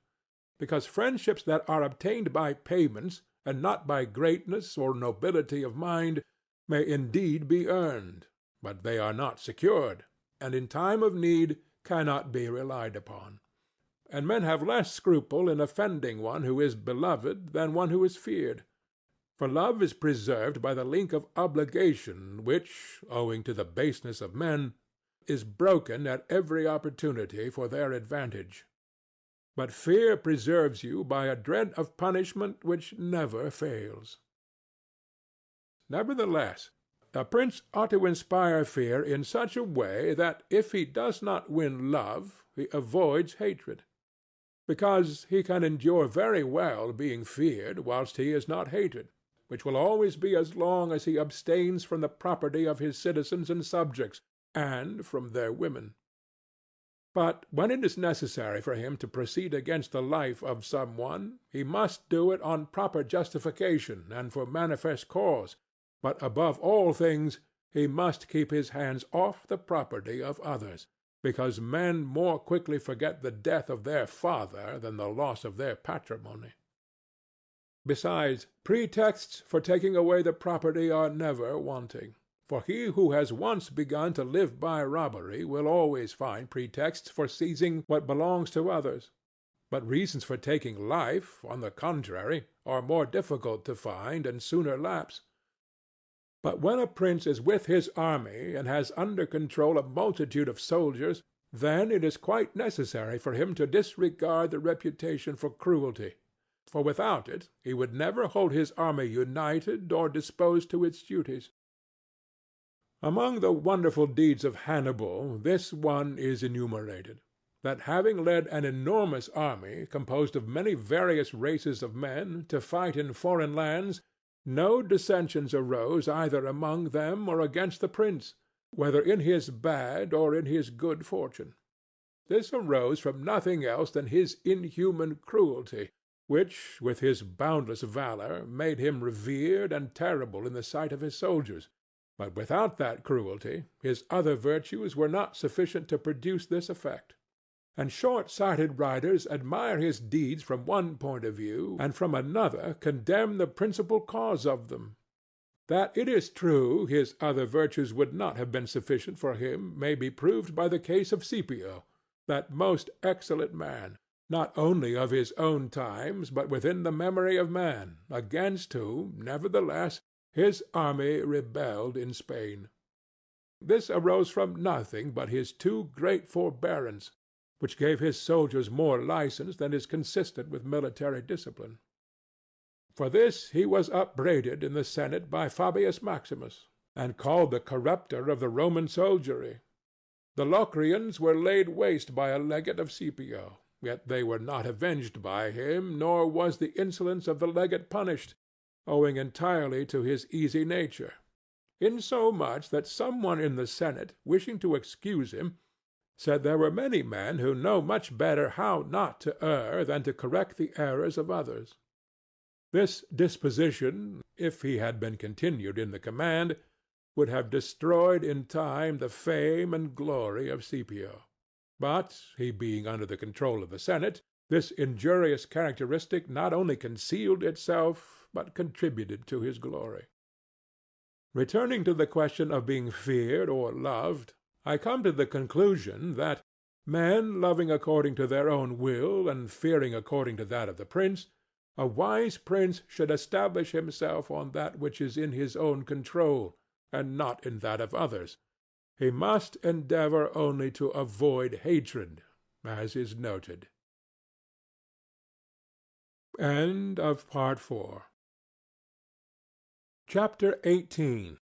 Speaker 1: because friendships that are obtained by payments, and not by greatness or nobility of mind, may indeed be earned, but they are not secured, and in time of need cannot be relied upon. And men have less scruple in offending one who is beloved than one who is feared. For love is preserved by the link of obligation which, owing to the baseness of men, is broken at every opportunity for their advantage. But fear preserves you by a dread of punishment which never fails. Nevertheless, a prince ought to inspire fear in such a way that if he does not win love, he avoids hatred, because he can endure very well being feared whilst he is not hated, which will always be as long as he abstains from the property of his citizens and subjects, and from their women. But when it is necessary for him to proceed against the life of some one, he must do it on proper justification and for manifest cause, but above all things he must keep his hands off the property of others, because men more quickly forget the death of their father than the loss of their patrimony. Besides, pretexts for taking away the property are never wanting. For he who has once begun to live by robbery will always find pretexts for seizing what belongs to others. But reasons for taking life, on the contrary, are more difficult to find and sooner lapse. But when a prince is with his army and has under control a multitude of soldiers, then it is quite necessary for him to disregard the reputation for cruelty, for without it he would never hold his army united or disposed to its duties. Among the wonderful deeds of Hannibal this one is enumerated, that having led an enormous army, composed of many various races of men, to fight in foreign lands, no dissensions arose either among them or against the prince, whether in his bad or in his good fortune. This arose from nothing else than his inhuman cruelty, which, with his boundless valor, made him revered and terrible in the sight of his soldiers. But without that cruelty, his other virtues were not sufficient to produce this effect. And short-sighted writers admire his deeds from one point of view, and from another condemn the principal cause of them. That it is true his other virtues would not have been sufficient for him may be proved by the case of Scipio, that most excellent man, not only of his own times, but within the memory of man, against whom, nevertheless, his army rebelled in Spain. This arose from nothing but his too great forbearance, which gave his soldiers more license than is consistent with military discipline. For this he was upbraided in the Senate by Fabius Maximus, and called the corrupter of the Roman soldiery. The Locrians were laid waste by a legate of Scipio, yet they were not avenged by him, nor was the insolence of the legate punished, owing entirely to his easy nature, insomuch that some one in the Senate, wishing to excuse him, said there were many men who know much better how not to err than to correct the errors of others. This disposition, if he had been continued in the command, would have destroyed in time the fame and glory of Scipio. But, he being under the control of the Senate, this injurious characteristic not only concealed itself, but contributed to his glory. Returning to the question of being feared or loved, I come to the conclusion that men loving according to their own will and fearing according to that of the prince, a wise prince should establish himself on that which is in his own control, and not in that of others. He must endeavor only to avoid hatred, as is noted. End of Part 4. Chapter 18.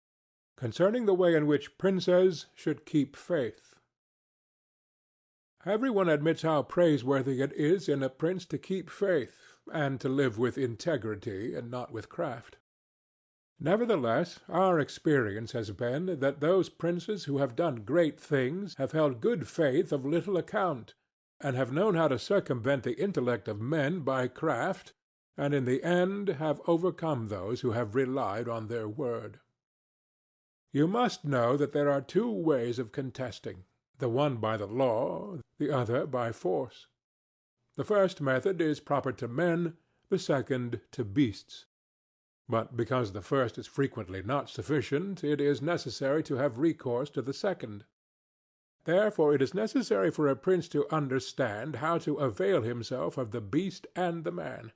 Speaker 1: Concerning the way in which princes should keep faith. Every one admits how praiseworthy it is in a prince to keep faith, and to live with integrity and not with craft. Nevertheless, our experience has been that those princes who have done great things have held good faith of little account, and have known how to circumvent the intellect of men by craft, and in the end have overcome those who have relied on their word. You must know that there are two ways of contesting, the one by the law, the other by force. The first method is proper to men, the second to beasts. But because the first is frequently not sufficient, it is necessary to have recourse to the second. Therefore it is necessary for a prince to understand how to avail himself of the beast and the man.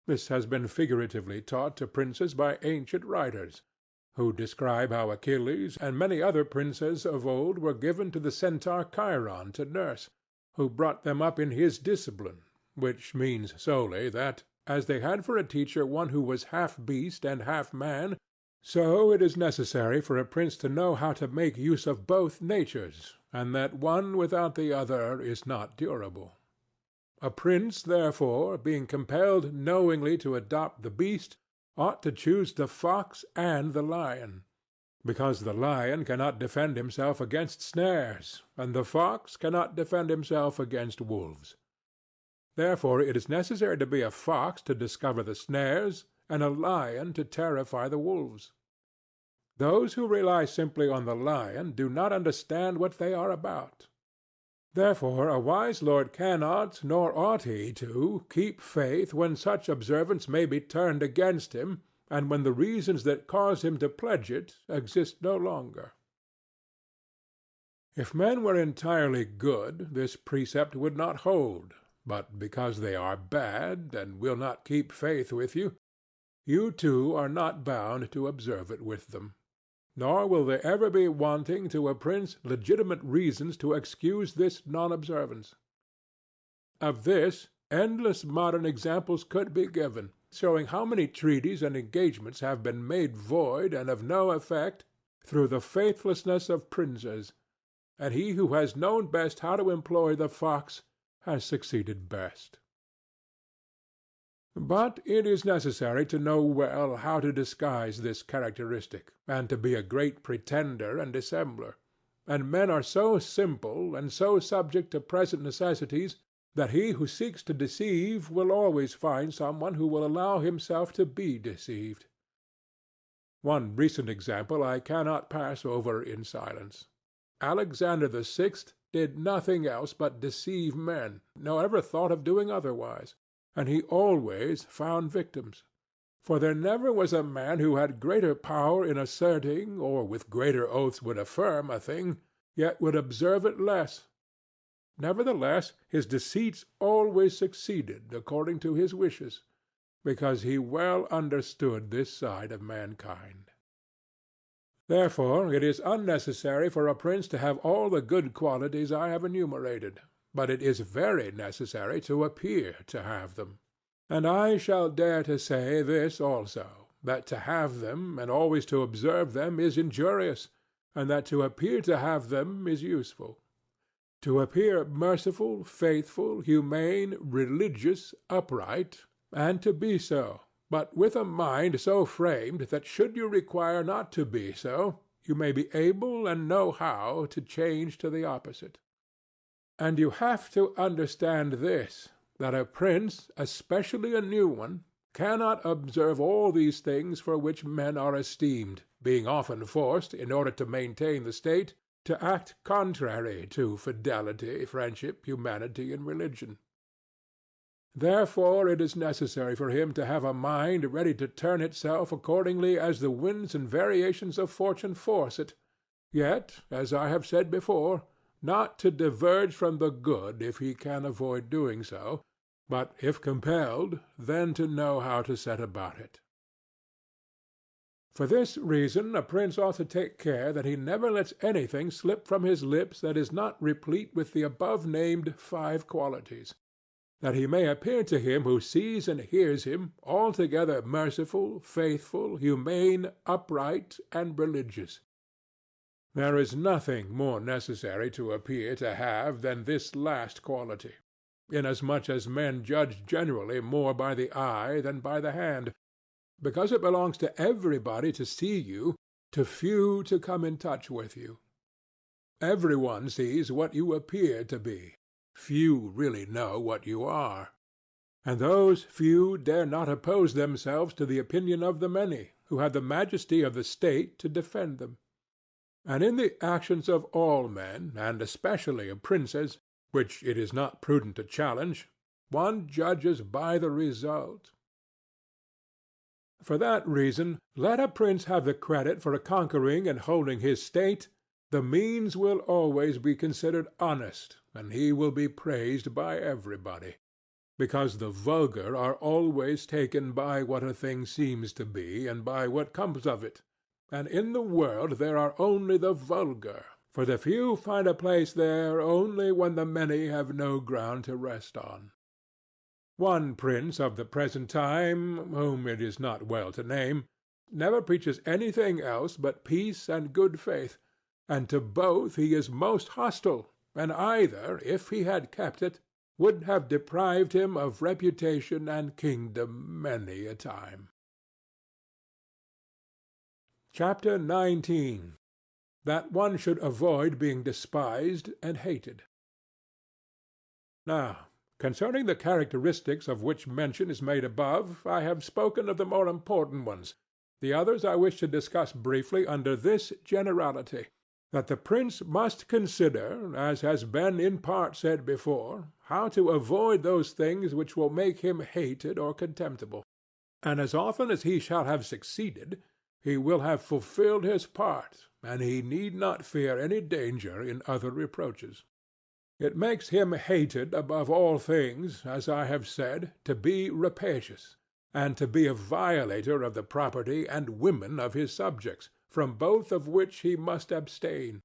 Speaker 1: This has been figuratively taught to princes by ancient writers, who describe how Achilles and many other princes of old were given to the centaur Chiron to nurse, who brought them up in his discipline, which means solely that, as they had for a teacher one who was half beast and half man, so it is necessary for a prince to know how to make use of both natures, and that one without the other is not durable. A prince, therefore, being compelled knowingly to adopt the beast, ought to choose the fox and the lion, because the lion cannot defend himself against snares, and the fox cannot defend himself against wolves. Therefore it is necessary to be a fox to discover the snares, and a lion to terrify the wolves. Those who rely simply on the lion do not understand what they are about. Therefore a wise lord cannot, nor ought he to, keep faith when such observance may be turned against him, and when the reasons that cause him to pledge it exist no longer. If men were entirely good, this precept would not hold, but because they are bad, and will not keep faith with you, you too are not bound to observe it with them. Nor will there ever be wanting to a prince legitimate reasons to excuse this non-observance. Of this endless modern examples could be given, showing how many treaties and engagements have been made void and of no effect through the faithlessness of princes, and he who has known best how to employ the fox has succeeded best. But it is necessary to know well how to disguise this characteristic, and to be a great pretender and dissembler, and men are so simple and so subject to present necessities that he who seeks to deceive will always find some one who will allow himself to be deceived. One recent example I cannot pass over in silence. Alexander VI did nothing else but deceive men, nor ever thought of doing otherwise. And he always found victims. For there never was a man who had greater power in asserting, or with greater oaths would affirm a thing, yet would observe it less. Nevertheless, his deceits always succeeded according to his wishes, because he well understood this side of mankind. Therefore it is unnecessary for a prince to have all the good qualities I have enumerated, but it is very necessary to appear to have them. And I shall dare to say this also, that to have them and always to observe them is injurious, and that to appear to have them is useful. To appear merciful, faithful, humane, religious, upright, and to be so, but with a mind so framed that should you require not to be so, you may be able and know how to change to the opposite. And you have to understand this, that a prince, especially a new one, cannot observe all these things for which men are esteemed, being often forced, in order to maintain the state, to act contrary to fidelity, friendship, humanity, and religion. Therefore it is necessary for him to have a mind ready to turn itself accordingly as the winds and variations of fortune force it, yet, as I have said before, not to diverge from the good if he can avoid doing so, but if compelled, then to know how to set about it. For this reason a prince ought to take care that he never lets anything slip from his lips that is not replete with the above-named 5 qualities, that he may appear to him who sees and hears him altogether merciful, faithful, humane, upright, and religious. There is nothing more necessary to appear to have than this last quality, inasmuch as men judge generally more by the eye than by the hand, because it belongs to everybody to see you, to few to come in touch with you. Every one sees what you appear to be. Few really know what you are. And those few dare not oppose themselves to the opinion of the many, who have the majesty of the state to defend them. And in the actions of all men, and especially of princes, which it is not prudent to challenge, one judges by the result. For that reason, let a prince have the credit for conquering and holding his state, the means will always be considered honest, and he will be praised by everybody. because the vulgar are always taken by what a thing seems to be and by what comes of it, and in the world there are only the vulgar, for the few find a place there only when the many have no ground to rest on. One prince of the present time, whom it is not well to name, never preaches anything else but peace and good faith, and to both he is most hostile, and either, if he had kept it, would have deprived him of reputation and kingdom many a time. Chapter 19. That one should avoid being despised and hated. Now, concerning the characteristics of which mention is made above, I have spoken of the more important ones. The others I wish to discuss briefly under this generality, that the prince must consider, as has been in part said before, how to avoid those things which will make him hated or contemptible. And as often as he shall have succeeded, he will have fulfilled his part, and he need not fear any danger in other reproaches. It makes him hated above all things, as I have said, to be rapacious, and to be a violator of the property and women of his subjects, from both of which he must abstain.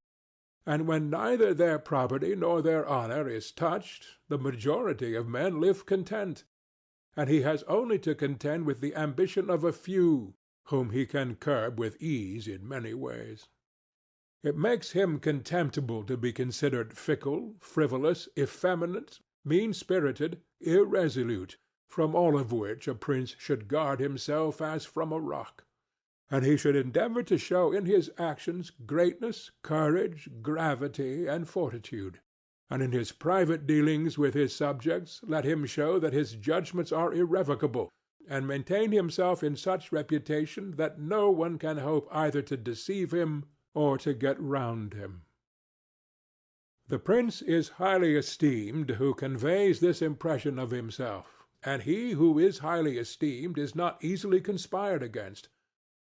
Speaker 1: And when neither their property nor their honor is touched, the majority of men live content, and he has only to contend with the ambition of a few, whom he can curb with ease in many ways. It makes him contemptible to be considered fickle, frivolous, effeminate, mean-spirited, irresolute, from all of which a prince should guard himself as from a rock. And he should endeavor to show in his actions greatness, courage, gravity, and fortitude. And in his private dealings with his subjects let him show that his judgments are irrevocable, and maintain himself in such reputation that no one can hope either to deceive him or to get round him. The prince is highly esteemed who conveys this impression of himself, and he who is highly esteemed is not easily conspired against.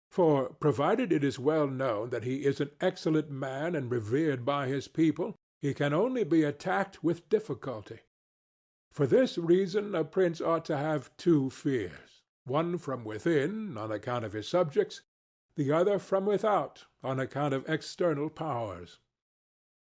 Speaker 1: For, provided it is well known that he is an excellent man and revered by his people, he can only be attacked with difficulty. For this reason a prince ought to have two fears, one from within, on account of his subjects, the other from without, on account of external powers.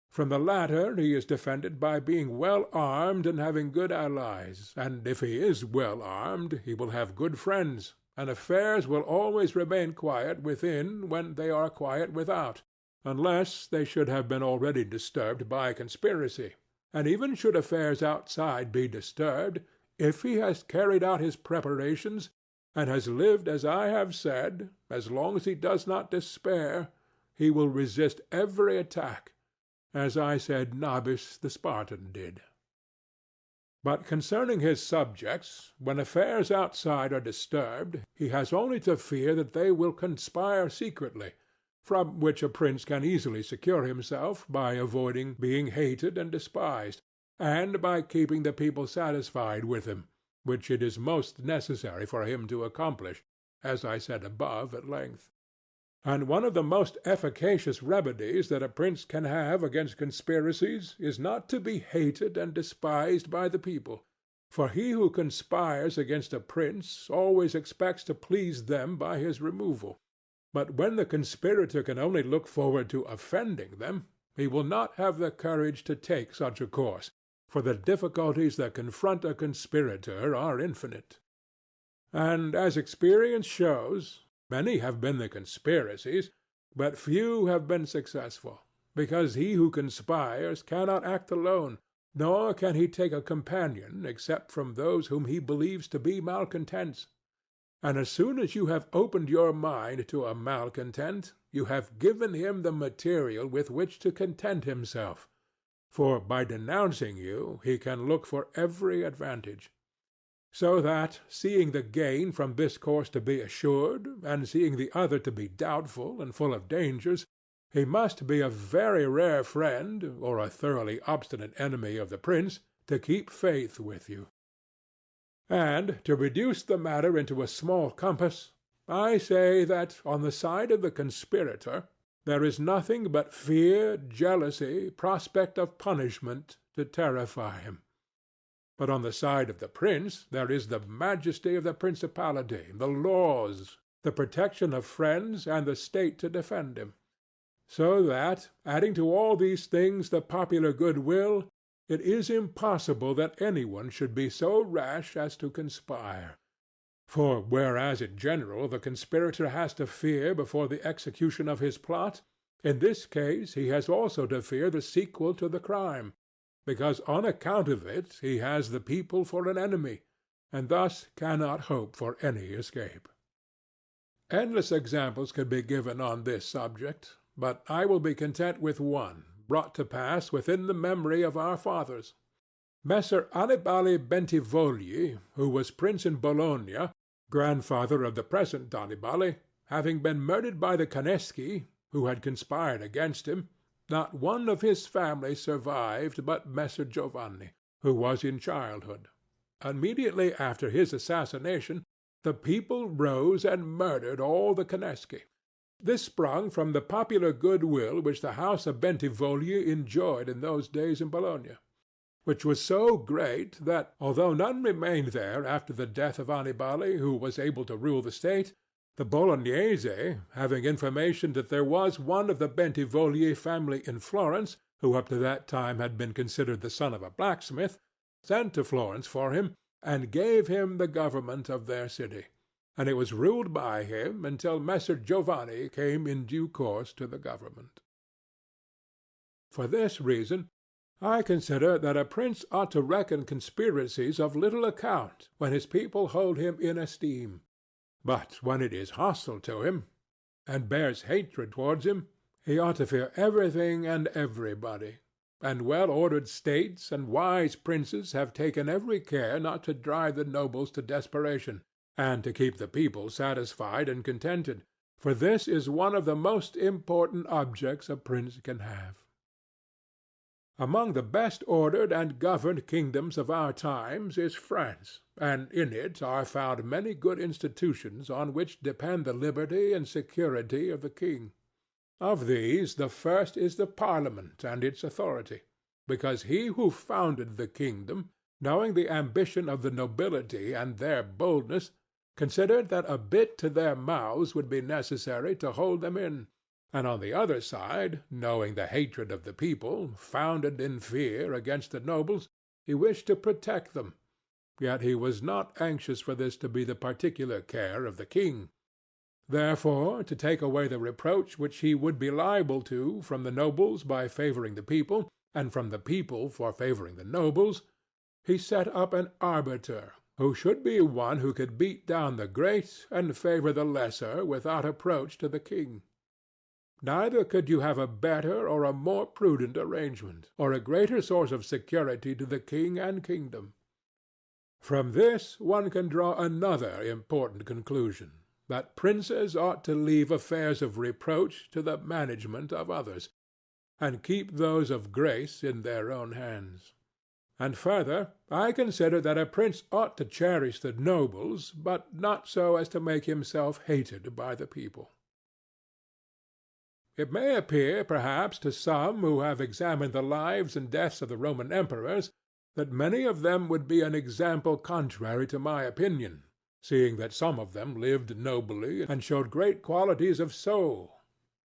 Speaker 1: From the latter he is defended by being well armed and having good allies, and if he is well armed he will have good friends, and affairs will always remain quiet within when they are quiet without, unless they should have been already disturbed by conspiracy. And even should affairs outside be disturbed, if he has carried out his preparations, and has lived as I have said, as long as he does not despair, he will resist every attack, as I said Nabis the Spartan did. But concerning his subjects, when affairs outside are disturbed, he has only to fear that they will conspire secretly, from which a prince can easily secure himself by avoiding being hated and despised, and by keeping the people satisfied with him, which it is most necessary for him to accomplish, as I said above at length. And one of the most efficacious remedies that a prince can have against conspiracies is not to be hated and despised by the people, for he who conspires against a prince always expects to please them by his removal. But when the conspirator can only look forward to offending them, he will not have the courage to take such a course, for the difficulties that confront a conspirator are infinite. And as experience shows, many have been the conspiracies, but few have been successful, because he who conspires cannot act alone, nor can he take a companion except from those whom he believes to be malcontents. And as soon as you have opened your mind to a malcontent, you have given him the material with which to content himself, for by denouncing you he can look for every advantage. So that, seeing the gain from this course to be assured, and seeing the other to be doubtful and full of dangers, he must be a very rare friend, or a thoroughly obstinate enemy of the prince, to keep faith with you. And, to reduce the matter into a small compass, I say that, on the side of the conspirator, there is nothing but fear, jealousy, prospect of punishment, to terrify him. But on the side of the prince there is the majesty of the principality, the laws, the protection of friends, and the state to defend him. So that, adding to all these things the popular goodwill, it is impossible that any one should be so rash as to conspire. For whereas in general the conspirator has to fear before the execution of his plot, in this case he has also to fear the sequel to the crime, because on account of it he has the people for an enemy, and thus cannot hope for any escape. Endless examples could be given on this subject, but I will be content with one, brought to pass within the memory of our fathers. Messer Annibale Bentivogli, who was prince in Bologna, grandfather of the present Annibale, having been murdered by the Caneschi, who had conspired against him, not one of his family survived but Messer Giovanni, who was in childhood. Immediately after his assassination, the people rose and murdered all the Caneschi. This sprung from the popular goodwill which the house of Bentivogli enjoyed in those days in Bologna, which was so great that, although none remained there after the death of Annibale who was able to rule the state, the Bolognese, having information that there was one of the Bentivogli family in Florence, who up to that time had been considered the son of a blacksmith, sent to Florence for him, and gave him the government of their city, and it was ruled by him until Messer Giovanni came in due course to the government. For this reason, I consider that a prince ought to reckon conspiracies of little account when his people hold him in esteem. But when it is hostile to him, and bears hatred towards him, he ought to fear everything and everybody. And well-ordered states and wise princes have taken every care not to drive the nobles to desperation, and to keep the people satisfied and contented, for this is one of the most important objects a prince can have. Among the best ordered and governed kingdoms of our times is France, and in it are found many good institutions on which depend the liberty and security of the king. Of these the first is the Parliament and its authority, because he who founded the kingdom, knowing the ambition of the nobility and their boldness, considered that a bit to their mouths would be necessary to hold them in, and on the other side, knowing the hatred of the people, founded in fear against the nobles, he wished to protect them, yet he was not anxious for this to be the particular care of the king. Therefore, to take away the reproach which he would be liable to from the nobles by favoring the people, and from the people for favoring the nobles, he set up an arbiter, who should be one who could beat down the great and favor the lesser without approach to the king. Neither could you have a better or a more prudent arrangement, or a greater source of security to the king and kingdom. From this one can draw another important conclusion, that princes ought to leave affairs of reproach to the management of others, and keep those of grace in their own hands. And further, I consider that a prince ought to cherish the nobles, but not so as to make himself hated by the people. It may appear, perhaps, to some who have examined the lives and deaths of the Roman emperors, that many of them would be an example contrary to my opinion, seeing that some of them lived nobly and showed great qualities of soul.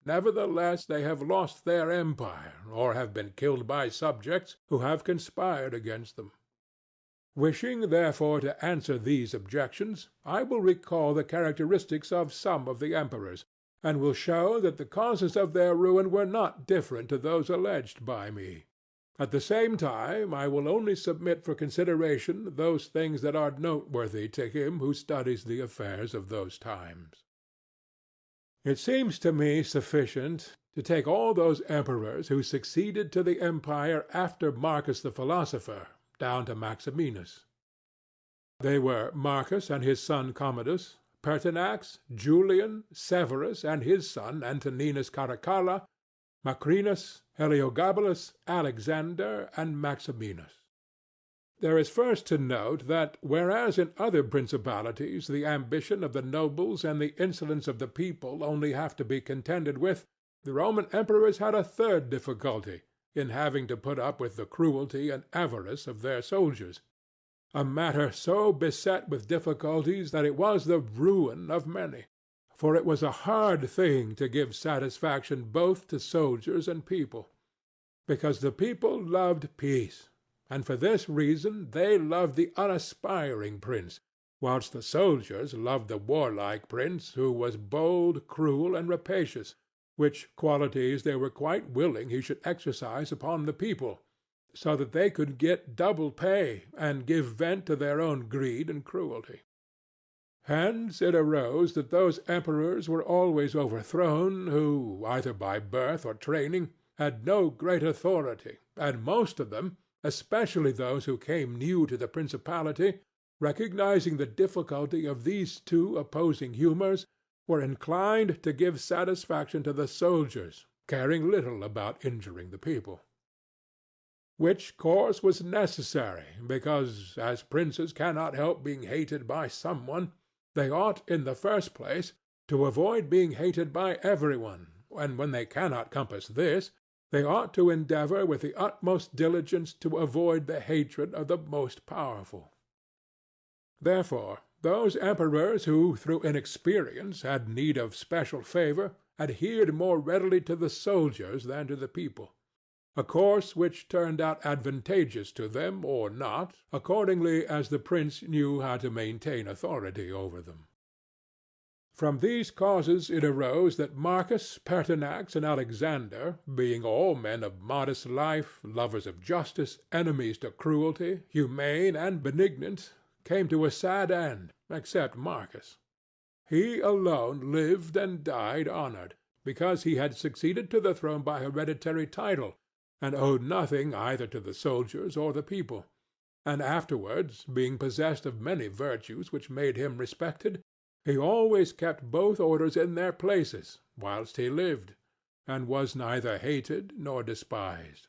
Speaker 1: Nevertheless, they have lost their empire, or have been killed by subjects who have conspired against them. Wishing, therefore, to answer these objections, I will recall the characteristics of some of the emperors, and will show that the causes of their ruin were not different to those alleged by me. At the same time, I will only submit for consideration those things that are noteworthy to him who studies the affairs of those times. It seems to me sufficient to take all those emperors who succeeded to the empire after Marcus the philosopher, down to Maximinus. They were Marcus and his son Commodus, Pertinax, Julian, Severus and his son Antoninus Caracalla, Macrinus, Heliogabalus, Alexander, and Maximinus. There is first to note that, whereas in other principalities the ambition of the nobles and the insolence of the people only have to be contended with, the Roman emperors had a third difficulty in having to put up with the cruelty and avarice of their soldiers, a matter so beset with difficulties that it was the ruin of many. For it was a hard thing to give satisfaction both to soldiers and people, because the people loved peace, and for this reason they loved the unaspiring prince, whilst the soldiers loved the warlike prince, who was bold, cruel, and rapacious, which qualities they were quite willing he should exercise upon the people, so that they could get double pay and give vent to their own greed and cruelty. Hence it arose that those emperors were always overthrown who, either by birth or training, had no great authority, and most of them, especially those who came new to the principality, recognizing the difficulty of these two opposing humors, were inclined to give satisfaction to the soldiers, caring little about injuring the people. Which course was necessary, because, as princes cannot help being hated by someone, they ought, in the first place, to avoid being hated by everyone, and when they cannot compass this, they ought to endeavor with the utmost diligence to avoid the hatred of the most powerful. Therefore, those emperors who, through inexperience, had need of special favor, adhered more readily to the soldiers than to the people, a course which turned out advantageous to them or not, accordingly as the prince knew how to maintain authority over them. From these causes it arose that Marcus, Pertinax, and Alexander, being all men of modest life, lovers of justice, enemies to cruelty, humane and benignant, came to a sad end, except Marcus. He alone lived and died honored, because he had succeeded to the throne by hereditary title, and owed nothing either to the soldiers or the people, and afterwards, being possessed of many virtues which made him respected, he always kept both orders in their places whilst he lived, and was neither hated nor despised.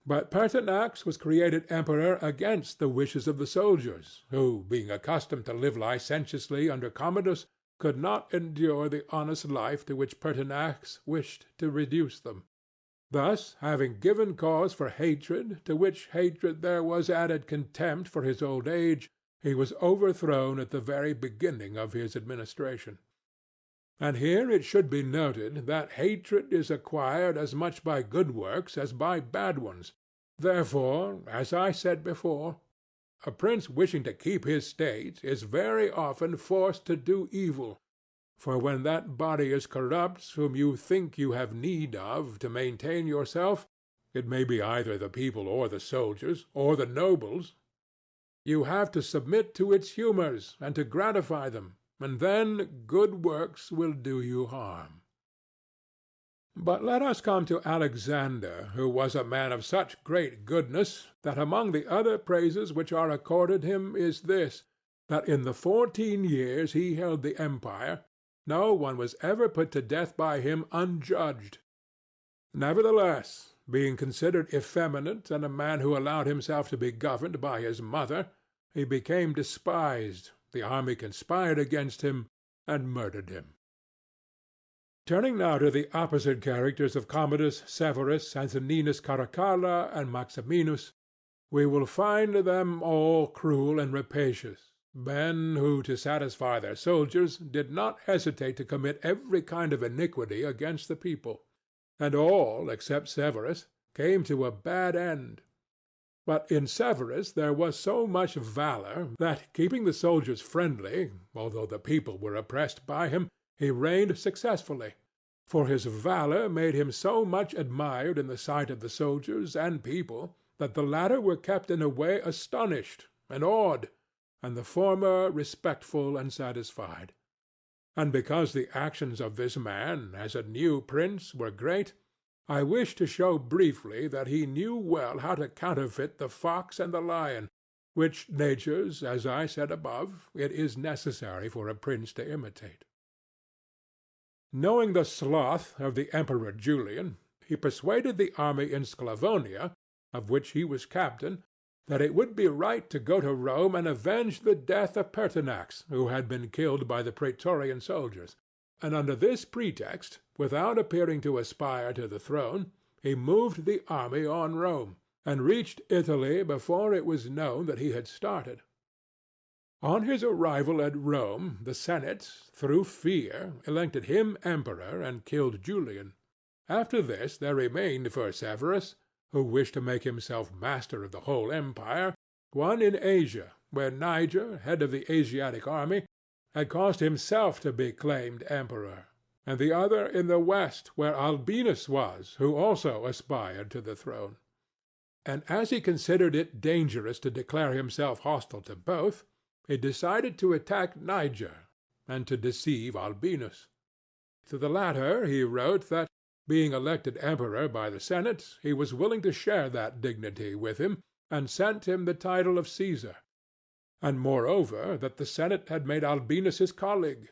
Speaker 1: But Pertinax was created emperor against the wishes of the soldiers, who, being accustomed to live licentiously under Commodus, could not endure the honest life to which Pertinax wished to reduce them. Thus, having given cause for hatred, to which hatred there was added contempt for his old age, he was overthrown at the very beginning of his administration. And here it should be noted that hatred is acquired as much by good works as by bad ones. Therefore, as I said before, a prince wishing to keep his state is very often forced to do evil, for when that body is corrupt whom you think you have need of to maintain yourself, it may be either the people or the soldiers, or the nobles, you have to submit to its humors and to gratify them, and then good works will do you harm. But let us come to Alexander, who was a man of such great goodness that among the other praises which are accorded him is this, that in the 14 years he held the empire, no one was ever put to death by him unjudged. Nevertheless, being considered effeminate and a man who allowed himself to be governed by his mother, he became despised, the army conspired against him, and murdered him. Turning now to the opposite characters of Commodus, Severus, Antoninus Caracalla, and Maximinus, we will find them all cruel and rapacious, men who, to satisfy their soldiers, did not hesitate to commit every kind of iniquity against the people, and all, except Severus, came to a bad end. But in Severus there was so much valor that, keeping the soldiers friendly, although the people were oppressed by him, he reigned successfully, for his valor made him so much admired in the sight of the soldiers and people that the latter were kept in a way astonished and awed, and the former respectful and satisfied. And because the actions of this man, as a new prince, were great, I wish to show briefly that he knew well how to counterfeit the fox and the lion, which natures, as I said above, it is necessary for a prince to imitate. Knowing the sloth of the Emperor Julian, he persuaded the army in Sclavonia, of which he was captain, that it would be right to go to Rome and avenge the death of Pertinax, who had been killed by the Praetorian soldiers. And under this pretext, without appearing to aspire to the throne, he moved the army on Rome, and reached Italy before it was known that he had started. On his arrival at Rome, the Senate, through fear, elected him emperor and killed Julian. After this there remained for Severus, who wished to make himself master of the whole empire, one in Asia, where Niger, head of the Asiatic army, had caused himself to be claimed emperor, and the other in the west, where Albinus was, who also aspired to the throne. And as he considered it dangerous to declare himself hostile to both, he decided to attack Niger, and to deceive Albinus. To the latter he wrote that, being elected emperor by the Senate, he was willing to share that dignity with him, and sent him the title of Caesar, and moreover that the Senate had made Albinus his colleague,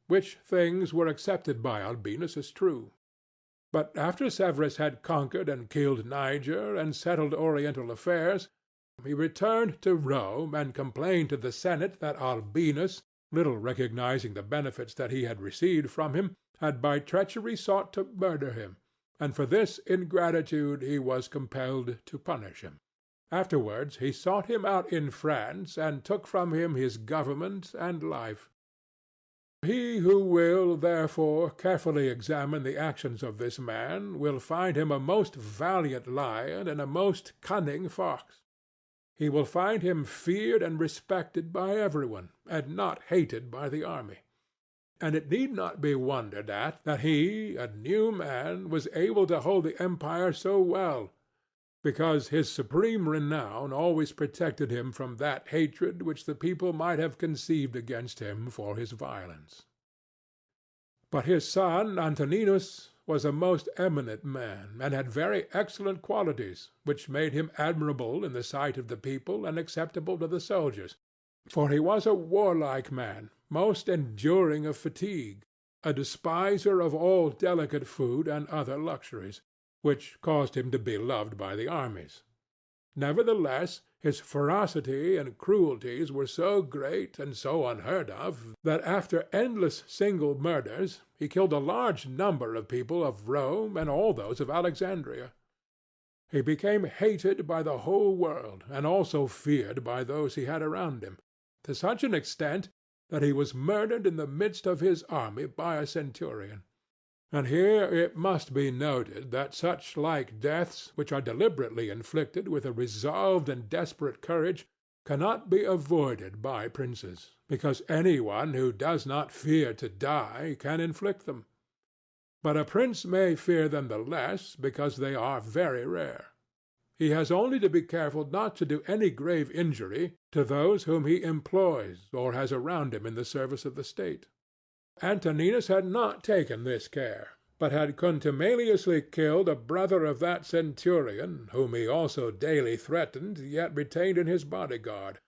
Speaker 1: which things were accepted by Albinus as true. But after Severus had conquered and killed Niger, and settled oriental affairs, he returned to Rome and complained to the Senate that Albinus, little recognizing the benefits that he had received from him, had by treachery sought to murder him, and for this ingratitude he was compelled to punish him. Afterwards he sought him out in France, and took from him his government and life. He who will, therefore, carefully examine the actions of this man will find him a most valiant lion and a most cunning fox. He will find him feared and respected by everyone, and not hated by the army. And it need not be wondered at that he, a new man, was able to hold the empire so well, because his supreme renown always protected him from that hatred which the people might have conceived against him for his violence. But his son Antoninus was a most eminent man, and had very excellent qualities, which made him admirable in the sight of the people and acceptable to the soldiers. For he was a warlike man, most enduring of fatigue, a despiser of all delicate food and other luxuries, which caused him to be loved by the armies. Nevertheless, his ferocity and cruelties were so great and so unheard of that after endless single murders he killed a large number of people of Rome and all those of Alexandria. He became hated by the whole world, and also feared by those he had around him, to such an extent that he was murdered in the midst of his army by a centurion. And here it must be noted that such like deaths, which are deliberately inflicted with a resolved and desperate courage, cannot be avoided by princes, because any one who does not fear to die can inflict them. But a prince may fear them the less because they are very rare. He has only to be careful not to do any grave injury to those whom he employs or has around him in the service of the state. Antoninus had not taken this care, but had contumeliously killed a brother of that centurion, whom he also daily threatened, yet retained in his bodyguard,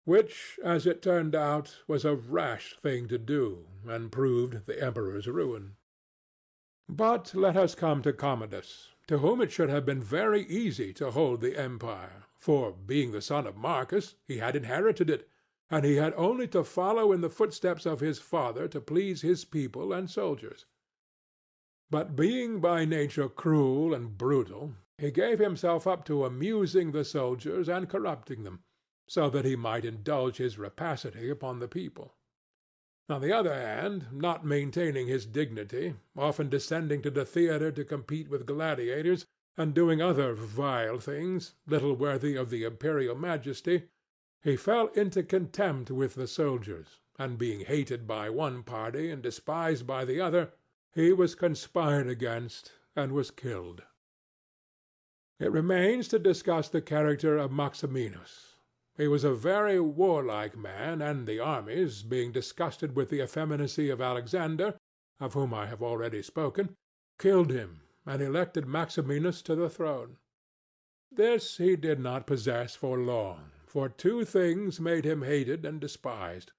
Speaker 1: which, as it turned out, was a rash thing to do, and proved the emperor's ruin. But let us come to Commodus, to whom it should have been very easy to hold the empire, for, being the son of Marcus, he had inherited it, and he had only to follow in the footsteps of his father to please his people and soldiers. But being by nature cruel and brutal, he gave himself up to amusing the soldiers and corrupting them, so that he might indulge his rapacity upon the people. On the other hand, not maintaining his dignity, often descending to the theatre to compete with gladiators, and doing other vile things, little worthy of the imperial majesty, he fell into contempt with the soldiers, and being hated by one party and despised by the other, he was conspired against and was killed. It remains to discuss the character of Maximinus. He was a very warlike man, and the armies, being disgusted with the effeminacy of Alexander, of whom I have already spoken, killed him, and elected Maximinus to the throne. This he did not possess for long, for two things made him hated and despised.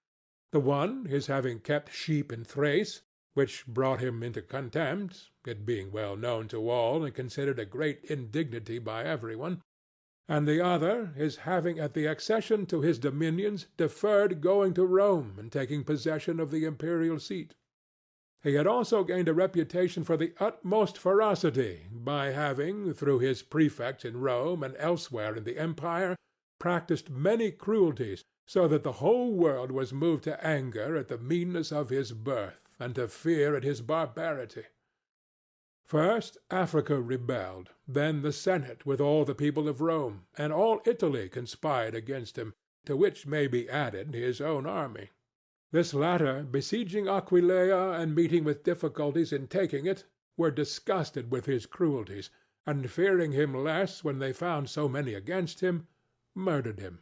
Speaker 1: The one, his having kept sheep in Thrace, which brought him into contempt, it being well known to all and considered a great indignity by every one, and the other, his having at the accession to his dominions deferred going to Rome and taking possession of the imperial seat. He had also gained a reputation for the utmost ferocity by having, through his prefects in Rome and elsewhere in the empire, practised many cruelties, so that the whole world was moved to anger at the meanness of his birth, and to fear at his barbarity. First Africa rebelled, then the Senate with all the people of Rome, and all Italy conspired against him, to which may be added his own army. This latter, besieging Aquileia and meeting with difficulties in taking it, were disgusted with his cruelties, and fearing him less when they found so many against him, murdered him.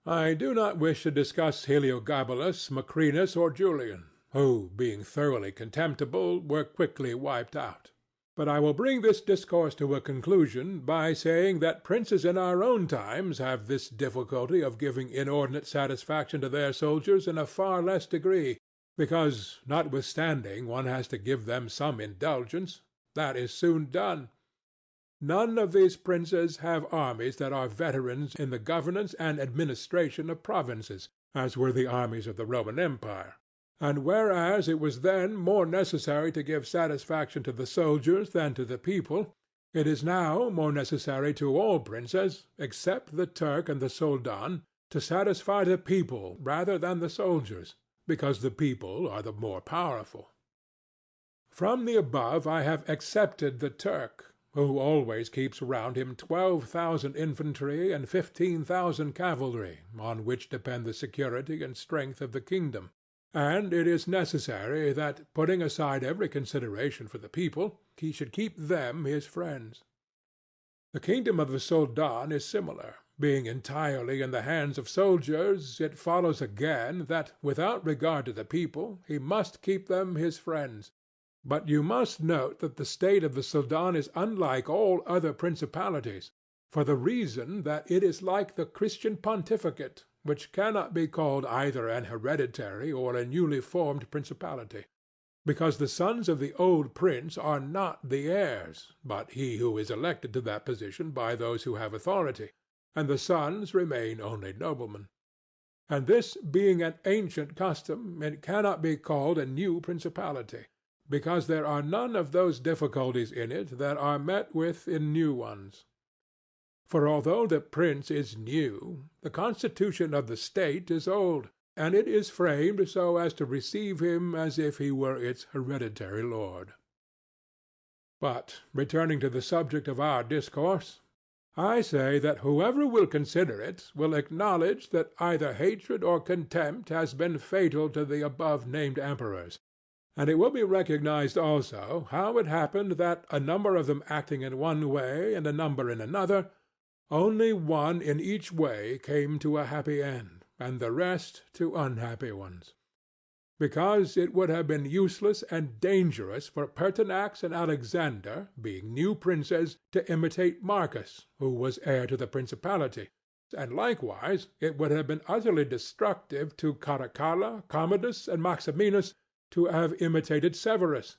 Speaker 1: I do not wish to discuss Heliogabalus, Macrinus, or Julian, who, being thoroughly contemptible, were quickly wiped out. But I will bring this discourse to a conclusion by saying that princes in our own times have this difficulty of giving inordinate satisfaction to their soldiers in a far less degree, because, notwithstanding one has to give them some indulgence, that is soon done. None of these princes have armies that are veterans in the governance and administration of provinces, as were the armies of the Roman Empire. And whereas it was then more necessary to give satisfaction to the soldiers than to the people, it is now more necessary to all princes, except the Turk and the Soldan, to satisfy the people rather than the soldiers, because the people are the more powerful. From the above I have excepted the Turk, who always keeps round him 12,000 infantry and 15,000 cavalry, on which depend the security and strength of the kingdom. And it is necessary that, putting aside every consideration for the people, he should keep them his friends. The kingdom of the Soldan is similar. Being entirely in the hands of soldiers, it follows again that, without regard to the people, he must keep them his friends. But you must note that the state of the Soldan is unlike all other principalities, for the reason that it is like the Christian pontificate, which cannot be called either an hereditary or a newly formed principality, because the sons of the old prince are not the heirs, but he who is elected to that position by those who have authority, and the sons remain only noblemen. And this being an ancient custom, it cannot be called a new principality, because there are none of those difficulties in it that are met with in new ones. For although the prince is new, the constitution of the state is old, and it is framed so as to receive him as if he were its hereditary lord. But, returning to the subject of our discourse, I say that whoever will consider it will acknowledge that either hatred or contempt has been fatal to the above-named emperors, and it will be recognized also how it happened that, a number of them acting in one way and a number in another, only one in each way came to a happy end, and the rest to unhappy ones. Because it would have been useless and dangerous for Pertinax and Alexander, being new princes, to imitate Marcus, who was heir to the principality, and likewise it would have been utterly destructive to Caracalla, Commodus, and Maximinus to have imitated Severus,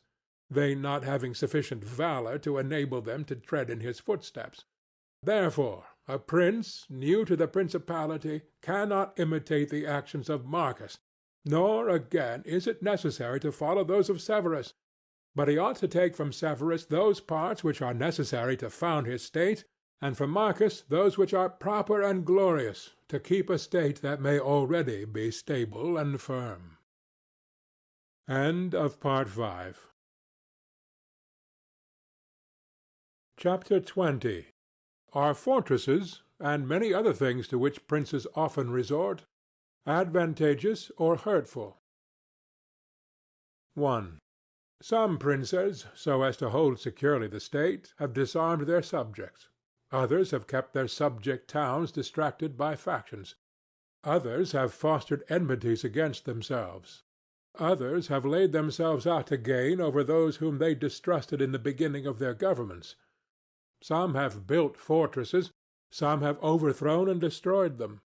Speaker 1: they not having sufficient valor to enable them to tread in his footsteps. Therefore a prince new to the principality cannot imitate the actions of Marcus, nor again is it necessary to follow those of Severus, but he ought to take from Severus those parts which are necessary to found his state, and from Marcus those which are proper and glorious, to keep a state that may already be stable and firm. End of Part 5. Chapter 20. Are fortresses, and many other things to which princes often resort, advantageous or hurtful? 1. Some princes, so as to hold securely the state, have disarmed their subjects. Others have kept their subject towns distracted by factions. Others have fostered enmities against themselves. Others have laid themselves out to gain over those whom they distrusted in the beginning of their governments. Some have built fortresses, some have overthrown and destroyed them.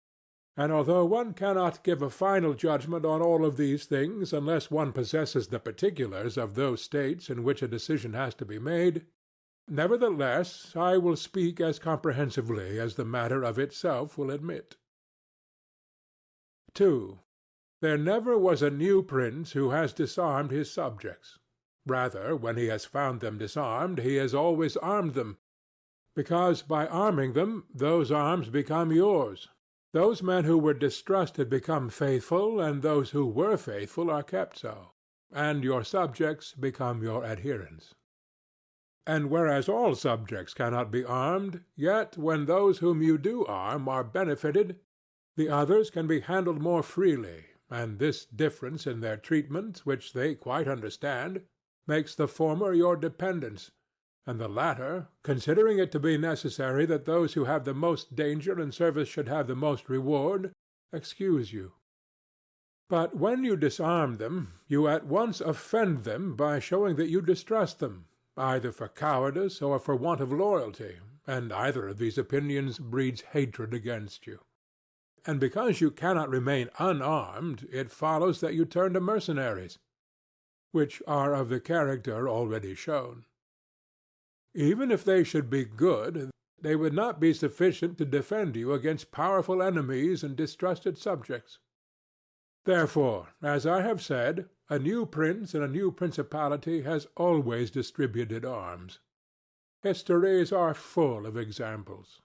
Speaker 1: And although one cannot give a final judgment on all of these things unless one possesses the particulars of those states in which a decision has to be made, nevertheless I will speak as comprehensively as the matter of itself will admit. 2. There never was a new prince who has disarmed his subjects. Rather, when he has found them disarmed, he has always armed them, because by arming them those arms become yours. Those men who were distrusted become faithful, and those who were faithful are kept so, and your subjects become your adherents. And whereas all subjects cannot be armed, yet when those whom you do arm are benefited, the others can be handled more freely, and this difference in their treatment, which they quite understand, makes the former your dependents, and the latter, considering it to be necessary that those who have the most danger and service should have the most reward, excuse you. But when you disarm them, you at once offend them by showing that you distrust them, either for cowardice or for want of loyalty, and either of these opinions breeds hatred against you. And because you cannot remain unarmed, it follows that you turn to mercenaries, which are of the character already shown. Even if they should be good, they would not be sufficient to defend you against powerful enemies and distrusted subjects. Therefore, as I have said, a new prince and a new principality has always distributed arms. Histories are full of examples.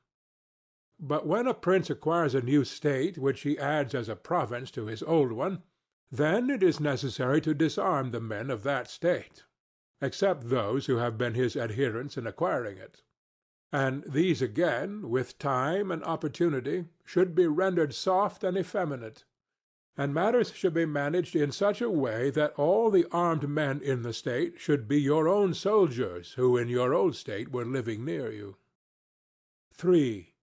Speaker 1: But when a prince acquires a new state which he adds as a province to his old one, then it is necessary to disarm the men of that state, except those who have been his adherents in acquiring it. And these again, with time and opportunity, should be rendered soft and effeminate, and matters should be managed in such a way that all the armed men in the state should be your own soldiers who in your old state were living near you. 3.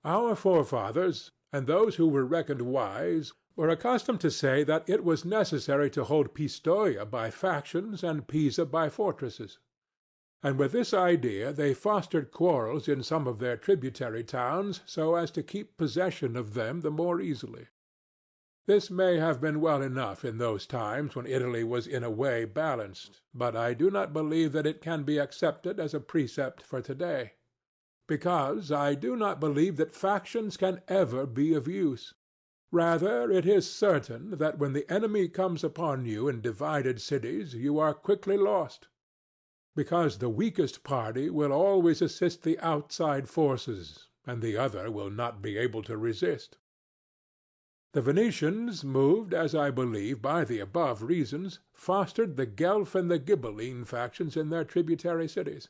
Speaker 1: Our forefathers, and those who were reckoned wise, were accustomed to say that it was necessary to hold Pistoia by factions and Pisa by fortresses. And with this idea they fostered quarrels in some of their tributary towns so as to keep possession of them the more easily. This may have been well enough in those times when Italy was in a way balanced, but I do not believe that it can be accepted as a precept for today, because I do not believe that factions can ever be of use. Rather, it is certain that when the enemy comes upon you in divided cities, you are quickly lost, because the weakest party will always assist the outside forces, and the other will not be able to resist. The Venetians, moved, as I believe, by the above reasons, fostered the Guelph and the Ghibelline factions in their tributary cities.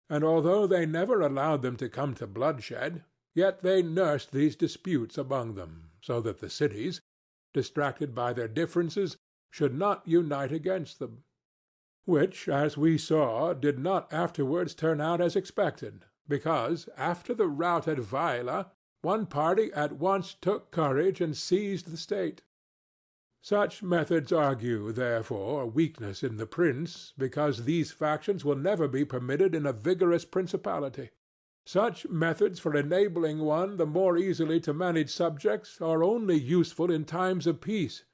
Speaker 1: And although they never allowed them to come to bloodshed, yet they nursed these disputes among them, so that the cities, distracted by their differences, should not unite against them; which, as we saw, did not afterwards turn out as expected, because, after the rout at Vaila, one party at once took courage and seized the state. Such methods argue, therefore, weakness in the prince, because these factions will never be permitted in a vigorous principality. Such methods for enabling one the more easily to manage subjects are only useful in times of peace,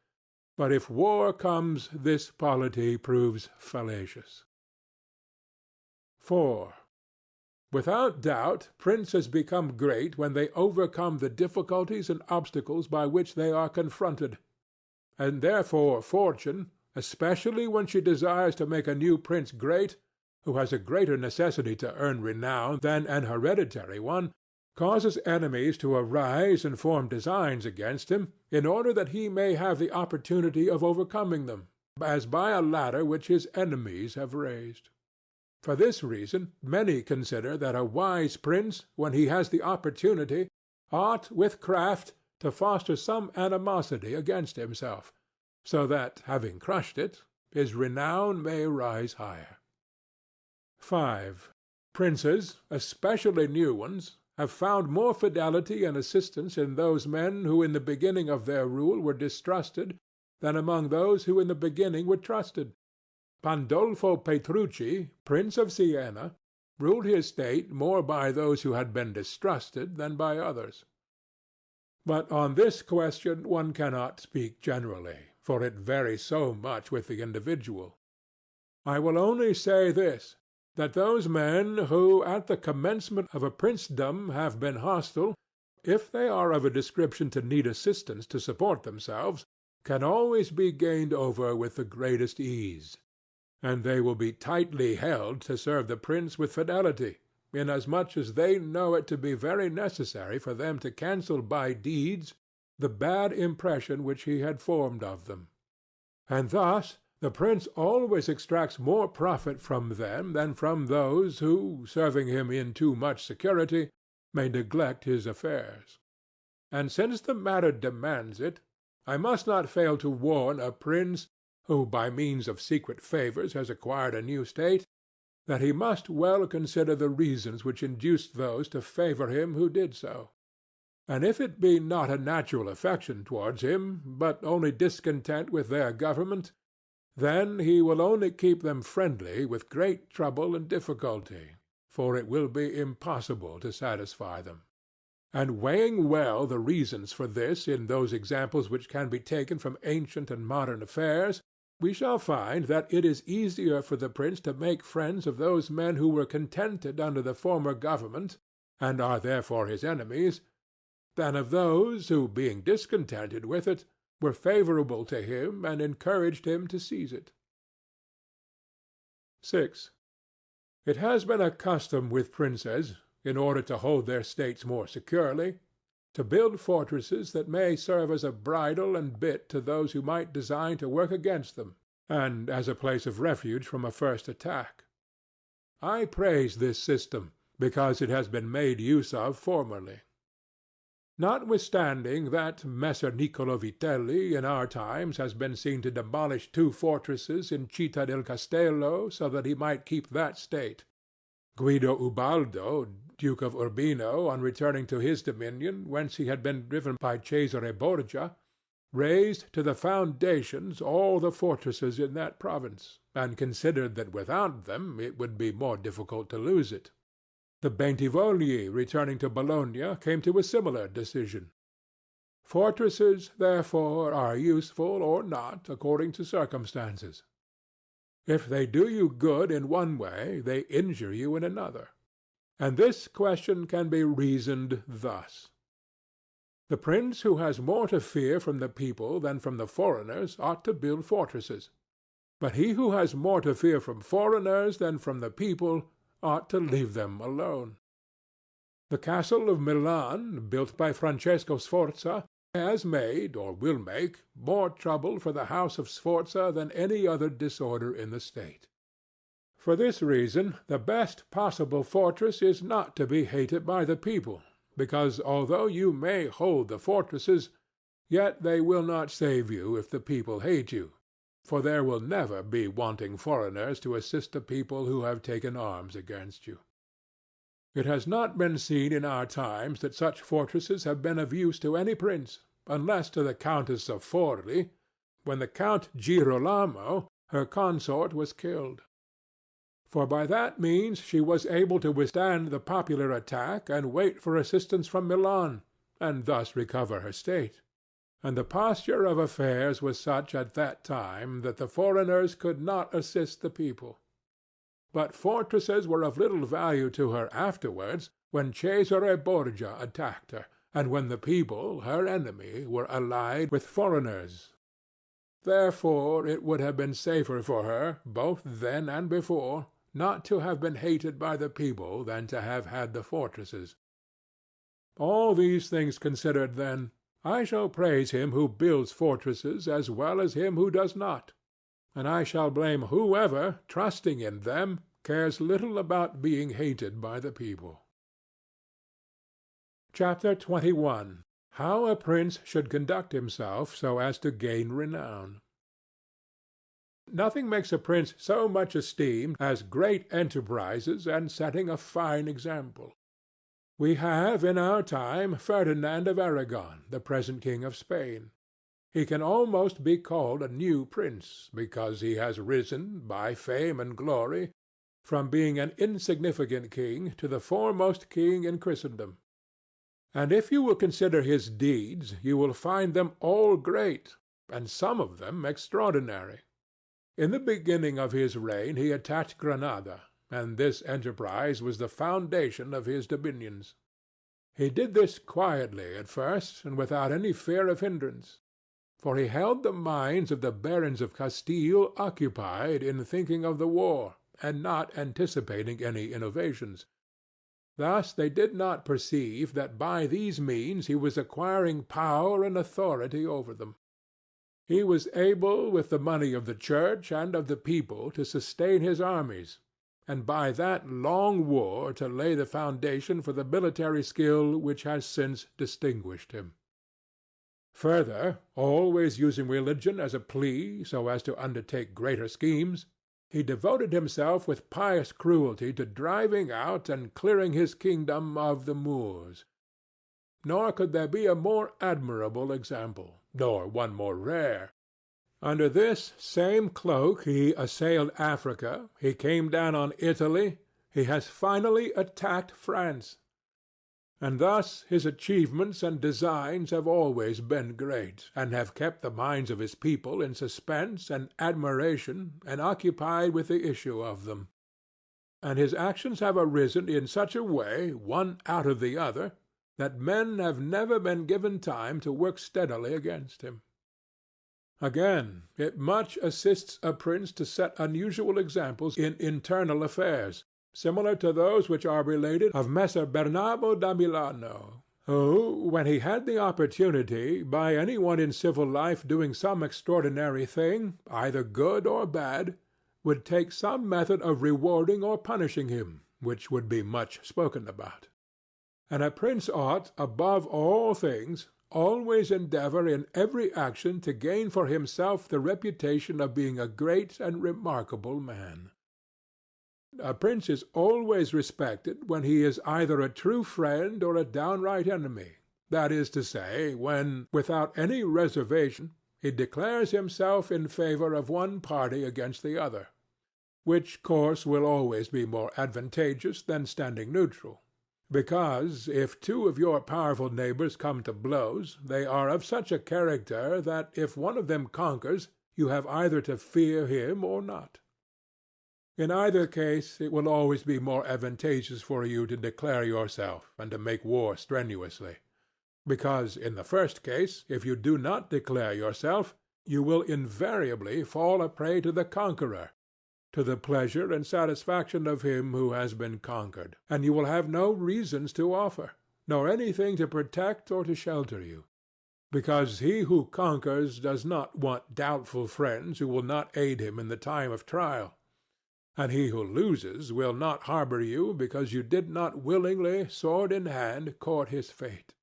Speaker 1: but if war comes, this polity proves fallacious. 4. Without doubt, princes become great when they overcome the difficulties and obstacles by which they are confronted, and therefore fortune, especially when she desires to make a new prince great, who has a greater necessity to earn renown than an hereditary one, causes enemies to arise and form designs against him, in order that he may have the opportunity of overcoming them, as by a ladder which his enemies have raised. For this reason many consider that a wise prince, when he has the opportunity, ought with craft to foster some animosity against himself, so that, having crushed it, his renown may rise higher. 5. Princes, especially new ones, have found more fidelity and assistance in those men who in the beginning of their rule were distrusted than among those who in the beginning were trusted. Pandolfo Petrucci, Prince of Siena, ruled his state more by those who had been distrusted than by others. But on this question one cannot speak generally, for it varies so much with the individual. I will only say this, that those men who at the commencement of a princedom have been hostile, if they are of a description to need assistance to support themselves, can always be gained over with the greatest ease, and they will be tightly held to serve the prince with fidelity, inasmuch as they know it to be very necessary for them to cancel by deeds the bad impression which he had formed of them. And thus the prince always extracts more profit from them than from those who, serving him in too much security, may neglect his affairs. And since the matter demands it, I must not fail to warn a prince who by means of secret favors has acquired a new state, that he must well consider the reasons which induced those to favor him who did so. And if it be not a natural affection towards him, but only discontent with their government, then he will only keep them friendly with great trouble and difficulty, for it will be impossible to satisfy them. And weighing well the reasons for this in those examples which can be taken from ancient and modern affairs, we shall find that it is easier for the prince to make friends of those men who were contented under the former government, and are therefore his enemies, than of those who, being discontented with it, were favorable to him and encouraged him to seize it. 6. It has been a custom with princes, in order to hold their states more securely, to build fortresses that may serve as a bridle and bit to those who might design to work against them, and as a place of refuge from a first attack. I praise this system, because it has been made use of formerly. Notwithstanding that Messer Niccolò Vitelli in our times has been seen to demolish 2 fortresses in Città del Castello so that he might keep that state, Guido Ubaldo, Duke of Urbino, on returning to his dominion, whence he had been driven by Cesare Borgia, razed to the foundations all the fortresses in that province, and considered that without them it would be more difficult to lose it. The Bentivogli, returning to Bologna, came to a similar decision. Fortresses, therefore, are useful or not according to circumstances. If they do you good in one way, they injure you in another. And this question can be reasoned thus. The prince who has more to fear from the people than from the foreigners ought to build fortresses. But he who has more to fear from foreigners than from the people ought to leave them alone. The castle of Milan, built by Francesco Sforza, has made, or will make, more trouble for the house of Sforza than any other disorder in the state. For this reason, the best possible fortress is not to be hated by the people, because although you may hold the fortresses, yet they will not save you if the people hate you, for there will never be wanting foreigners to assist the people who have taken arms against you. It has not been seen in our times that such fortresses have been of use to any prince, unless to the Countess of Forli, when the Count Girolamo, her consort, was killed. For by that means she was able to withstand the popular attack and wait for assistance from Milan, and thus recover her state. And the posture of affairs was such at that time that the foreigners could not assist the people. But fortresses were of little value to her afterwards, when Cesare Borgia attacked her, and when the people, her enemy, were allied with foreigners. Therefore it would have been safer for her, both then and before, not to have been hated by the people than to have had the fortresses. All these things considered, then, I shall praise him who builds fortresses as well as him who does not, and I shall blame whoever, trusting in them, cares little about being hated by the people. Chapter 21. How a Prince should conduct himself so as to gain renown. Nothing makes a prince so much esteemed as great enterprises and setting a fine example. We have in our time Ferdinand of Aragon, the present king of Spain. He can almost be called a new prince, because he has risen, by fame and glory, from being an insignificant king to the foremost king in Christendom. And if you will consider his deeds, you will find them all great, and some of them extraordinary. In the beginning of his reign he attacked Granada, and this enterprise was the foundation of his dominions. He did this quietly at first, and without any fear of hindrance. for he held the minds of the barons of Castile occupied in thinking of the war, and not anticipating any innovations. Thus they did not perceive that by these means he was acquiring power and authority over them. He was able with the money of the church and of the people to sustain his armies, and by that long war to lay the foundation for the military skill which has since distinguished him. Further, always using religion as a plea so as to undertake greater schemes, he devoted himself with pious cruelty to driving out and clearing his kingdom of the Moors. Nor could there be a more admirable example, nor one more rare. Under this same cloak he assailed Africa, he came down on Italy, he has finally attacked France. And thus his achievements and designs have always been great, and have kept the minds of his people in suspense and admiration and occupied with the issue of them. And his actions have arisen in such a way, one out of the other, that men have never been given time to work steadily against him. Again, it much assists a prince to set unusual examples in internal affairs, similar to those which are related of Messer Bernabo da Milano, who, when he had the opportunity, by any one in civil life doing some extraordinary thing, either good or bad, would take some method of rewarding or punishing him, which would be much spoken about. And a prince ought, above all things, always endeavor in every action to gain for himself the reputation of being a great and remarkable man. A prince is always respected when he is either a true friend or a downright enemy, that is to say, when, without any reservation, he declares himself in favor of one party against the other, which course will always be more advantageous than standing neutral. Because if two of your powerful neighbors come to blows, they are of such a character that if one of them conquers, you have either to fear him or not. In either case, it will always be more advantageous for you to declare yourself and to make war strenuously. Because in the first case, if you do not declare yourself, you will invariably fall a prey to the conqueror, to the pleasure and satisfaction of him who has been conquered, and you will have no reasons to offer, nor anything to protect or to shelter you. Because he who conquers does not want doubtful friends who will not aid him in the time of trial, and he who loses will not harbor you because you did not willingly, sword in hand, court his fate.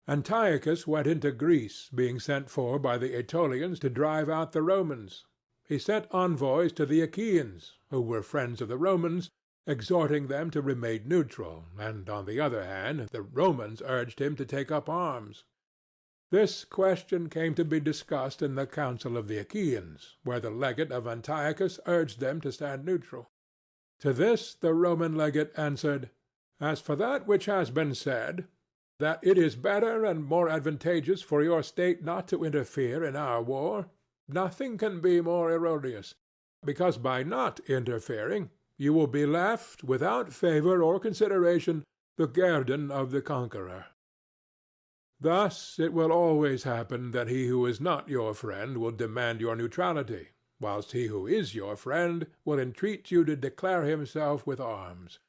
Speaker 1: Antiochus went into Greece, being sent for by the Aetolians to drive out the Romans. He sent envoys to the Achaeans, who were friends of the Romans, exhorting them to remain neutral, and, on the other hand, the Romans urged him to take up arms. This question came to be discussed in the council of the Achaeans, where the legate of Antiochus urged them to stand neutral. To this the Roman legate answered, "As for that which has been said, that it is better and more advantageous for your state not to interfere in our war, nothing can be more erroneous, because by not interfering you will be left, without favor or consideration, the guerdon of the conqueror. Thus it will always happen that he who is not your friend will demand your neutrality, whilst he who is your friend will entreat you to declare himself with arms.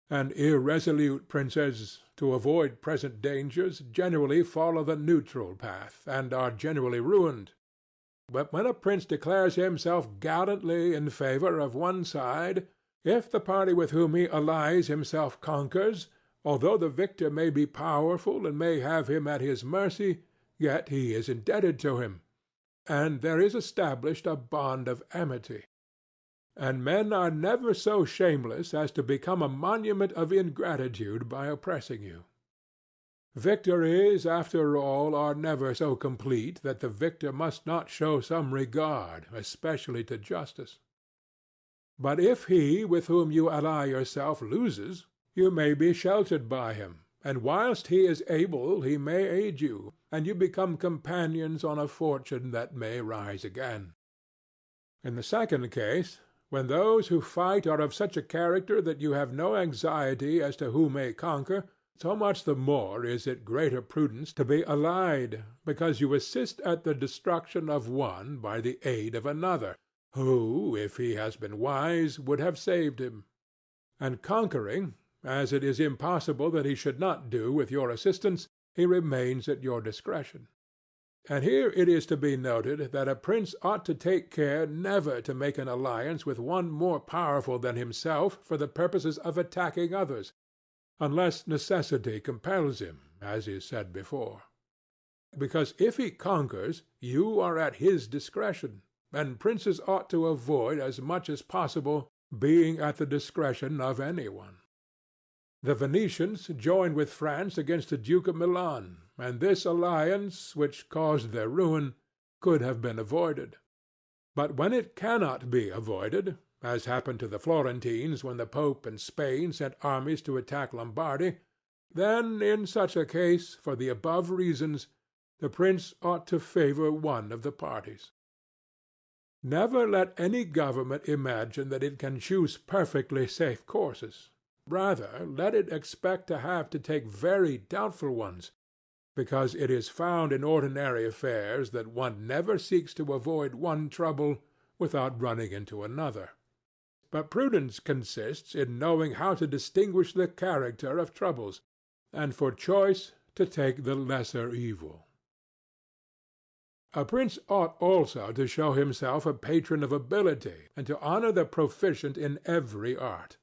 Speaker 1: And irresolute princes, to avoid present dangers, generally follow the neutral path, and are generally ruined. But when a prince declares himself gallantly in favor of one side, if the party with whom he allies himself conquers, although the victor may be powerful and may have him at his mercy, yet he is indebted to him, and there is established a bond of amity. And men are never so shameless as to become a monument of ingratitude by oppressing you. Victories, after all, are never so complete that the victor must not show some regard, especially to justice. But if he with whom you ally yourself loses, you may be sheltered by him, and whilst he is able he may aid you, and you become companions on a fortune that may rise again. In the second case, when those who fight are of such a character that you have no anxiety as to who may conquer, so much the more is it greater prudence to be allied, because you assist at the destruction of one by the aid of another, who, if he has been wise, would have saved him. And conquering, as it is impossible that he should not do with your assistance, he remains at your discretion. And here it is to be noted that a prince ought to take care never to make an alliance with one more powerful than himself for the purposes of attacking others, unless necessity compels him, as is said before. Because if he conquers, you are at his discretion, and princes ought to avoid as much as possible being at the discretion of any one. The Venetians joined with France against the Duke of Milan, and this alliance, which caused their ruin, could have been avoided. But when it cannot be avoided, as happened to the Florentines when the Pope and Spain sent armies to attack Lombardy, then in such a case, for the above reasons, the prince ought to favor one of the parties. Never let any government imagine that it can choose perfectly safe courses. Rather, let it expect to have to take very doubtful ones, because it is found in ordinary affairs that one never seeks to avoid one trouble without running into another. But prudence consists in knowing how to distinguish the character of troubles, and for choice to take the lesser evil. A prince ought also to show himself a patron of ability, and to honor the proficient in every art.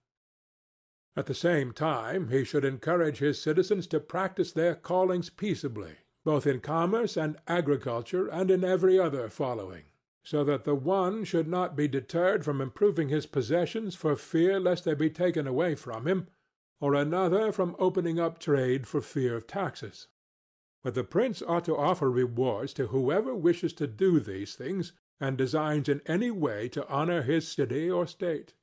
Speaker 1: At the same time, he should encourage his citizens to practice their callings peaceably, both in commerce and agriculture and in every other following, so that the one should not be deterred from improving his possessions for fear lest they be taken away from him, or another from opening up trade for fear of taxes. But the prince ought to offer rewards to whoever wishes to do these things, and designs in any way to honor his city or state.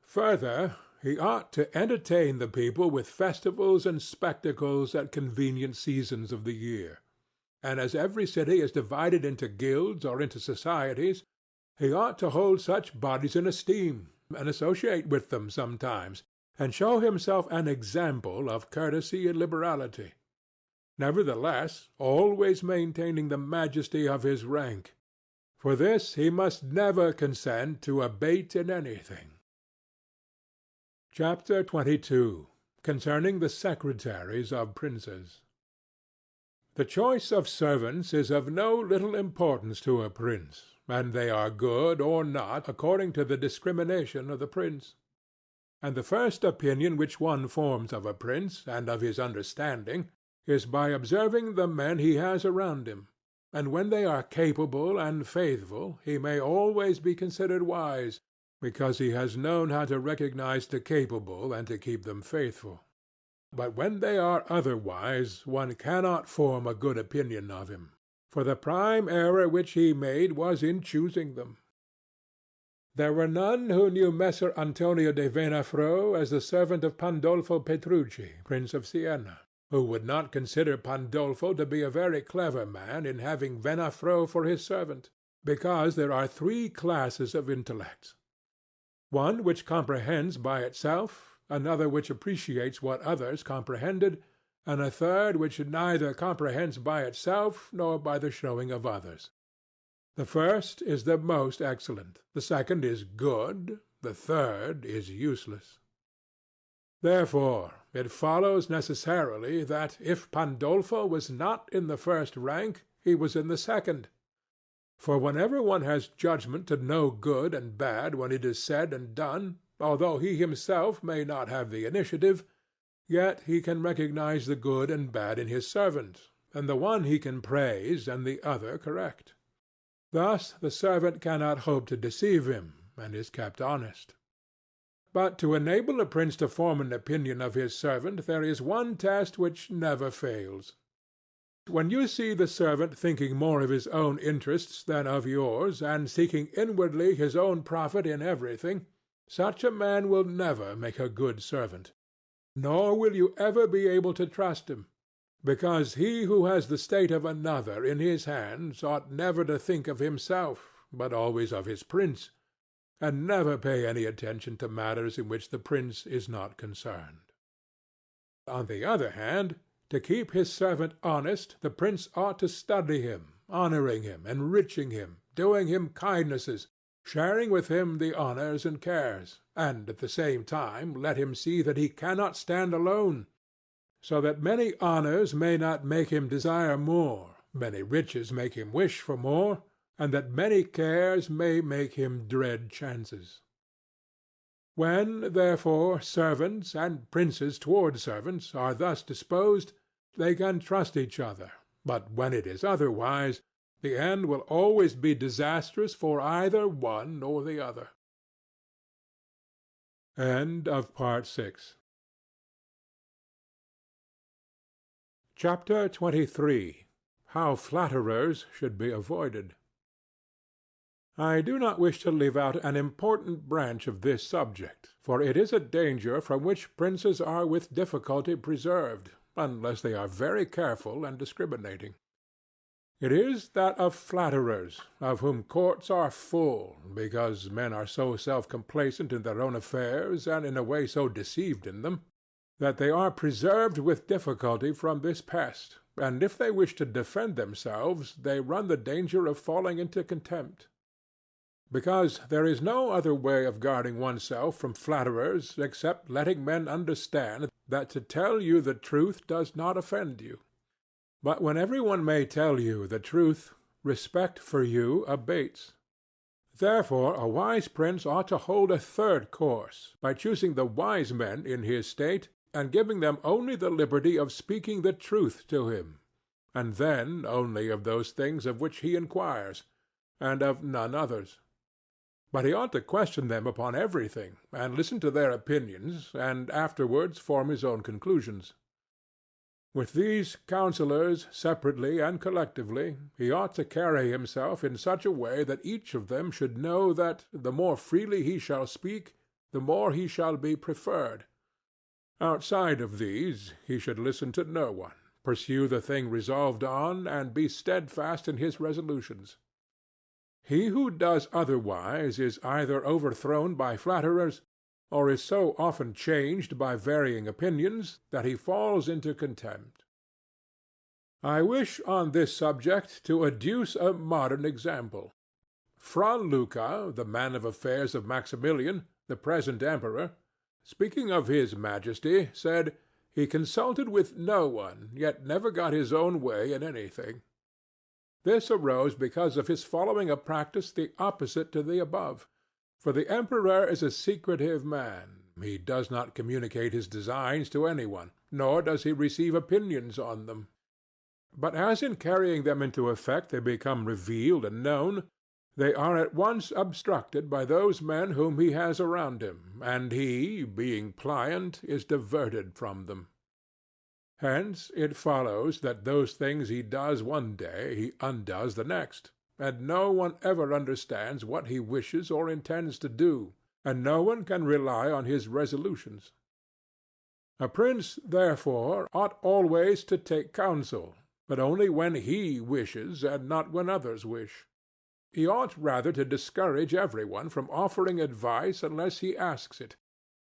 Speaker 1: Further, he ought to entertain the people with festivals and spectacles at convenient seasons of the year. And as every city is divided into guilds or into societies, he ought to hold such bodies in esteem, and associate with them sometimes, and show himself an example of courtesy and liberality. Nevertheless, always maintaining the majesty of his rank. For this he must never consent to abate in anything. Chapter 22. Concerning the secretaries of princes. The choice of servants is of no little importance to a prince, and they are good or not according to the discrimination of the prince. And the first opinion which one forms of a prince and of his understanding is by observing the men he has around him, and when they are capable and faithful he may always be considered wise, because he has known how to recognize the capable and to keep them faithful. But when they are otherwise, one cannot form a good opinion of him, for the prime error which he made was in choosing them. There were none who knew Messer Antonio de Venafro as the servant of Pandolfo Petrucci, Prince of Siena, who would not consider Pandolfo to be a very clever man in having Venafro for his servant, because there are three classes of intellects: one which comprehends by itself, another which appreciates what others comprehended, and a third which neither comprehends by itself nor by the showing of others. The first is the most excellent, the second is good, the third is useless. Therefore it follows necessarily that, if Pandolfo was not in the first rank, he was in the second. For whenever one has judgment to know good and bad when it is said and done, although he himself may not have the initiative, yet he can recognize the good and bad in his servant, and the one he can praise and the other correct. Thus the servant cannot hope to deceive him, and is kept honest. But to enable a prince to form an opinion of his servant there is one test which never fails. When you see the servant thinking more of his own interests than of yours, and seeking inwardly his own profit in everything, such a man will never make a good servant, nor will you ever be able to trust him, because he who has the state of another in his hands ought never to think of himself, but always of his prince, and never pay any attention to matters in which the prince is not concerned. On the other hand, to keep his servant honest, the prince ought to study him, honoring him, enriching him, doing him kindnesses, sharing with him the honors and cares, and at the same time let him see that he cannot stand alone, so that many honors may not make him desire more, many riches make him wish for more, and that many cares may make him dread chances. When, therefore, servants, and princes toward servants, are thus disposed, they can trust each other, but when it is otherwise, the end will always be disastrous for either one or the other. Part 6. Chapter 23. How Flatterers should be avoided. I do not wish to leave out an important branch of this subject, for it is a danger from which princes are with difficulty preserved, unless they are very careful and discriminating. It is that of flatterers, of whom courts are full, because men are so self-complacent in their own affairs, and in a way so deceived in them, that they are preserved with difficulty from this pest, and if they wish to defend themselves, they run the danger of falling into contempt. Because there is no other way of guarding oneself from flatterers except letting men understand that to tell you the truth does not offend you. But when every one may tell you the truth, respect for you abates. Therefore a wise prince ought to hold a third course, by choosing the wise men in his state, and giving them only the liberty of speaking the truth to him, and then only of those things of which he inquires, and of none others. But he ought to question them upon everything, and listen to their opinions, and afterwards form his own conclusions. With these counsellors, separately and collectively, he ought to carry himself in such a way that each of them should know that, the more freely he shall speak, the more he shall be preferred. Outside of these, he should listen to no one, pursue the thing resolved on, and be steadfast in his resolutions. He who does otherwise is either overthrown by flatterers, or is so often changed by varying opinions that he falls into contempt. I wish on this subject to adduce a modern example. Fra Luca, the man of affairs of Maximilian, the present emperor, speaking of his Majesty, said, he consulted with no one, yet never got his own way in anything. This arose because of his following a practice the opposite to the above. For the emperor is a secretive man. He does not communicate his designs to any one, nor does he receive opinions on them. But as in carrying them into effect they become revealed and known, they are at once obstructed by those men whom he has around him, and he, being pliant, is diverted from them. Hence it follows that those things he does one day he undoes the next, and no one ever understands what he wishes or intends to do, and no one can rely on his resolutions. A prince, therefore, ought always to take counsel, but only when he wishes and not when others wish. He ought rather to discourage every one from offering advice unless he asks it.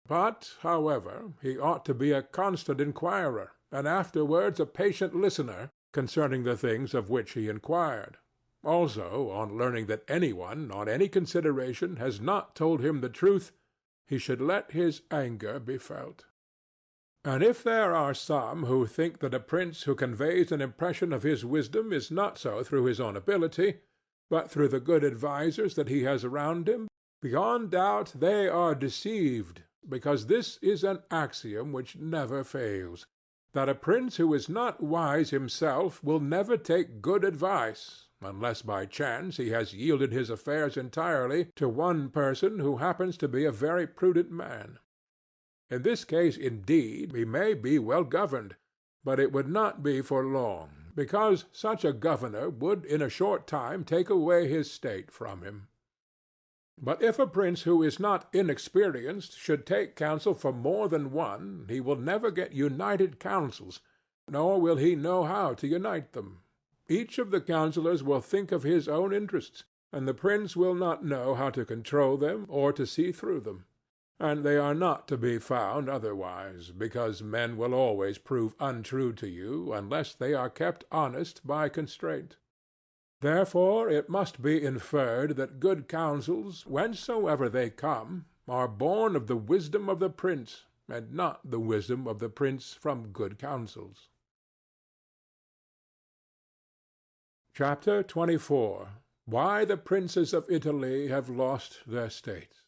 Speaker 1: But, however, he ought to be a constant inquirer, and afterwards a patient listener concerning the things of which he inquired. Also, on learning that any one, on any consideration, has not told him the truth, he should let his anger be felt. And if there are some who think that a prince who conveys an impression of his wisdom is not so through his own ability, but through the good advisers that he has around him, beyond doubt they are deceived, because this is an axiom which never fails, that a prince who is not wise himself will never take good advice, unless by chance he has yielded his affairs entirely to one person who happens to be a very prudent man. In this case, indeed, he may be well governed, but it would not be for long, because such a governor would in a short time take away his state from him. But if a prince who is not inexperienced should take counsel from more than one, he will never get united counsels, nor will he know how to unite them. Each of the counsellors will think of his own interests, and the prince will not know how to control them or to see through them. and they are not to be found otherwise, because men will always prove untrue to you unless they are kept honest by constraint. Therefore it must be inferred that good counsels, whencesoever they come, are born of the wisdom of the prince, and not the wisdom of the prince from good counsels. Chapter 24. Why the Princes of Italy have lost their states.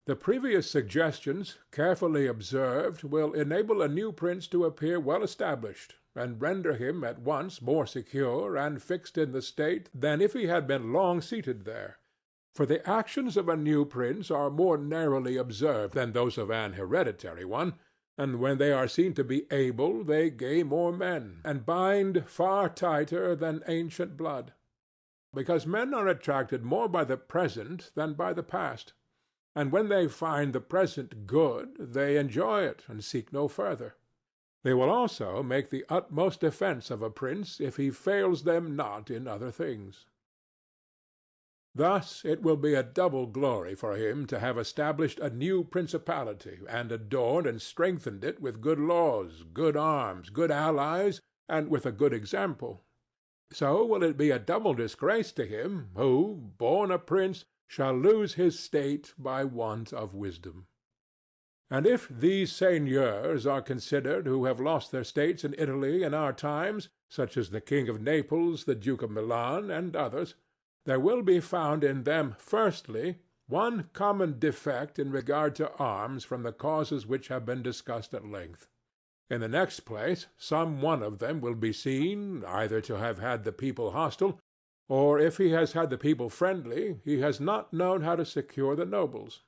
Speaker 1: The previous suggestions, carefully observed, will enable a new prince to appear well established, and render him at once more secure and fixed in the state than if he had been long seated there. For the actions of a new prince are more narrowly observed than those of an hereditary one, and when they are seen to be able they gain more men, and bind far tighter than ancient blood. Because men are attracted more by the present than by the past, and when they find the present good, they enjoy it and seek no further. They will also make the utmost defence of a prince if he fails them not in other things. Thus it will be a double glory for him to have established a new principality, and adorned and strengthened it with good laws, good arms, good allies, and with a good example. So will it be a double disgrace to him who, born a prince, shall lose his state by want of wisdom. And if these seigneurs are considered who have lost their states in Italy in our times, such as the King of Naples, the Duke of Milan, and others, there will be found in them, firstly, one common defect in regard to arms from the causes which have been discussed at length. In the next place, some one of them will be seen, either to have had the people hostile, or if he has had the people friendly, he has not known how to secure the nobles.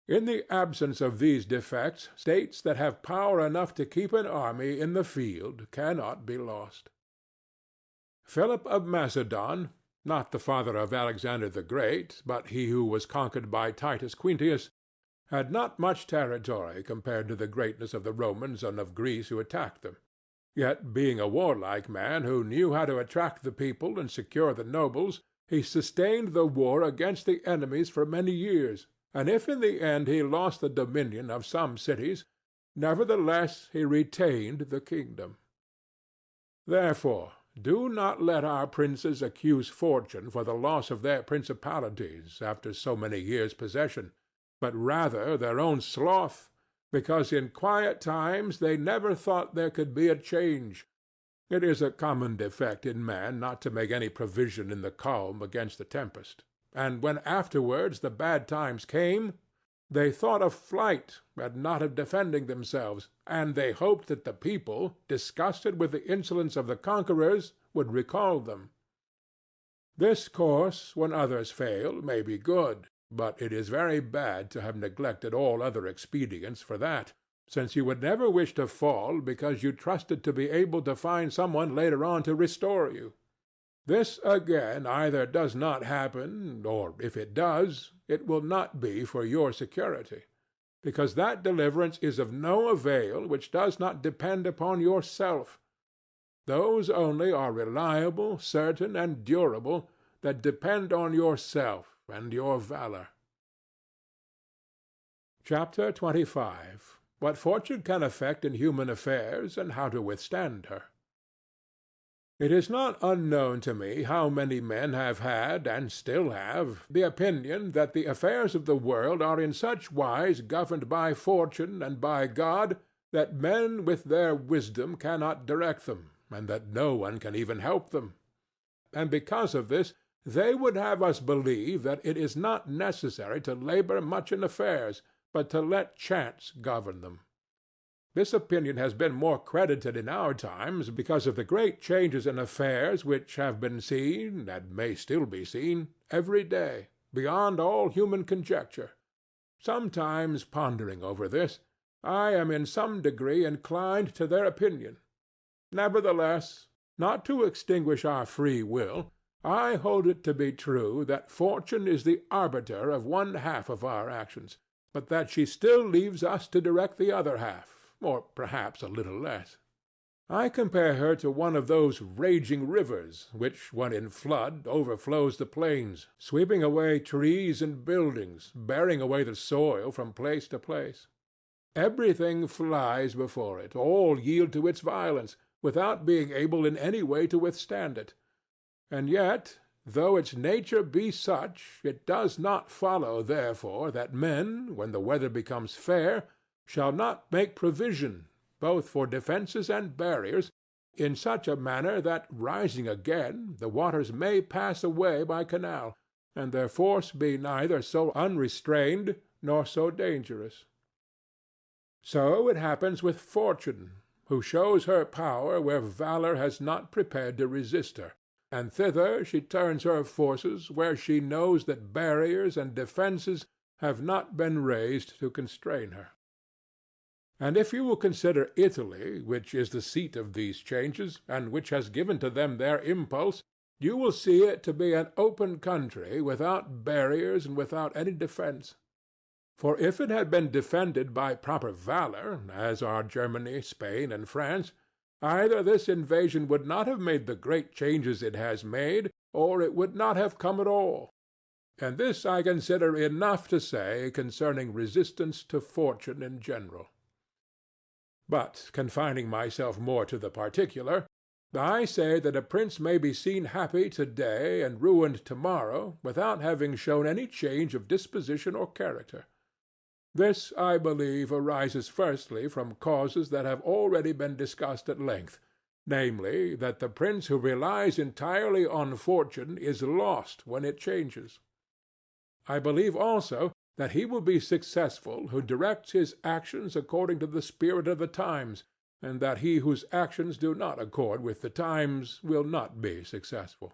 Speaker 1: In the absence of these defects, states that have power enough to keep an army in the field cannot be lost. Philip of Macedon, not the father of Alexander the Great, but he who was conquered by Titus Quintius, had not much territory compared to the greatness of the Romans and of Greece who attacked them. Yet being a warlike man who knew how to attract the people and secure the nobles, he sustained the war against the enemies for many years, and if in the end he lost the dominion of some cities, nevertheless he retained the kingdom. Therefore do not let our princes accuse fortune for the loss of their principalities after so many years' possession, but rather their own sloth, because in quiet times they never thought there could be a change. It is a common defect in man not to make any provision in the calm against the tempest. And when afterwards the bad times came, they thought of flight and not of defending themselves, and they hoped that the people, disgusted with the insolence of the conquerors, would recall them. This course, when others fail, may be good, but it is very bad to have neglected all other expedients for that, since you would never wish to fall because you trusted to be able to find someone later on to restore you. This again either does not happen, or if it does, it will not be for your security, because that deliverance is of no avail which does not depend upon yourself. Those only are reliable, certain, and durable that depend on yourself and your valor. Chapter 25. What fortune can effect in human affairs, and how to withstand her. It is not unknown to me how many men have had, and still have, the opinion that the affairs of the world are in such wise governed by fortune and by God that men with their wisdom cannot direct them, and that no one can even help them. And because of this, they would have us believe that it is not necessary to labor much in affairs, but to let chance govern them. This opinion has been more credited in our times because of the great changes in affairs which have been seen, and may still be seen, every day, beyond all human conjecture. Sometimes pondering over this, I am in some degree inclined to their opinion. Nevertheless, not to extinguish our free will, I hold it to be true that fortune is the arbiter of one half of our actions, but that she still leaves us to direct the other half, or perhaps a little less. I compare her to one of those raging rivers, which, when in flood, overflows the plains, sweeping away trees and buildings, bearing away the soil from place to place. Everything flies before it, all yield to its violence, without being able in any way to withstand it. And yet, though its nature be such, it does not follow, therefore, that men, when the weather becomes fair, shall not make provision, both for defences and barriers, in such a manner that, rising again, the waters may pass away by canal, and their force be neither so unrestrained nor so dangerous. So it happens with Fortune, who shows her power where valour has not prepared to resist her, and thither she turns her forces where she knows that barriers and defences have not been raised to constrain her. And if you will consider Italy, which is the seat of these changes, and which has given to them their impulse, you will see it to be an open country, without barriers and without any defence. For if it had been defended by proper valour, as are Germany, Spain, and France, either this invasion would not have made the great changes it has made, or it would not have come at all. And this I consider enough to say concerning resistance to fortune in general. But, confining myself more to the particular, I say that a prince may be seen happy to-day and ruined to-morrow, without having shown any change of disposition or character. This, I believe, arises firstly from causes that have already been discussed at length, namely, that the prince who relies entirely on fortune is lost when it changes. I believe also that he will be successful who directs his actions according to the spirit of the times, and that he whose actions do not accord with the times will not be successful.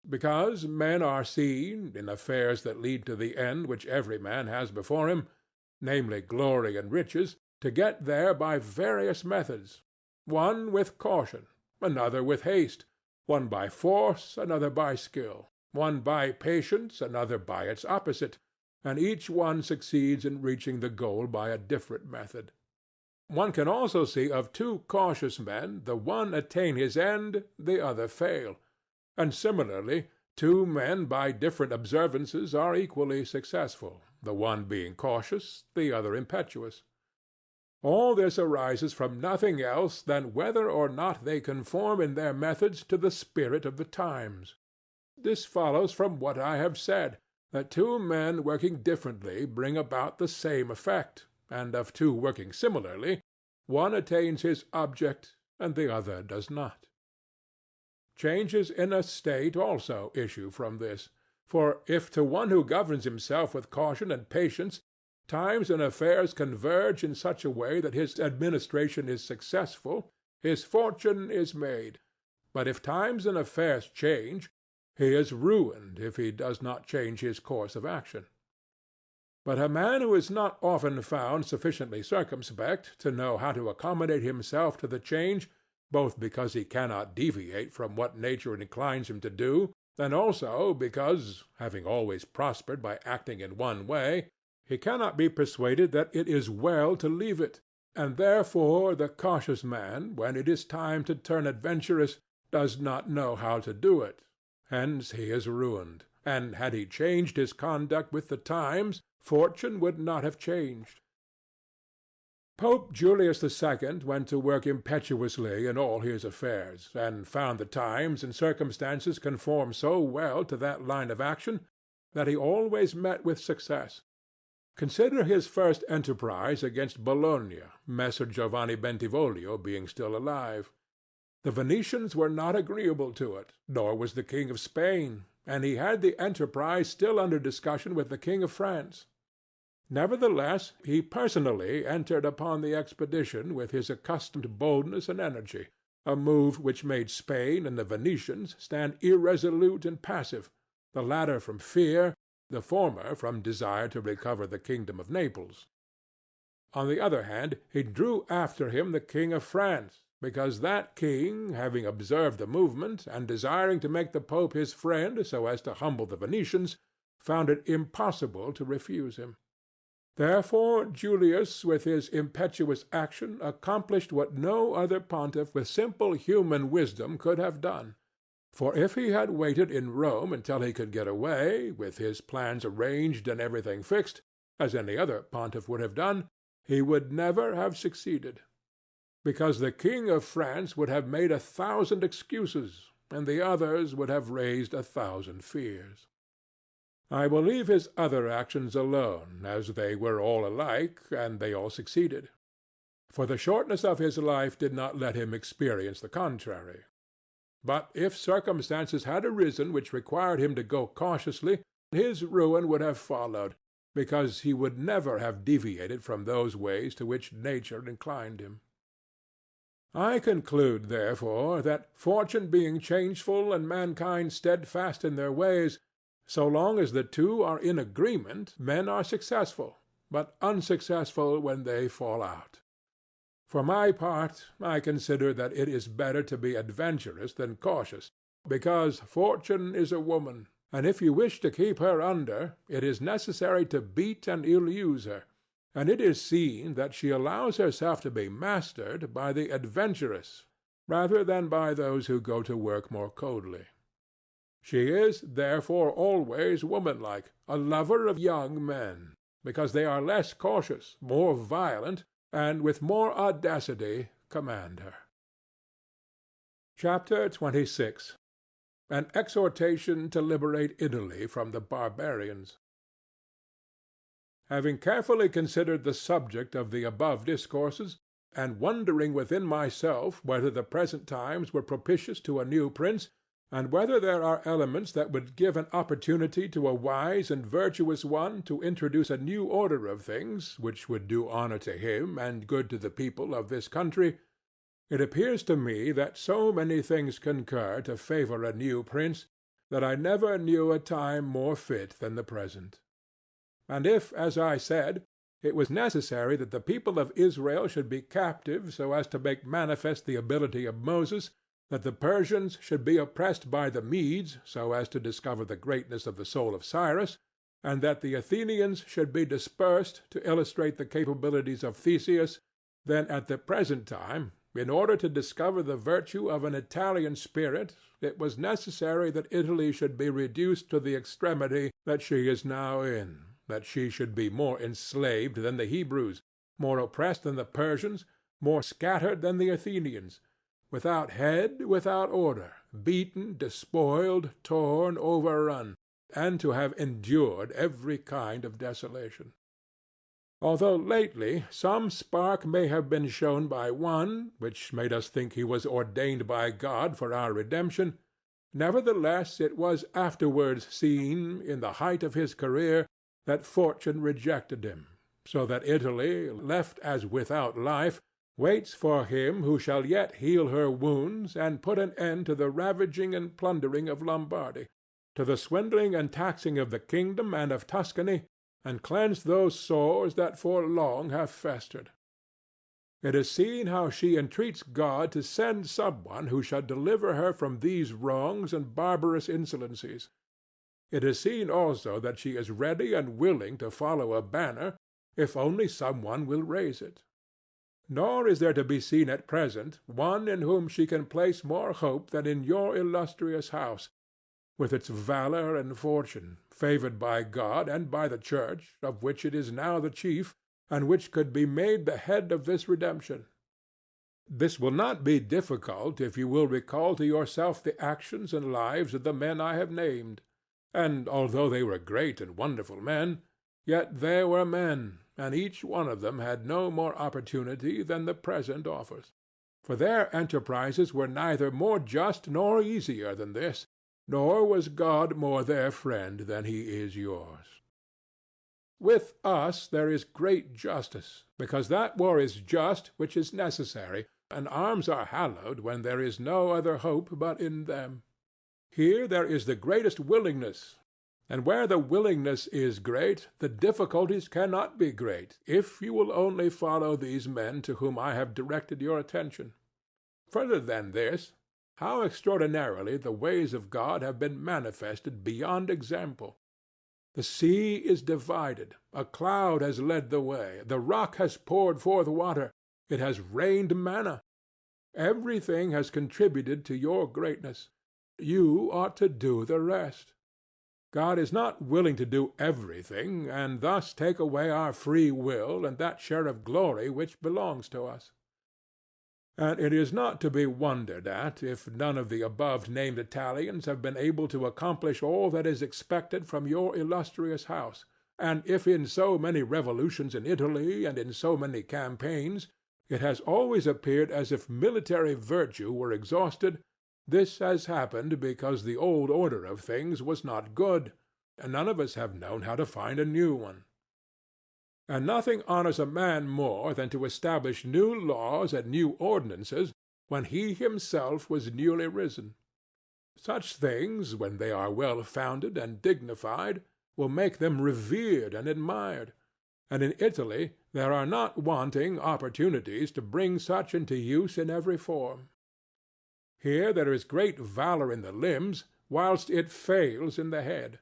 Speaker 1: Because men are seen, in affairs that lead to the end which every man has before him, namely glory and riches, to get there by various methods, one with caution, another with haste, one by force, another by skill, one by patience, another by its opposite, and each one succeeds in reaching the goal by a different method. One can also see of two cautious men the one attain his end, the other fail, and similarly two men by different observances are equally successful, the one being cautious, the other impetuous. All this arises from nothing else than whether or not they conform in their methods to the spirit of the times. This follows from what I have said, that two men working differently bring about the same effect, and of two working similarly, one attains his object and the other does not. Changes in a state also issue from this, for if to one who governs himself with caution and patience times and affairs converge in such a way that his administration is successful, his fortune is made, but if times and affairs change, he is ruined if he does not change his course of action. But a man who is not often found sufficiently circumspect to know how to accommodate himself to the change, both because he cannot deviate from what nature inclines him to do, and also because, having always prospered by acting in one way, he cannot be persuaded that it is well to leave it, and therefore the cautious man, when it is time to turn adventurous, does not know how to do it. Hence he is ruined, and had he changed his conduct with the times, fortune would not have changed. Pope Julius II went to work impetuously in all his affairs, and found the times and circumstances conform so well to that line of action that he always met with success. Consider his first enterprise against Bologna, Messer Giovanni Bentivoglio being still alive. The Venetians were not agreeable to it, nor was the King of Spain, and he had the enterprise still under discussion with the King of France. Nevertheless, he personally entered upon the expedition with his accustomed boldness and energy, a move which made Spain and the Venetians stand irresolute and passive, the latter from fear, the former from desire to recover the kingdom of Naples. On the other hand, he drew after him the King of France, because that king, having observed the movement, and desiring to make the Pope his friend so as to humble the Venetians, found it impossible to refuse him. Therefore Julius with his impetuous action accomplished what no other pontiff with simple human wisdom could have done. For if he had waited in Rome until he could get away, with his plans arranged and everything fixed, as any other pontiff would have done, he would never have succeeded. Because the king of France would have made 1,000 excuses, and the others would have raised 1,000 fears. I will leave his other actions alone, as they were all alike, and they all succeeded. For the shortness of his life did not let him experience the contrary. But if circumstances had arisen which required him to go cautiously, his ruin would have followed, because he would never have deviated from those ways to which nature inclined him. I conclude, therefore, that fortune being changeful and mankind steadfast in their ways, so long as the two are in agreement, men are successful, but unsuccessful when they fall out. For my part, I consider that it is better to be adventurous than cautious, because fortune is a woman, and if you wish to keep her under, it is necessary to beat and ill-use her, and it is seen that she allows herself to be mastered by the adventurous rather than by those who go to work more coldly. She is, therefore, always womanlike, a lover of young men, because they are less cautious, more violent, and with more audacity command her. Chapter 26. An exhortation to liberate Italy from the barbarians. Having carefully considered the subject of the above discourses, and wondering within myself whether the present times were propitious to a new prince, and whether there are elements that would give an opportunity to a wise and virtuous one to introduce a new order of things which would do honor to him and good to the people of this country, it appears to me that so many things concur to favor a new prince that I never knew a time more fit than the present. And if, as I said, it was necessary that the people of Israel should be captive so as to make manifest the ability of Moses, that the Persians should be oppressed by the Medes so as to discover the greatness of the soul of Cyrus, and that the Athenians should be dispersed to illustrate the capabilities of Theseus, then at the present time, in order to discover the virtue of an Italian spirit, it was necessary that Italy should be reduced to the extremity that she is now in, that she should be more enslaved than the Hebrews, more oppressed than the Persians, more scattered than the Athenians, without head, without order, beaten, despoiled, torn, overrun, and to have endured every kind of desolation. Although lately some spark may have been shown by one, which made us think he was ordained by God for our redemption, nevertheless it was afterwards seen, in the height of his career, that fortune rejected him, so that Italy, left as without life, waits for him who shall yet heal her wounds and put an end to the ravaging and plundering of Lombardy, to the swindling and taxing of the kingdom and of Tuscany, and cleanse those sores that for long have festered. It is seen how she entreats God to send someone who shall deliver her from these wrongs and barbarous insolencies. It is seen also that she is ready and willing to follow a banner, if only some one will raise it. Nor is there to be seen at present one in whom she can place more hope than in your illustrious house, with its valor and fortune, favored by God and by the Church, of which it is now the chief, and which could be made the head of this redemption. This will not be difficult if you will recall to yourself the actions and lives of the men I have named. And although they were great and wonderful men, yet they were men, and each one of them had no more opportunity than the present offers. For their enterprises were neither more just nor easier than this, nor was God more their friend than he is yours. With us there is great justice, because that war is just which is necessary, and arms are hallowed when there is no other hope but in them. Here there is the greatest willingness, and where the willingness is great, the difficulties cannot be great, if you will only follow these men to whom I have directed your attention. Further than this, how extraordinarily the ways of God have been manifested beyond example! The sea is divided, a cloud has led the way, the rock has poured forth water, it has rained manna. Everything has contributed to your greatness. You ought to do the rest. God is not willing to do everything, and thus take away our free will and that share of glory which belongs to us. And it is not to be wondered at if none of the above-named Italians have been able to accomplish all that is expected from your illustrious house, and if in so many revolutions in Italy and in so many campaigns it has always appeared as if military virtue were exhausted, this has happened because the old order of things was not good, and none of us have known how to find a new one. And nothing honors a man more than to establish new laws and new ordinances when he himself was newly risen. Such things, when they are well founded and dignified, will make them revered and admired, and in Italy there are not wanting opportunities to bring such into use in every form. Here there is great valor in the limbs, whilst it fails in the head.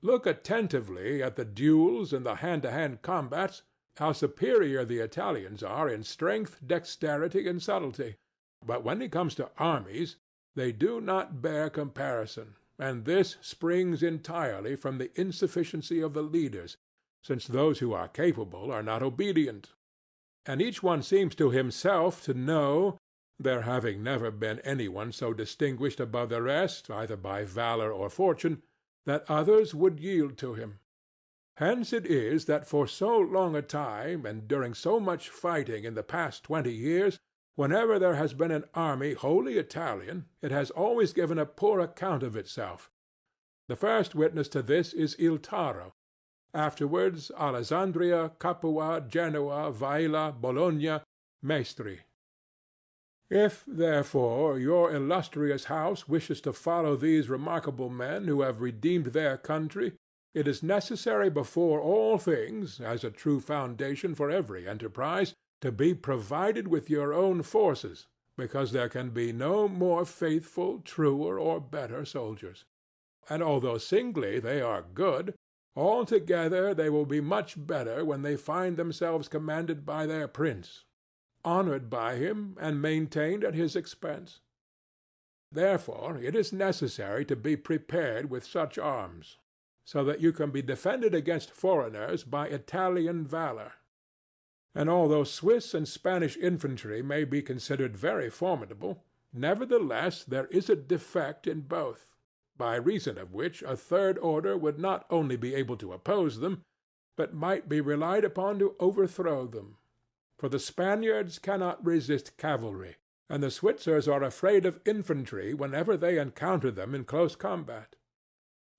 Speaker 1: Look attentively at the duels and the hand-to-hand combats, how superior the Italians are in strength, dexterity, and subtlety. But when it comes to armies, they do not bear comparison, and this springs entirely from the insufficiency of the leaders, since those who are capable are not obedient. And each one seems to himself to know, there having never been any one so distinguished above the rest, either by valor or fortune, that others would yield to him. Hence it is that for so long a time, and during so much fighting in the past 20 years, whenever there has been an army wholly Italian, it has always given a poor account of itself. The first witness to this is Il Taro, afterwards Alessandria, Capua, Genoa, Vaila, Bologna, Maestri. If, therefore, your illustrious house wishes to follow these remarkable men who have redeemed their country, it is necessary before all things, as a true foundation for every enterprise, to be provided with your own forces, because there can be no more faithful, truer, or better soldiers. And although singly they are good, altogether they will be much better when they find themselves commanded by their prince, honored by him, and maintained at his expense. Therefore it is necessary to be prepared with such arms, so that you can be defended against foreigners by Italian valor. And although Swiss and Spanish infantry may be considered very formidable, nevertheless there is a defect in both, by reason of which a third order would not only be able to oppose them, but might be relied upon to overthrow them. For the Spaniards cannot resist cavalry, and the Switzers are afraid of infantry whenever they encounter them in close combat.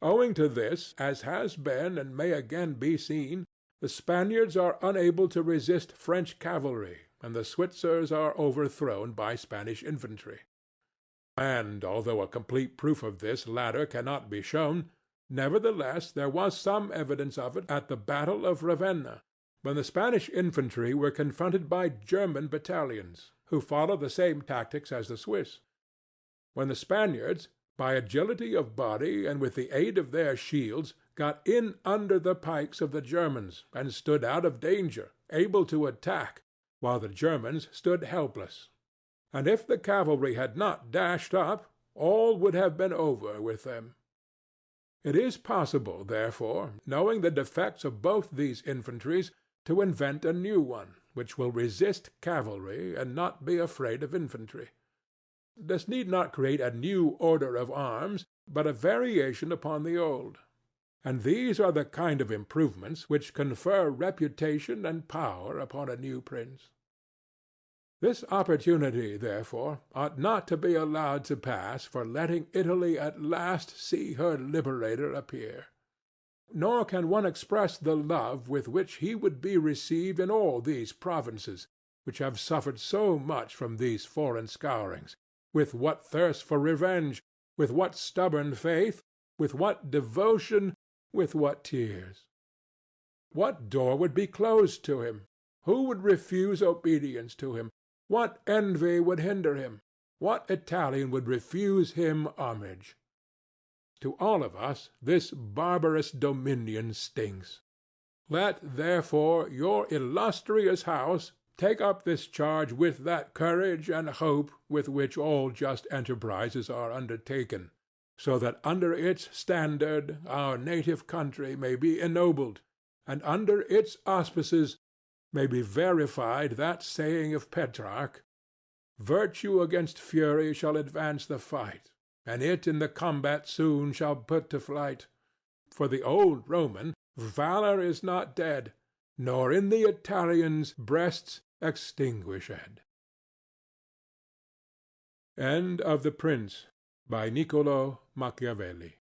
Speaker 1: Owing to this, as has been and may again be seen, the Spaniards are unable to resist French cavalry, and the Switzers are overthrown by Spanish infantry. And although a complete proof of this latter cannot be shown, nevertheless there was some evidence of it at the battle of Ravenna, when the Spanish infantry were confronted by German battalions, who followed the same tactics as the Swiss. When the Spaniards, by agility of body and with the aid of their shields, got in under the pikes of the Germans and stood out of danger, able to attack, while the Germans stood helpless. And if the cavalry had not dashed up, all would have been over with them. It is possible, therefore, knowing the defects of both these infantries, to invent a new one, which will resist cavalry and not be afraid of infantry. This need not create a new order of arms, but a variation upon the old. And these are the kind of improvements which confer reputation and power upon a new prince. This opportunity, therefore, ought not to be allowed to pass for letting Italy at last see her liberator appear. Nor can one express the love with which he would be received in all these provinces, which have suffered so much from these foreign scourings, with what thirst for revenge, with what stubborn faith, with what devotion, with what tears. What door would be closed to him? Who would refuse obedience to him? What envy would hinder him? What Italian would refuse him homage? To all of us this barbarous dominion stinks. Let, therefore, your illustrious house take up this charge with that courage and hope with which all just enterprises are undertaken, so that under its standard our native country may be ennobled, and under its auspices may be verified that saying of Petrarch, "Virtue against fury shall advance the fight, and it in the combat soon shall put to flight. For the old Roman, valor is not dead, nor in the Italians breasts extinguished." End of The Prince, by Niccolò Machiavelli.